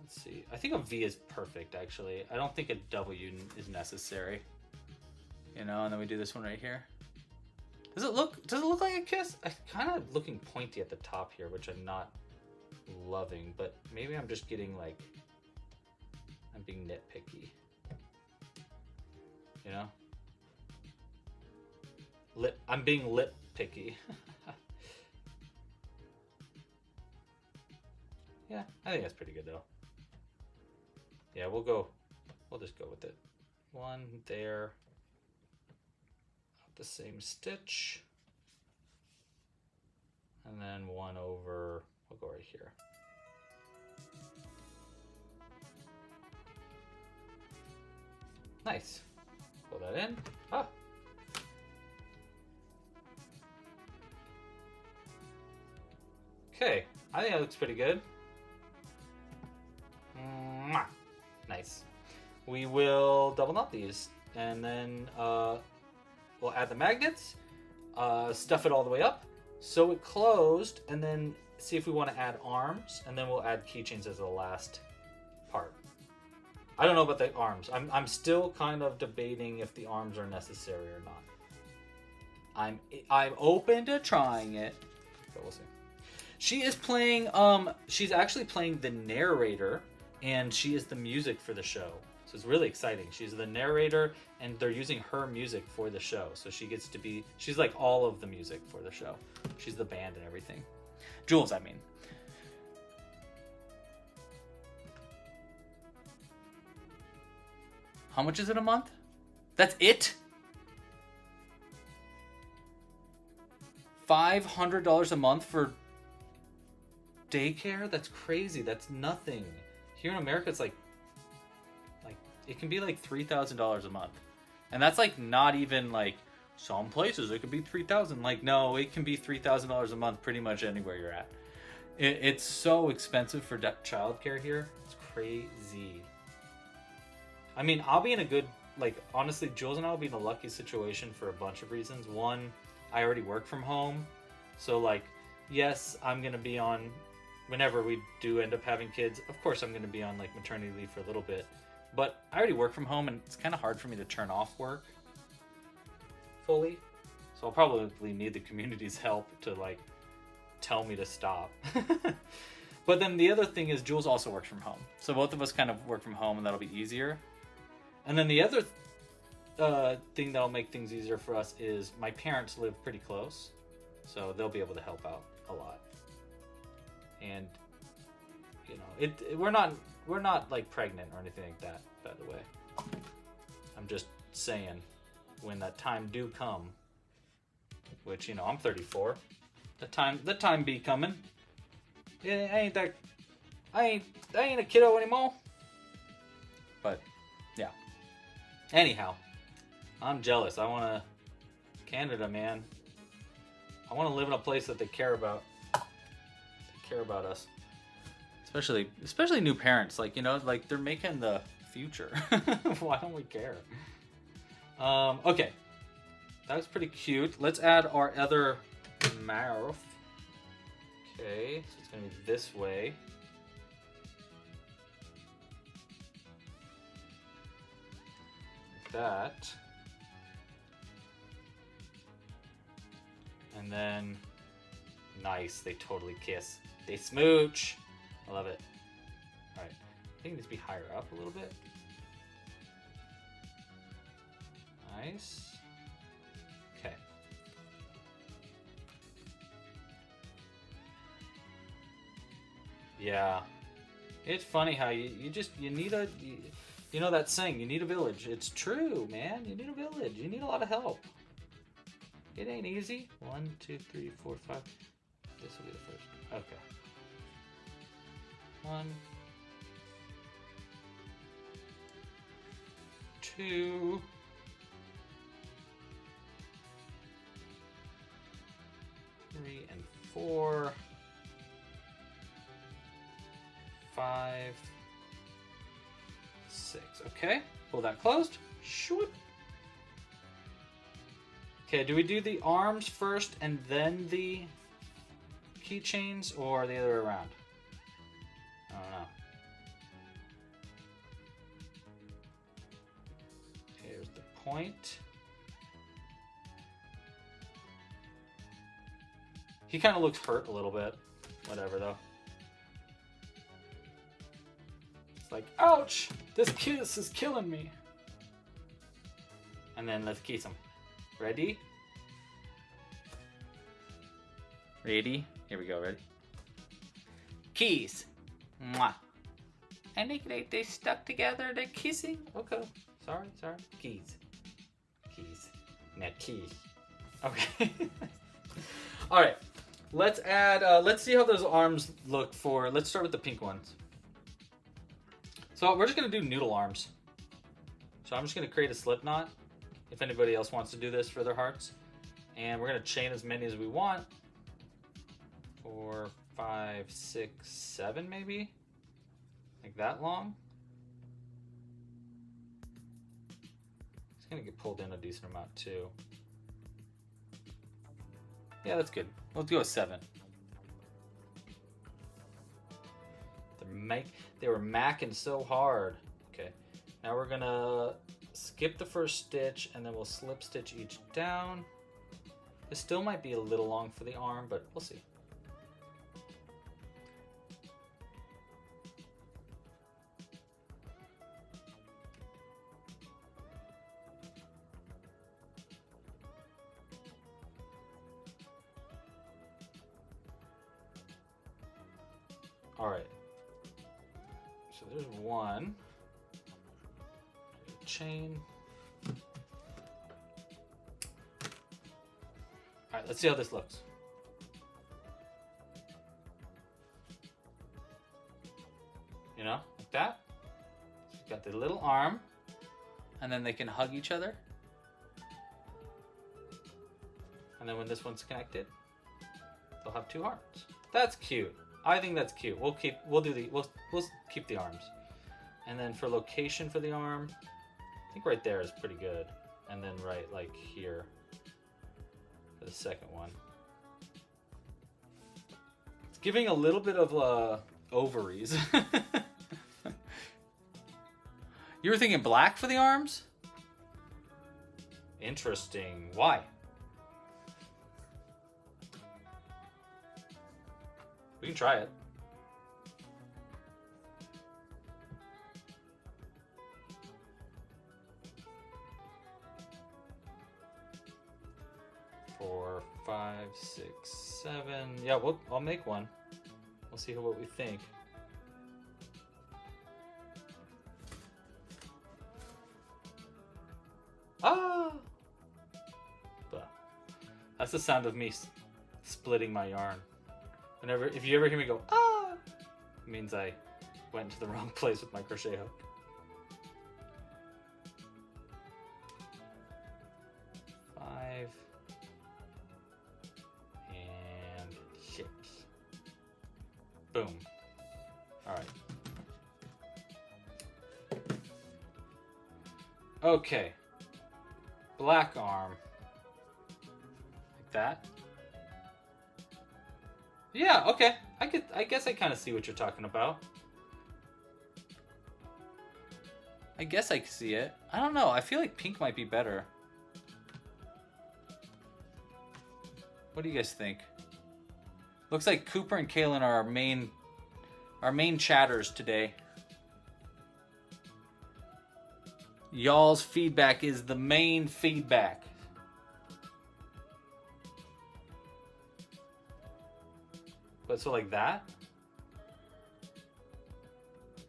Let's see. I think a V is perfect actually. I don't think a W is necessary. You know, and then we do this one right here. Does it look like a kiss? I'm kind of looking pointy at the top here, which I'm not loving, but maybe I'm just getting like, I'm being nitpicky. You know? I'm being lip picky. Yeah, I think that's pretty good though. Yeah, we'll just go with it. One there. The same stitch, and then one over, we'll go right here. Nice. Pull that in. Ah. Okay, I think that looks pretty good. Mwah. Nice. We will double knot these, and then we'll add the magnets, stuff it all the way up, sew it closed, and then see if we want to add arms, and then we'll add keychains as the last part. I don't know about the arms. I'm still kind of debating if the arms are necessary or not. I'm open to trying it, but we'll see. She is playing. She's actually playing the narrator, and she is the music for the show. So it's really exciting. She's the narrator, and they're using her music for the show. So she gets to be, she's like all of the music for the show. She's the band and everything. Jules, I mean. How much is it a month? That's it? $500 a month for daycare? That's crazy. That's nothing. Here in America, it's like it can be like $3,000 a month, and that's like not even like some places it could be $3,000. Like no, it can be $3,000 a month pretty much anywhere you're at. It's so expensive for childcare here. It's crazy. I mean, I'll be in a good, like honestly, Jules and I will be in a lucky situation for a bunch of reasons. One, I already work from home, so like yes, I'm gonna be on whenever we do end up having kids. Of course, I'm gonna be on like maternity leave for a little bit. But I already work from home, and it's kind of hard for me to turn off work fully. So I'll probably need the community's help to like tell me to stop. But then the other thing is Jules also works from home. So both of us kind of work from home, and that'll be easier. And then the other thing that'll make things easier for us is my parents live pretty close. So they'll be able to help out a lot. And you know, we're not like pregnant or anything like that, by the way. I'm just saying, when that time do come, which, you know, I'm 34, the time be coming. I ain't a kiddo anymore. But yeah. Anyhow, I'm jealous. Canada, man. I want to live in a place that they care about. They care about us. Especially new parents, like, you know, like they're making the future. Why don't we care? Okay, that was pretty cute. Let's add our other mouth. Okay, so it's gonna be this way. Like that. And then, nice, they totally kiss. They smooch. I love it. All right, I think it needs to be higher up a little bit. Nice. Okay. Yeah, it's funny how you need You know that saying, you need a village. It's true, man. You need a village. You need a lot of help. It ain't easy. 1, 2, 3, 4, 5. This will be the first. Okay. 1, 2. 3 and 4. 5, 6. Okay, pull that closed. Shoot. Okay, do we do the arms first and then the keychains, or the other way around? I don't know. Okay, here's the point. He kind of looks hurt a little bit. Whatever, though. It's like, ouch! This kiss is killing me. And then let's kiss him. Ready? Ready? Here we go, ready? Keys. Mwah. And they stuck together, they're kissing. Okay. Sorry. Keys. Now keys. Okay. Alright. Let's add, let's see how those arms look for, let's start with the pink ones. So we're just going to do noodle arms. So I'm just going to create a slip knot, if anybody else wants to do this for their hearts. And we're going to chain as many as we want. 4, 5, 6, 7 maybe? Like that long. It's going to get pulled in a decent amount too. Yeah, that's good. Let's go with 7. They were macking so hard. Okay, now we're gonna skip the first stitch and then we'll slip stitch each down. This still might be a little long for the arm, but we'll see. All right. So there's one. Chain. All right, let's see how this looks. You know, like that. So you've got the little arm, and then they can hug each other. And then when this one's connected, they'll have 2 hearts. That's cute. I think that's cute. We'll keep the arms. And then for location for the arm, I think right there is pretty good. And then right like here for the second one. It's giving a little bit of ovaries. You were thinking black for the arms? Interesting. Why? We can try it. Four, 5, 6, 7. Yeah, I'll make one. We'll see what we think. Ah! That's the sound of me splitting my yarn. If you ever hear me go, ah, it means I went to the wrong place with my crochet hook. Five and 6. Boom. All right. Okay. Black arm. Like that. Yeah, okay. I guess I kind of see what you're talking about. I guess I see it. I don't know. I feel like pink might be better. What do you guys think? Looks like Cooper and Kaylin are our main chatters today. Y'all's feedback is the main feedback. But so like that?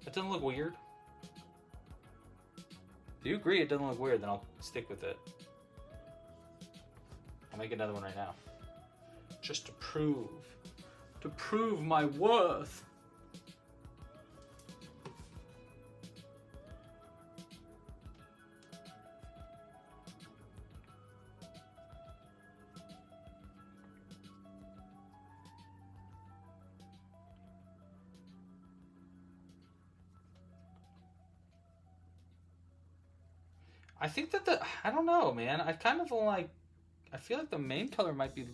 That doesn't look weird. If you agree it doesn't look weird, then I'll stick with it. I'll make another one right now. Just to prove my worth. I think that I don't know, man. I kind of like, I feel like the main color might be,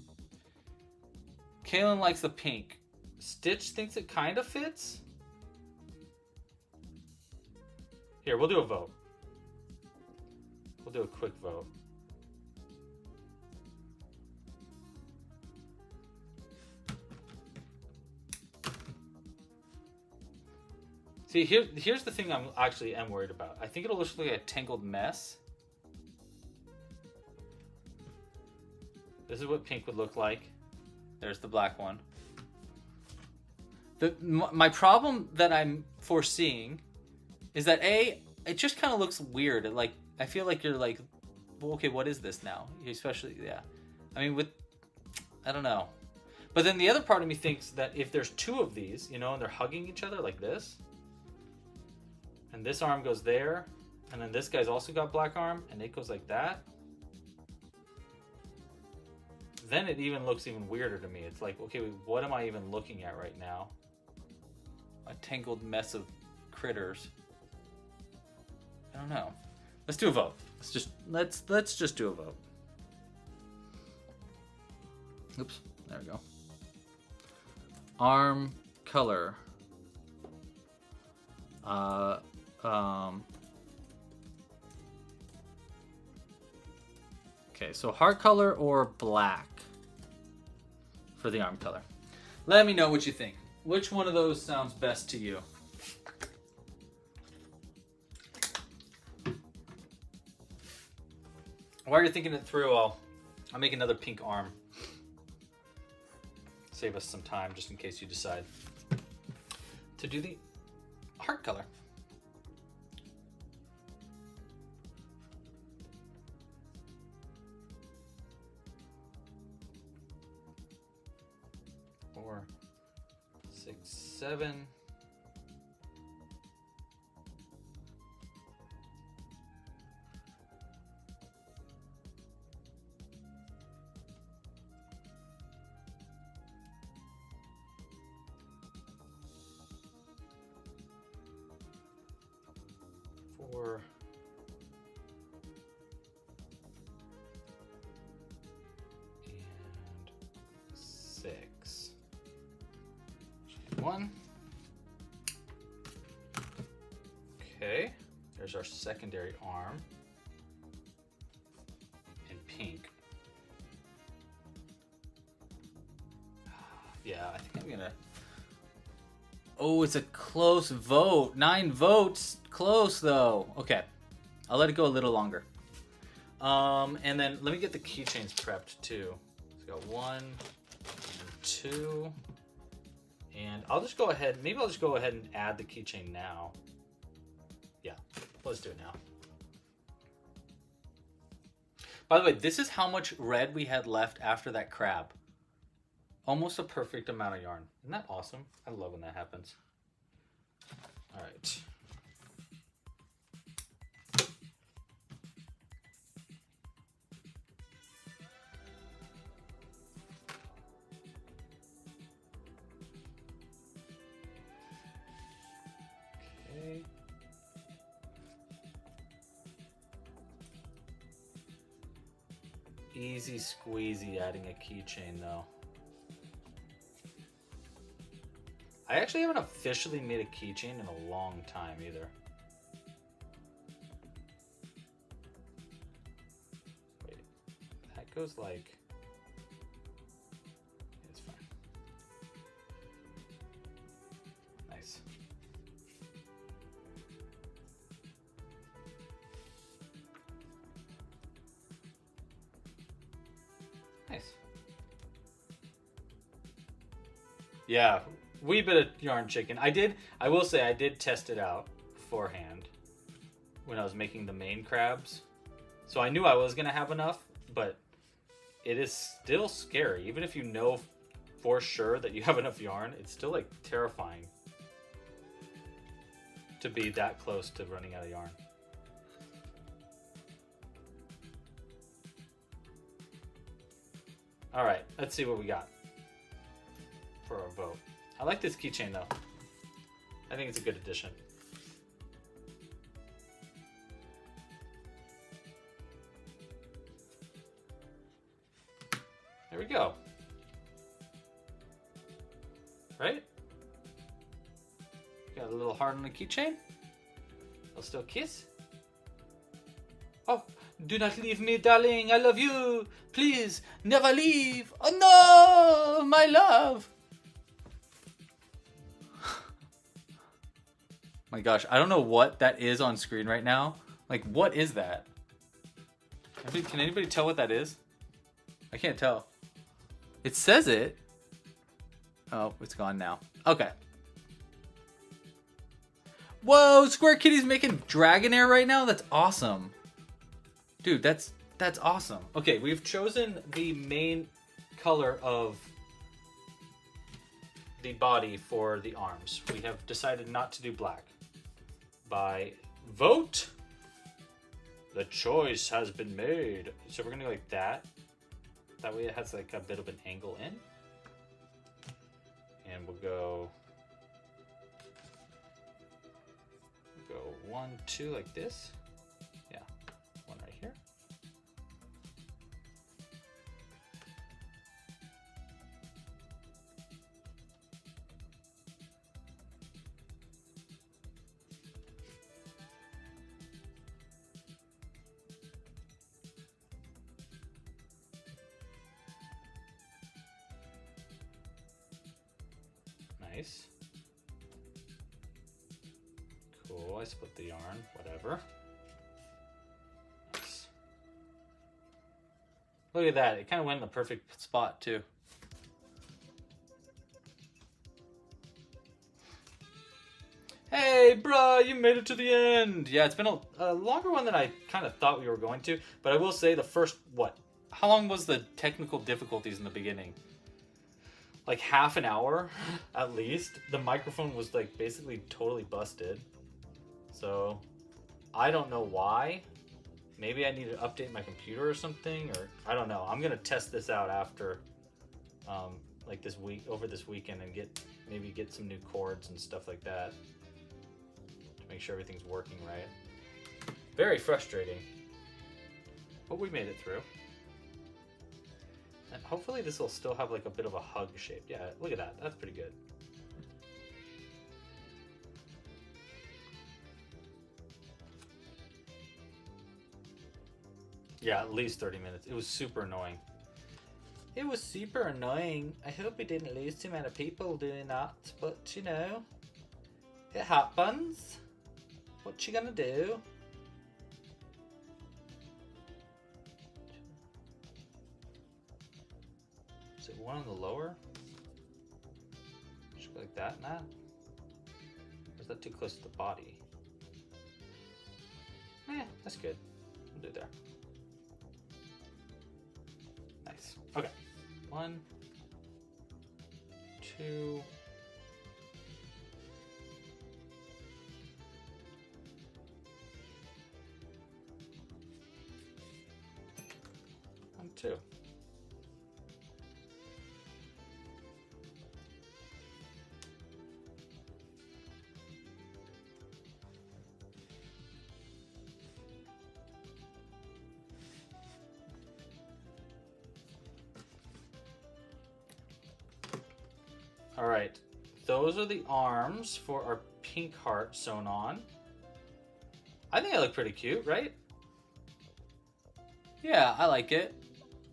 Kaylin likes the pink. Stitch thinks it kind of fits. Here, we'll do a vote. We'll do a quick vote. See, here's the thing I'm actually am worried about. I think it'll look like a tangled mess. This is what pink would look like. There's the black one. My problem that I'm foreseeing is that it just kind of looks weird. Like, I feel like you're like, well, okay, what is this now? Especially, yeah. I mean, I don't know. But then the other part of me thinks that if there's two of these, you know, and they're hugging each other like this, and this arm goes there, and then this guy's also got black arm, and it goes like that, then it even looks even weirder to me. It's like, okay, what am I even looking at right now? A tangled mess of critters. I don't know. Let's do a vote. Let's just do a vote. Oops, there we go. Arm color. Okay, so heart color or black for the arm color. Let me know what you think. Which one of those sounds best to you? While you're thinking it through, I'll make another pink arm. Save us some time just in case you decide to do the heart color. Four, 6, 7. Four. And 6. 1. Okay, there's our secondary arm in pink. Yeah, I think I'm gonna. Oh, it's a close vote. 9 votes. Close though. Okay, I'll let it go a little longer. And then let me get the keychains prepped too. So we got 1 and 2. And I'll just go ahead, maybe I'll just go ahead and add the keychain now. Yeah, let's do it now. By the way, this is how much red we had left after that crab. Almost a perfect amount of yarn. Isn't that awesome? I love when that happens. All right. Okay. Easy squeezy adding a keychain though. I actually haven't officially made a keychain in a long time either. Wait, that goes like, it's fine. Nice. Nice. Yeah. Wee bit of yarn chicken. I will say I did test it out beforehand when I was making the main crabs. So I knew I was gonna have enough, but it is still scary. Even if you know for sure that you have enough yarn, it's still like terrifying to be that close to running out of yarn. All right, let's see what we got for our vote. I like this keychain though. I think it's a good addition. There we go. Right? Got a little heart on the keychain. I'll still kiss. Oh, do not leave me, darling. I love you. Please, never leave. Oh no, my love. My gosh, I don't know what that is on screen right now. Like, what is that? Can anybody tell what that is? I can't tell. It says it. Oh, it's gone now. Okay. Whoa, Square Kitty's making Dragonair right now? That's awesome. Dude, that's awesome. Okay, we've chosen the main color of the body for the arms. We have decided not to do black. By vote, the choice has been made. So we're gonna go like that. That way it has like a bit of an angle in. And we'll go 1, 2 like this. Yeah, one right here. Nice. Cool, I split the yarn, whatever. Nice. Look at that, it kind of went in the perfect spot too. Hey, bruh, you made it to the end. Yeah, it's been a longer one than I kind of thought we were going to, but I will say the first, how long was the technical difficulties in the beginning? Like half an hour at least. The microphone was like basically totally busted. So I don't know why. Maybe I need to update my computer or something, or I don't know. I'm gonna test this out after like this week, over this weekend, and maybe get some new chords and stuff like that to make sure everything's working right. Very frustrating. But we made it through. And hopefully this will still have like a bit of a hug shape. Yeah, look at that. That's pretty good. Yeah, at least 30 minutes. It was super annoying. It was super annoying. I hope we didn't lose too many people doing that. But, you know, it happens. What you gonna do? Is it one on the lower? Just go like that and that? Or is that too close to the body? Eh, that's good. We'll do it there. Nice. Okay. 1, 2. And 2. All right, those are the arms for our pink heart sewn on. I think I look pretty cute, right? Yeah, I like it.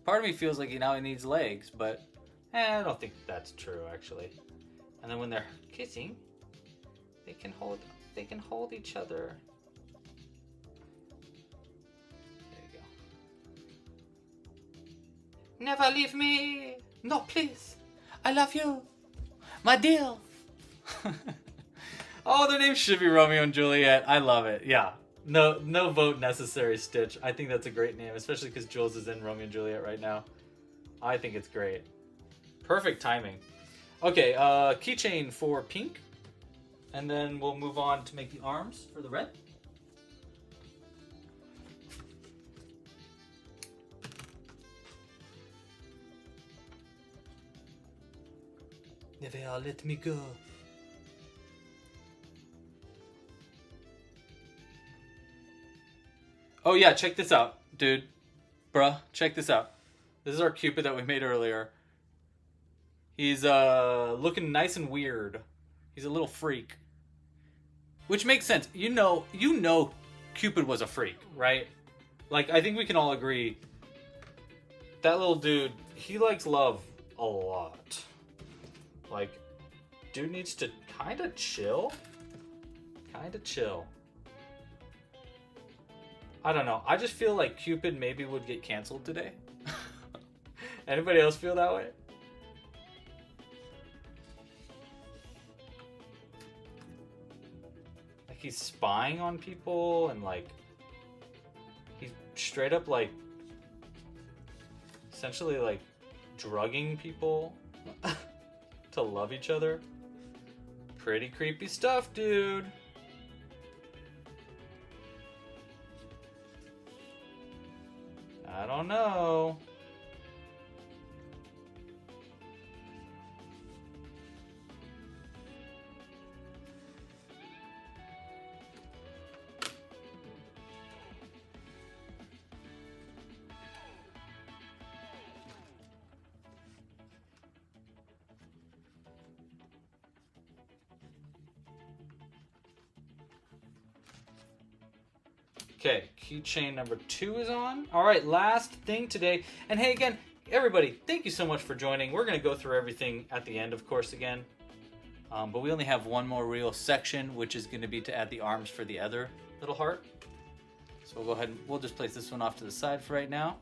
Part of me feels like now it needs legs, but I don't think that's true actually. And then when they're kissing, they can hold each other. There you go. Never leave me. No, please. I love you. My deal. Oh, their names should be Romeo and Juliet. I love it. Yeah, No vote necessary, Stitch. I think that's a great name, especially because Jules is in Romeo and Juliet right now. I think it's great. Perfect timing. Okay, keychain for pink. And then we'll move on to make the arms for the red. Never let me go. Oh yeah, check this out, dude. Bruh, check this out. This is our Cupid that we made earlier. He's looking nice and weird. He's a little freak. Which makes sense. You know Cupid was a freak, right? Like, I think we can all agree that little dude, he likes love a lot. Like, dude needs to kind of chill. I don't know. I just feel like Cupid maybe would get canceled today. Anybody else feel that way? Like he's spying on people and like he's straight up like essentially like drugging people to love each other. Pretty creepy stuff, dude. I don't know. Okay, keychain number 2 is on. All right, last thing today. And hey, again, everybody, thank you so much for joining. We're going to go through everything at the end, of course, again. But we only have one more real section, which is going to be to add the arms for the other little heart. So we'll go ahead and we'll just place this one off to the side for right now.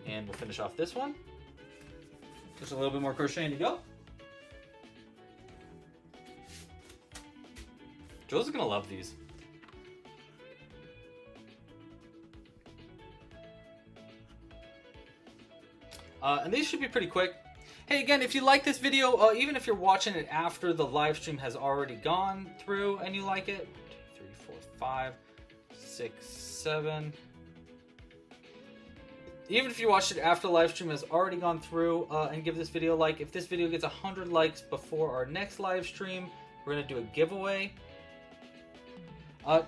And we'll finish off this one. Just a little bit more crocheting to go. Jules is going to love these. And these should be pretty quick. Hey, again, if you like this video, even if you're watching it after the live stream has already gone through and you like it, 2, 3, 4, 5, 6, 7. Even if you watched it after the live stream has already gone through and give this video a like, if this video gets 100 likes before our next live stream, we're going to do a giveaway.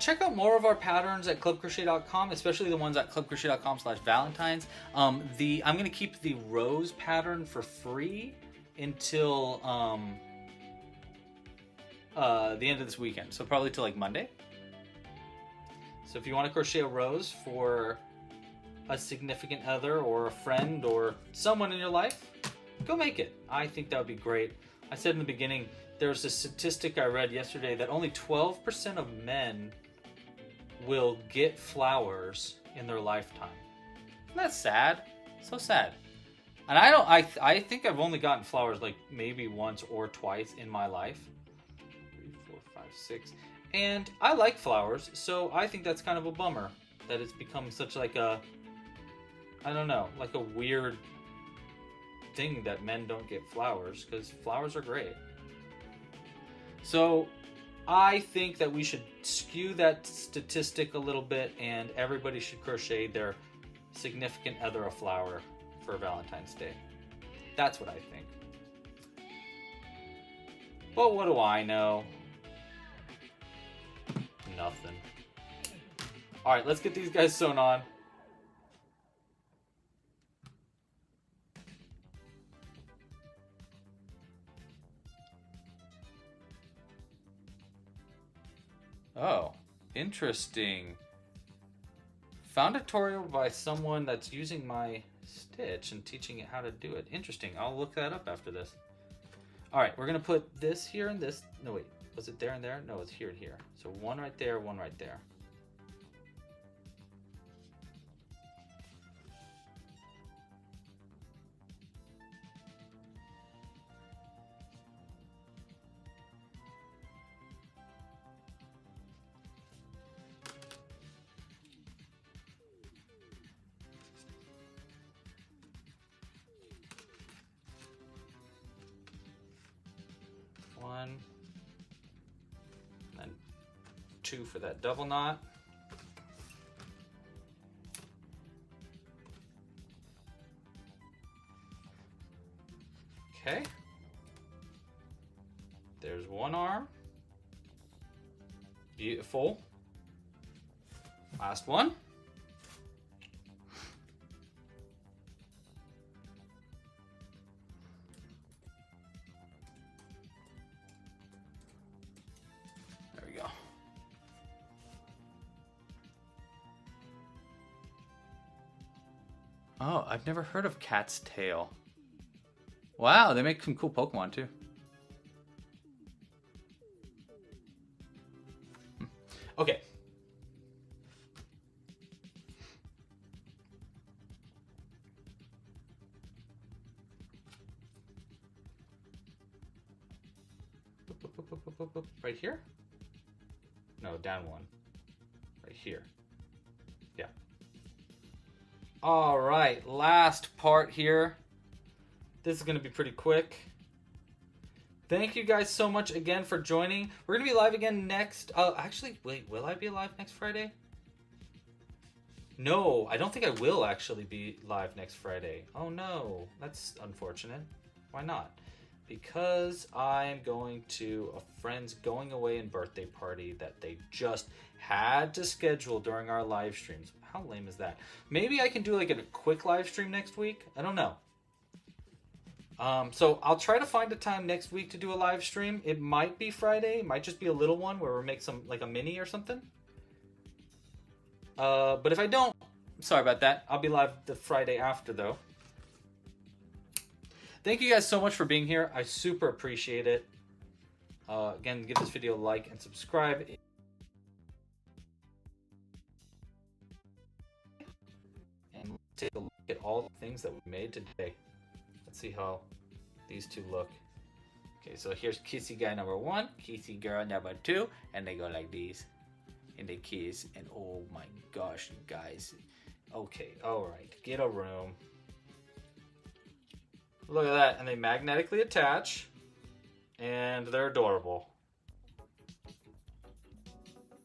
Check out more of our patterns at clubcrochet.com, especially the ones at clubcrochet.com/valentines. I'm going to keep the rose pattern for free until the end of this weekend, so probably till like Monday. So if you want to crochet a rose for a significant other or a friend or someone in your life, go make it. I think that would be great. I said in the beginning, there's a statistic I read yesterday that only 12% of men will get flowers in their lifetime. Isn't that sad? So sad. And I think I've only gotten flowers like maybe once or twice in my life. 3, 4, 5, 6. And I like flowers, so I think that's kind of a bummer that it's become such like a, I don't know, like a weird thing that men don't get flowers, because flowers are great. So I think that we should skew that statistic a little bit and everybody should crochet their significant other a flower for Valentine's Day. That's what I think. But what do I know? Nothing. Alright, let's get these guys sewn on. Oh, interesting. Found a tutorial by someone that's using my stitch and teaching it how to do it. Interesting. I'll look that up after this. All right, we're going to put this here and this. No, wait. Was it there and there? No, it's here and here. So one right there, one right there. one. And 2 for that double knot. Okay. There's one arm. Beautiful. Last one. There we go. Oh, I've never heard of Cat's Tail. Wow, they make some cool Pokemon too. Okay. Right here? No, down one. Right here. Yeah. All right, last part here. This is going to be pretty quick. Thank you guys so much again for joining. We're going to be live again next... actually, wait, will I be live next Friday? No, I don't think I will actually be live next Friday. Oh no, that's unfortunate. Why not? Because I'm going to a friend's going away and birthday party that they just had to schedule during our live streams. How lame is that? Maybe I can do like a quick live stream next week. I don't know. So I'll try to find a time next week to do a live stream. It might be Friday. It might just be a little one where we make some like a mini or something. But if I don't, sorry about that. I'll be live the Friday after though. Thank you guys so much for being here. I super appreciate it. Again, give this video a like and subscribe. And take a look at all the things that we made today. Let's see how these two look. Okay, so here's kissy guy number 1, kissy girl number 2, and they go like these. And they kiss, and oh my gosh, you guys. Okay, alright, get a room. Look at that, and they magnetically attach, and they're adorable.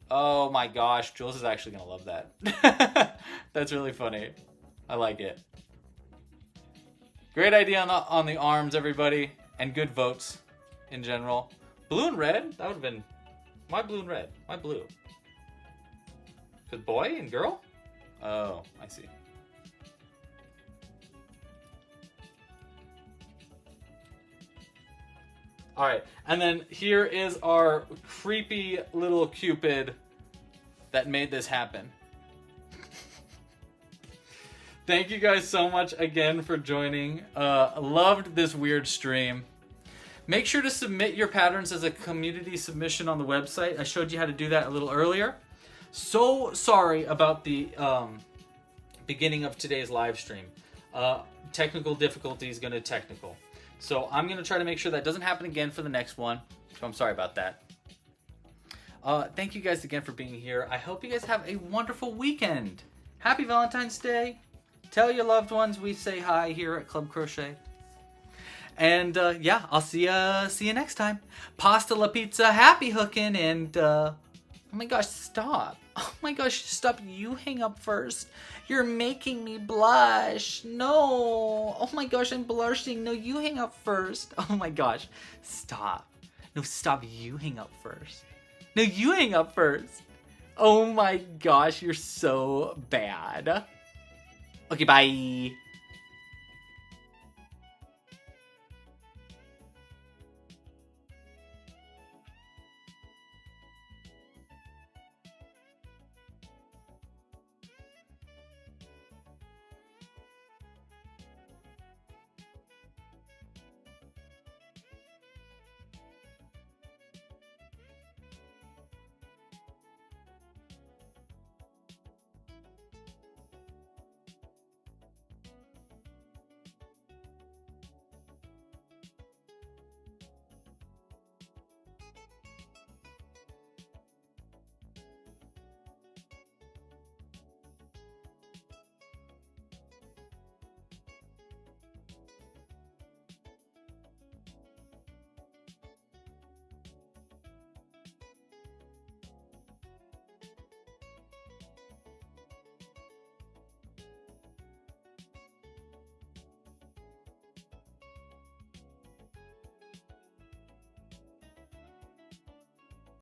Oh my gosh, Jules is actually gonna love that. That's really funny. I like it. Great idea on the arms, everybody, and good votes in general. Blue and red, that would have been my blue and red, my blue. Because boy and girl? Oh, I see. All right, and then here is our creepy little Cupid that made this happen. Thank you guys so much again for joining. Loved this weird stream. Make sure to submit your patterns as a community submission on the website. I showed you how to do that a little earlier. So sorry about the beginning of today's live stream. Technical difficulties gonna technical. So I'm gonna try to make sure that doesn't happen again for the next one. So I'm sorry about that. Thank you guys again for being here. I hope you guys have a wonderful weekend. Happy Valentine's Day. Tell your loved ones we say hi here at Club Crochet. And yeah, I'll see you next time. Pasta la pizza, happy hooking, and oh my gosh, stop. Oh my gosh, stop. You hang up first. You're making me blush. No. Oh my gosh, I'm blushing. No, you hang up first. Oh my gosh. Stop. No, stop. You hang up first. No, you hang up first. Oh my gosh, you're so bad. Okay, bye.